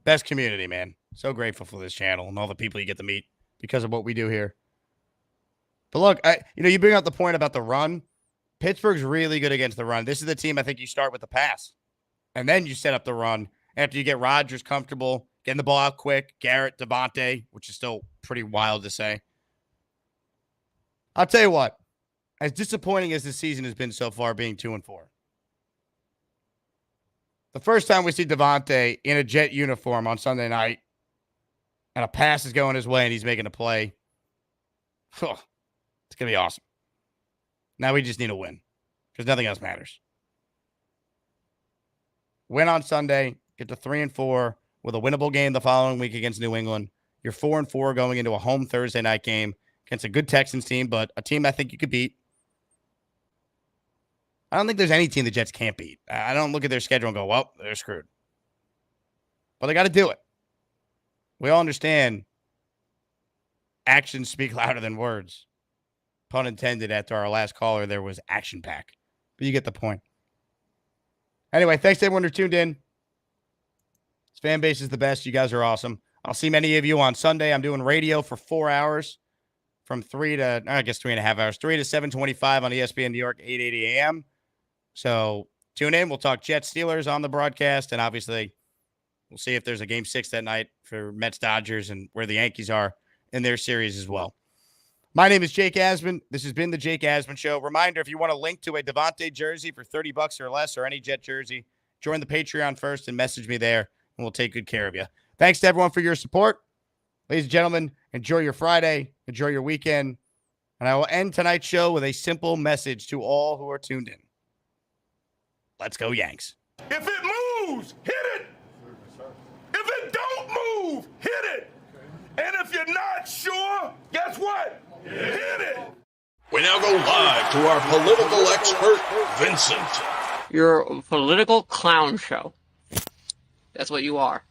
Best community, man. So grateful for this channel and all the people you get to meet because of what we do here. But look, you bring up the point about the run. Pittsburgh's really good against the run. This is the team I think you start with the pass. And then you set up the run after you get Rodgers comfortable, getting the ball out quick, Garrett, Devante, which is still pretty wild to say. I'll tell you what, as disappointing as this season has been so far, being 2-4, the first time we see Davante in a Jet uniform on Sunday night and a pass is going his way and he's making a play, it's going to be awesome. Now we just need a win because nothing else matters. Win on Sunday, get to 3-4 with a winnable game the following week against New England. You're 4-4 going into a home Thursday night game against a good Texans team, but a team I think you could beat. I don't think there's any team the Jets can't beat. I don't look at their schedule and go, well, they're screwed. But they got to do it. We all understand actions speak louder than words. Pun intended, after our last caller, there was Action Pack. But you get the point. Anyway, thanks to everyone who tuned in. This fan base is the best. You guys are awesome. I'll see many of you on Sunday. I'm doing radio for 4 hours from 3 to, I guess 3.5 hours, 3 to 7:25 on ESPN New York, 8:80 a.m. So tune in. We'll talk Jets Steelers on the broadcast. And obviously, we'll see if there's a game 6 that night for Mets Dodgers and where the Yankees are in their series as well. My name is Jake Asman. This has been the Jake Asman Show. Reminder, if you want a link to a Davante jersey for $30 or less or any Jet jersey, join the Patreon first and message me there, and we'll take good care of you. Thanks to everyone for your support. Ladies and gentlemen, enjoy your Friday. Enjoy your weekend. And I will end tonight's show with a simple message to all who are tuned in. Let's go, Yanks. If it moves, hit it. If it don't move, hit it. And if you're not sure, guess what? Hit it. We now go live to our political expert, Vincent. You're a political clown show. That's what you are.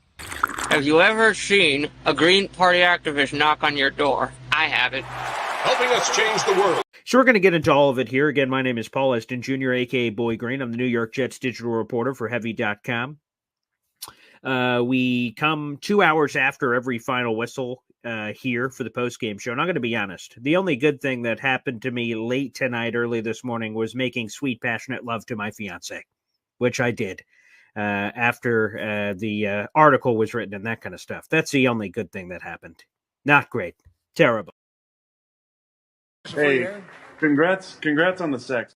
Have you ever seen a Green Party activist knock on your door? I haven't. Helping us change the world. So we're going to get into all of it here. Again, my name is Paul Eston Jr., a.k.a. Boy Green. I'm the New York Jets digital reporter for Heavy.com. We come 2 hours after every final whistle here for the post-game show. And I'm going to be honest. The only good thing that happened to me late tonight, early this morning, was making sweet, passionate love to my fiance, which I did after the article was written and that kind of stuff. That's the only good thing that happened. Not great. Terrible. Hey, congrats on the sex.